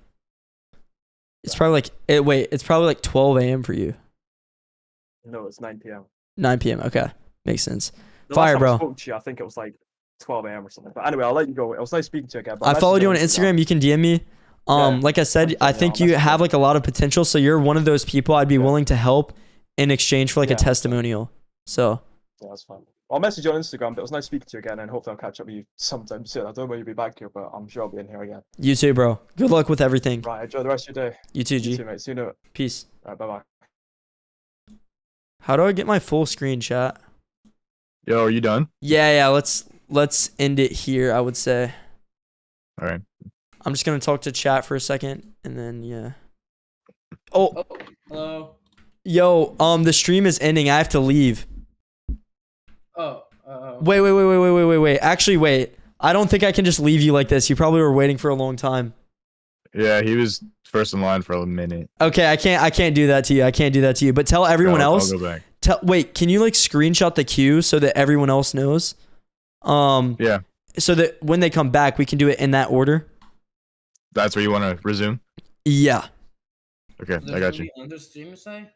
Speaker 1: It's probably like it's probably like 12 a.m. for you.
Speaker 11: No, it's 9 p.m.
Speaker 1: 9 p.m. Okay, makes sense.
Speaker 11: The
Speaker 1: Fire,
Speaker 11: last time
Speaker 1: bro.
Speaker 11: I spoke to you, I think it was like 12 a.m. or something. But anyway, I'll let you go. It was nice speaking to you again. But
Speaker 1: I
Speaker 11: message
Speaker 1: followed you on
Speaker 11: Instagram.
Speaker 1: Instagram. You can DM me.
Speaker 11: Yeah.
Speaker 1: Like I said,
Speaker 11: Okay,
Speaker 1: I
Speaker 11: yeah,
Speaker 1: think
Speaker 11: I'll
Speaker 1: you
Speaker 11: message
Speaker 1: have
Speaker 11: you.
Speaker 1: like a lot of potential. So you're one of those people I'd be willing to help in exchange for like a
Speaker 11: Yeah, that's fine.
Speaker 1: testimonial. So
Speaker 11: Yeah, that's fine. I'll message you on Instagram, but it was nice speaking to you again, and hopefully I'll catch up with you sometime soon. I don't know when you'll be back here, but I'm sure I'll be in here again.
Speaker 1: you too, bro. Good luck with everything.
Speaker 11: Right, enjoy the rest of your day.
Speaker 1: You too, G.
Speaker 11: You too, mate. See you in a bit.
Speaker 1: Peace.
Speaker 11: Right, bye-bye.
Speaker 1: How do I get my full screen, chat?
Speaker 8: Yo, are you done?
Speaker 1: Yeah. Let's end it here. I would say.
Speaker 8: All right.
Speaker 1: I'm just gonna talk to chat for a second, and then yeah. Oh,
Speaker 12: Hello.
Speaker 1: yo, the stream is ending. I have to leave.
Speaker 12: Oh.
Speaker 1: Wait. Actually, wait. I don't think I can just leave you like this. You probably were waiting for a long time.
Speaker 8: Yeah, he was first in line for a minute.
Speaker 1: Okay, I can't do that to you. But tell everyone else.
Speaker 8: I'll go back.
Speaker 1: Wait, can you like screenshot the queue so that everyone else knows?
Speaker 8: Yeah,
Speaker 1: So that when they come back, we can do it in that order.
Speaker 8: that's where you want to resume.
Speaker 1: Yeah.
Speaker 8: Okay, I got you.
Speaker 12: Under stream, you say?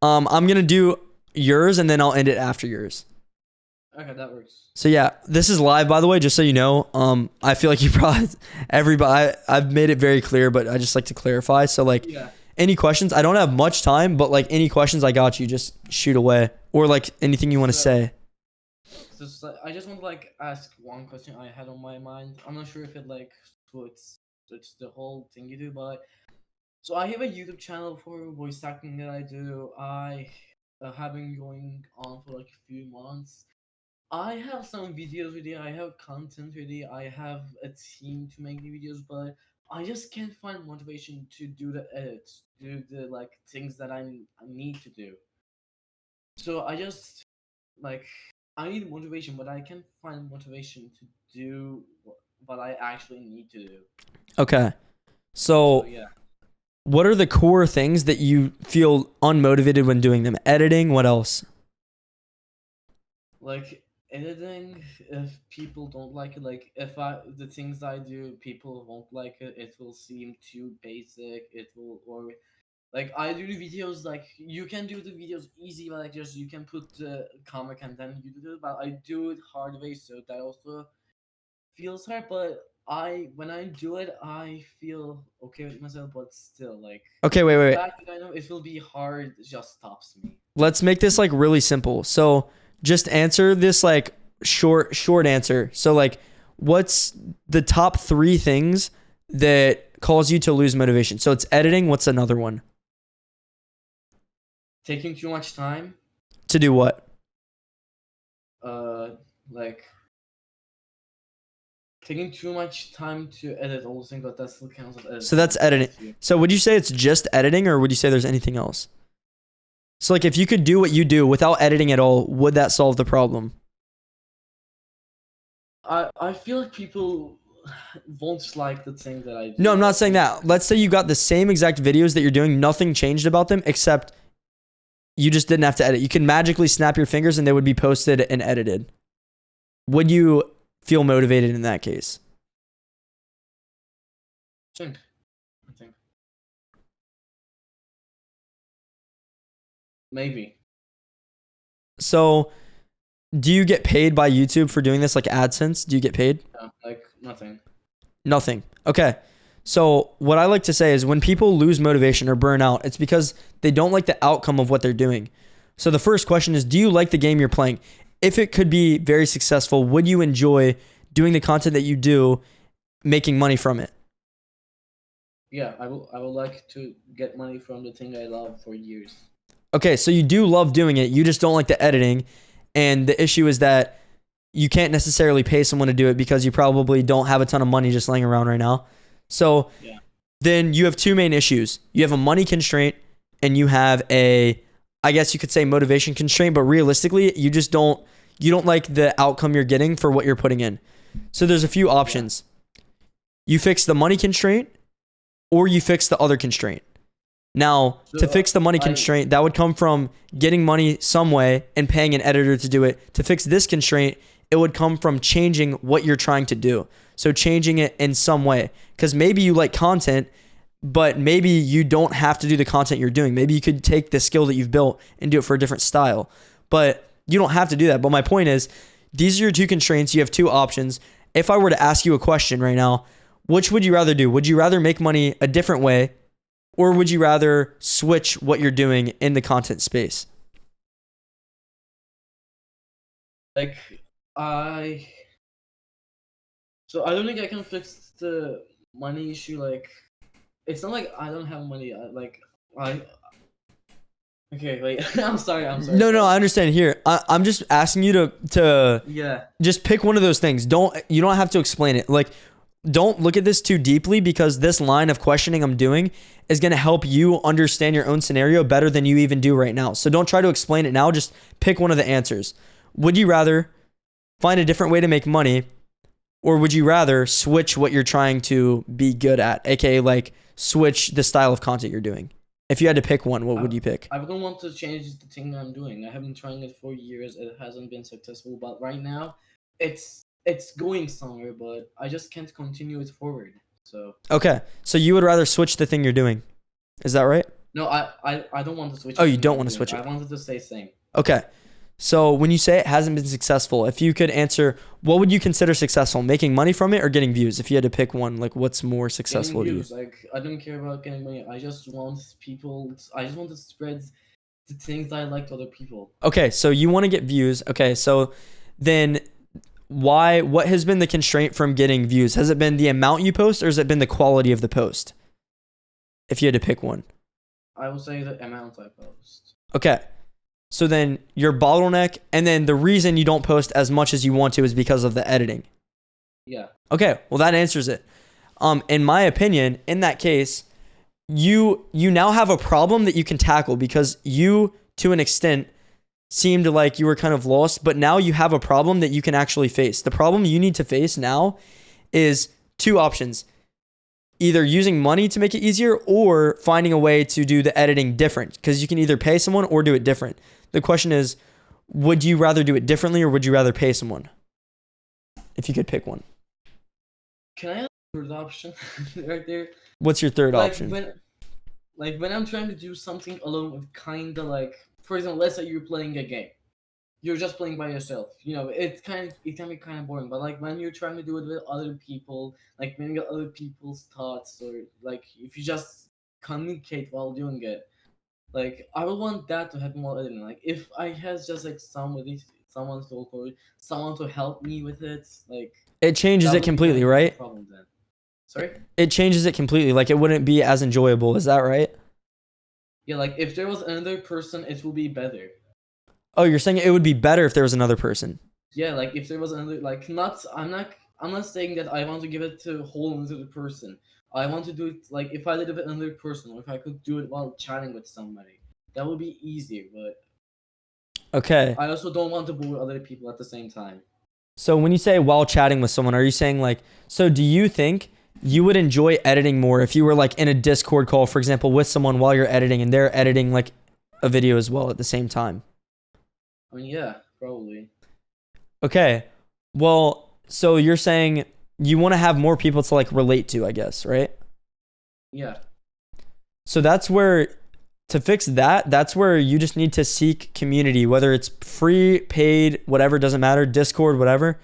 Speaker 1: I'm gonna do yours and then I'll end it after yours.
Speaker 12: Okay, that works.
Speaker 1: So yeah, this is live, by the way, just so you know. I feel like you probably everybody. I've made it very clear, but I just like to clarify. So like, any questions? I don't have much time, but like any questions, I got you. Just shoot away, or like anything you want to say.
Speaker 12: So I just want to like ask one question I had on my mind. I'm not sure if it like it's the whole thing you do, but so I have a YouTube channel for voice acting that I do. I have been going on for like a few months. I have some videos ready, I have content ready, I have a team to make the videos, but I just can't find motivation to do the edits, do the like things that I need to do. So I just like I need motivation, but I can't find motivation to do what I actually need to do.
Speaker 1: Okay. So
Speaker 12: yeah.
Speaker 1: what are the core things that you feel unmotivated when doing them? Editing. What else?
Speaker 12: Like editing, if people don't like it, like if the things I do, people won't like it. It will seem too basic. It will or like I do the videos like you can do the videos easy, like just you can put the comic and then you do it. But I do it hard way, so that also feels hard. But when I do it, I feel okay with myself. But still, like
Speaker 1: Okay, wait.
Speaker 12: the fact that I know it will be hard just stops me.
Speaker 1: Let's make this like really simple. So just answer this like short answer. So like, what's the top 3 things that cause you to lose motivation? So it's editing. What's another one?
Speaker 12: Taking too much time.
Speaker 1: To do what?
Speaker 12: Like taking too much time to edit all the things, but that still counts as editing.
Speaker 1: So that's editing. So would you say it's just editing, or would you say there's anything else? So like, if you could do what you do without editing at all, would that solve the problem?
Speaker 12: I feel like people won't like the thing that I do.
Speaker 1: No, I'm not saying that. Let's say you got the same exact videos that you're doing, nothing changed about them, except you just didn't have to edit. You can magically snap your fingers and they would be posted and edited. Would you feel motivated in that case?
Speaker 12: I think. Maybe.
Speaker 1: So, do you get paid by YouTube for doing this, like AdSense? Do you get paid?
Speaker 12: No, like nothing.
Speaker 1: Nothing. Okay. So what I like to say is when people lose motivation or burn out, it's because they don't like the outcome of what they're doing. So the first question is, do you like the game you're playing? If it could be very successful, would you enjoy doing the content that you do, making money from it?
Speaker 12: Yeah, I would like to get money from the thing I love for years.
Speaker 1: Okay, so you do love doing it. You just don't like the editing. And the issue is that you can't necessarily pay someone to do it because you probably don't have a ton of money just laying around right now. So
Speaker 12: Yeah.
Speaker 1: then you have two main issues. You have a money constraint and you have a, I guess you could say, motivation constraint, but realistically, you don't like the outcome you're getting for what you're putting in. So there's a few options. You fix the money constraint or you fix the other constraint. Now, to
Speaker 12: So,
Speaker 1: fix the money constraint, that would come from getting money some way and paying an editor to do it. To fix this constraint, it would come from changing what you're trying to do. So changing it in some way. Because maybe you like content, but maybe you don't have to do the content you're doing. Maybe you could take the skill that you've built and do it for a different style. But you don't have to do that. But my point is, these are your two constraints. You have two options. If I were to ask you a question right now, which would you rather do? Would you rather make money a different way, or would you rather switch what you're doing in the content space?
Speaker 12: Like, so I don't think I can fix the money issue. Like, it's not like I don't have money. Okay, wait. I'm sorry.
Speaker 1: No, I understand. Here, I'm just asking you to
Speaker 12: Yeah.
Speaker 1: just pick one of those things. You don't have to explain it. Like, don't look at this too deeply, because this line of questioning I'm doing is going to help you understand your own scenario better than you even do right now. So don't try to explain it now. Just pick one of the answers. Would you rather find a different way to make money, or would you rather switch what you're trying to be good at, aka like switch the style of content you're doing? If you had to pick one, what would you pick?
Speaker 12: I don't want to change the thing I'm doing. I have been trying it for years. It hasn't been successful, but right now, it's going somewhere. But I just can't continue it forward. So
Speaker 1: Okay, so you would rather switch the thing you're doing. Is that right?
Speaker 12: no, I don't want to switch.
Speaker 1: Oh,
Speaker 12: the
Speaker 1: you
Speaker 12: thing
Speaker 1: don't
Speaker 12: I'm
Speaker 1: want to
Speaker 12: doing.
Speaker 1: switch it.
Speaker 12: I wanted to stay same.
Speaker 1: Okay. So when you say it hasn't been successful, if you could answer, what would you consider successful? Making money from it or getting views? If you had to pick one, like what's more successful to
Speaker 12: Getting
Speaker 1: you?
Speaker 12: views. Like, I don't care about getting money. I just want to spread the things I like to other people.
Speaker 1: Okay, so you want to get views. Okay, so then what has been the constraint from getting views? Has it been the amount you post, or has it been the quality of the post? If you had to pick one.
Speaker 12: I will say the amount I post.
Speaker 1: Okay. So then your bottleneck, and then the reason you don't post as much as you want to is because of the editing.
Speaker 12: Yeah.
Speaker 1: Okay, well that answers it. In my opinion, in that case, you now have a problem that you can tackle, because you, to an extent, seemed like you were kind of lost, but now you have a problem that you can actually face. The problem you need to face now is two options. Either using money to make it easier, or finding a way to do the editing different, because you can either pay someone or do it different. The question is, would you rather do it differently, or would you rather pay someone? If you could pick one.
Speaker 12: Can I have a third option right there?
Speaker 1: What's your third option?
Speaker 12: When I'm trying to do something alone with kinda like, for example, let's say you're playing a game. You're just playing by yourself. You know, it can be kind of boring. But like when you're trying to do it with other people, like when you get other people's thoughts, or like if you just communicate while doing it, like I would want that to happen while editing. Like if I had just like someone to record, someone to help me with it, like
Speaker 1: It changes
Speaker 12: that
Speaker 1: it
Speaker 12: would be
Speaker 1: completely,
Speaker 12: kind of a
Speaker 1: right?
Speaker 12: problem then. Sorry?
Speaker 1: It changes it completely. Like it wouldn't be as enjoyable. Is that right?
Speaker 12: Yeah, like if there was another person, it would be better.
Speaker 1: Oh, you're saying it would be better if there was another person.
Speaker 12: Yeah, like if there was another, like I'm not saying that I want to give it to a whole another person. I want to do it like if I did it with another person, or if I could do it while chatting with somebody, that would be easier. But
Speaker 1: Okay.
Speaker 12: I also don't want to bore other people at the same time.
Speaker 1: So when you say while chatting with someone, are you saying like, so do you think you would enjoy editing more if you were like in a Discord call, for example, with someone while you're editing and they're editing like a video as well at the same time?
Speaker 12: I mean, yeah, probably.
Speaker 1: Okay. Well, so you're saying you want to have more people to like relate to, I guess, right?
Speaker 12: Yeah.
Speaker 1: So that's where, to fix that, that's where you just need to seek community, whether it's free, paid, whatever, doesn't matter, Discord, whatever.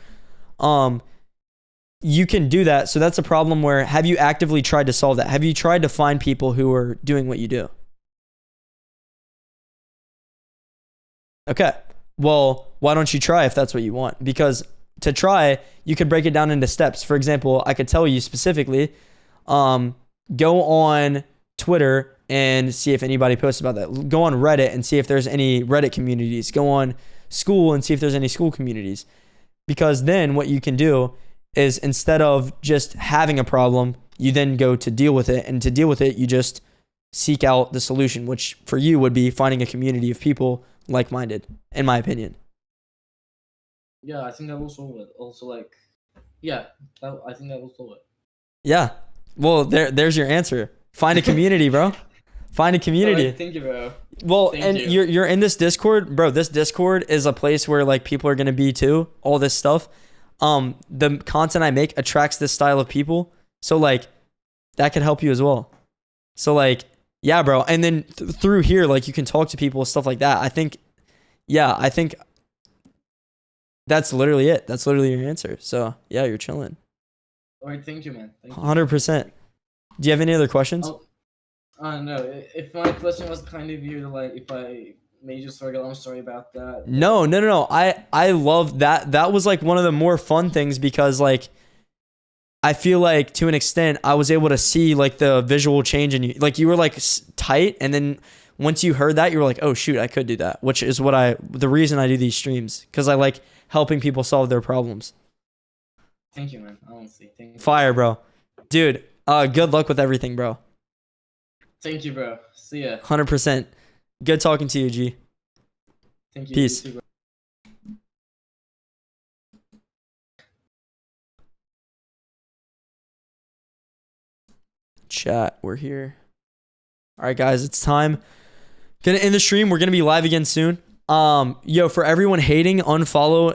Speaker 1: you can do that. So that's a problem where, have you actively tried to solve that? Have you tried to find people who are doing what you do? Okay. Well, why don't you try if that's what you want? Because to try, you could break it down into steps. For example, I could tell you specifically, go on Twitter and see if anybody posts about that. Go on Reddit and see if there's any Reddit communities. Go on school and see if there's any school communities. Because then what you can do is, instead of just having a problem, you then go to deal with it. And to deal with it, you just seek out the solution, which for you would be finding a community of people like-minded, in my opinion.
Speaker 12: Yeah, I think that will solve it. Also, like, yeah, I think that will solve it.
Speaker 1: Yeah. Well, there's your answer. Find a community, bro. Find a community.
Speaker 12: Alright, thank you, bro.
Speaker 1: Well,
Speaker 12: Thank
Speaker 1: and
Speaker 12: you.
Speaker 1: you're in this Discord, bro. This Discord is a place where like people are gonna be too. All this stuff. The content I make attracts this style of people, so like that could help you as well. So like, yeah, bro. And then through here, like you can talk to people, stuff like that. I think that's literally it. That's literally your answer. So yeah, you're chilling.
Speaker 12: Alright, thank you, man. Thank you.
Speaker 1: 100%. Do you have any other questions?
Speaker 12: Oh, no. If my question was kind of weird, like if I made you struggle, I'm sorry about that.
Speaker 1: No. I love that. That was like one of the more fun things, because like I feel like to an extent I was able to see like the visual change in you. Like you were like tight, and then once you heard that, you were like, oh shoot, I could do that. Which is the reason I do these streams, because I like helping people solve their problems.
Speaker 12: Thank you, man. Honestly, thank you.
Speaker 1: Fire, bro. Dude, good luck with everything, bro.
Speaker 12: Thank you, bro. See ya.
Speaker 1: 100%. Good talking to you, G.
Speaker 12: Thank you.
Speaker 1: Peace.
Speaker 12: You too, bro.
Speaker 1: Chat, we're here. All right, guys, it's time. Gonna end the stream. We're gonna be live again soon. Yo, for everyone hating, unfollow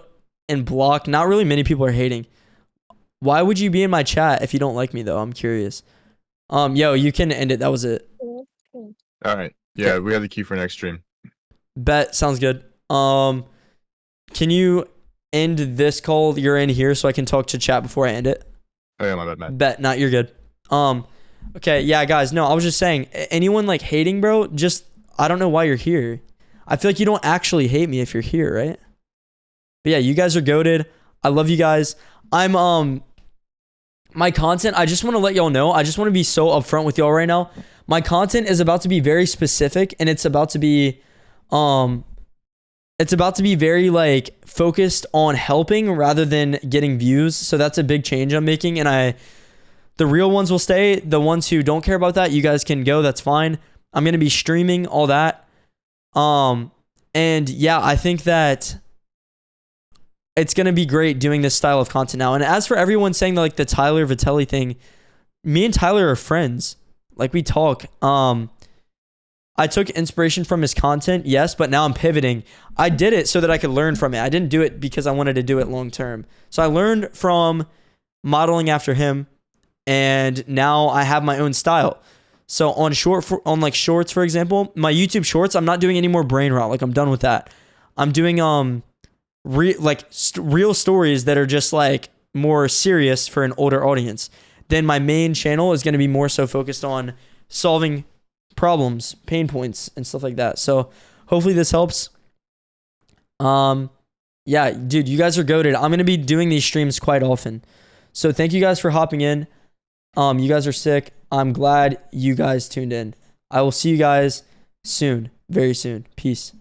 Speaker 1: and block. Not really many people are hating. Why would you be in my chat if you don't like me though? I'm curious. Yo, you can end it. That was it.
Speaker 8: All right. Yeah, we have the key for next stream.
Speaker 1: Bet, sounds good. Can you end this call you're in here so I can talk to chat before I end it?
Speaker 8: Oh yeah, my bad, Matt.
Speaker 1: Bet, not, you're good. Okay, yeah, guys, no, I was just saying, anyone like hating, bro, just, I don't know why you're here. I feel like you don't actually hate me if you're here, right? But yeah, you guys are goated. I love you guys. My content, I just want to let y'all know, I just want to be so upfront with y'all right now. My content is about to be very specific, and it's about to be very like focused on helping rather than getting views. So that's a big change I'm making, and the real ones will stay. The ones who don't care about that, you guys can go. That's fine. I'm going to be streaming all that. And yeah, I think that it's going to be great doing this style of content now. And as for everyone saying that, like the Tyler Vitelli thing, me and Tyler are friends. Like we talk. I took inspiration from his content, yes, but now I'm pivoting. I did it so that I could learn from it. I didn't do it because I wanted to do it long term. So I learned from modeling after him, and now I have my own style. So on shorts, for example, my YouTube shorts, I'm not doing any more brain rot. Like I'm done with that. I'm doing real stories that are just like more serious for an older audience. Then my main channel is going to be more so focused on solving problems, pain points, and stuff like that. So hopefully this helps. Yeah, dude, you guys are goated. I'm going to be doing these streams quite often. So thank you guys for hopping in. You guys are sick. I'm glad you guys tuned in. I will see you guys soon, very soon. Peace.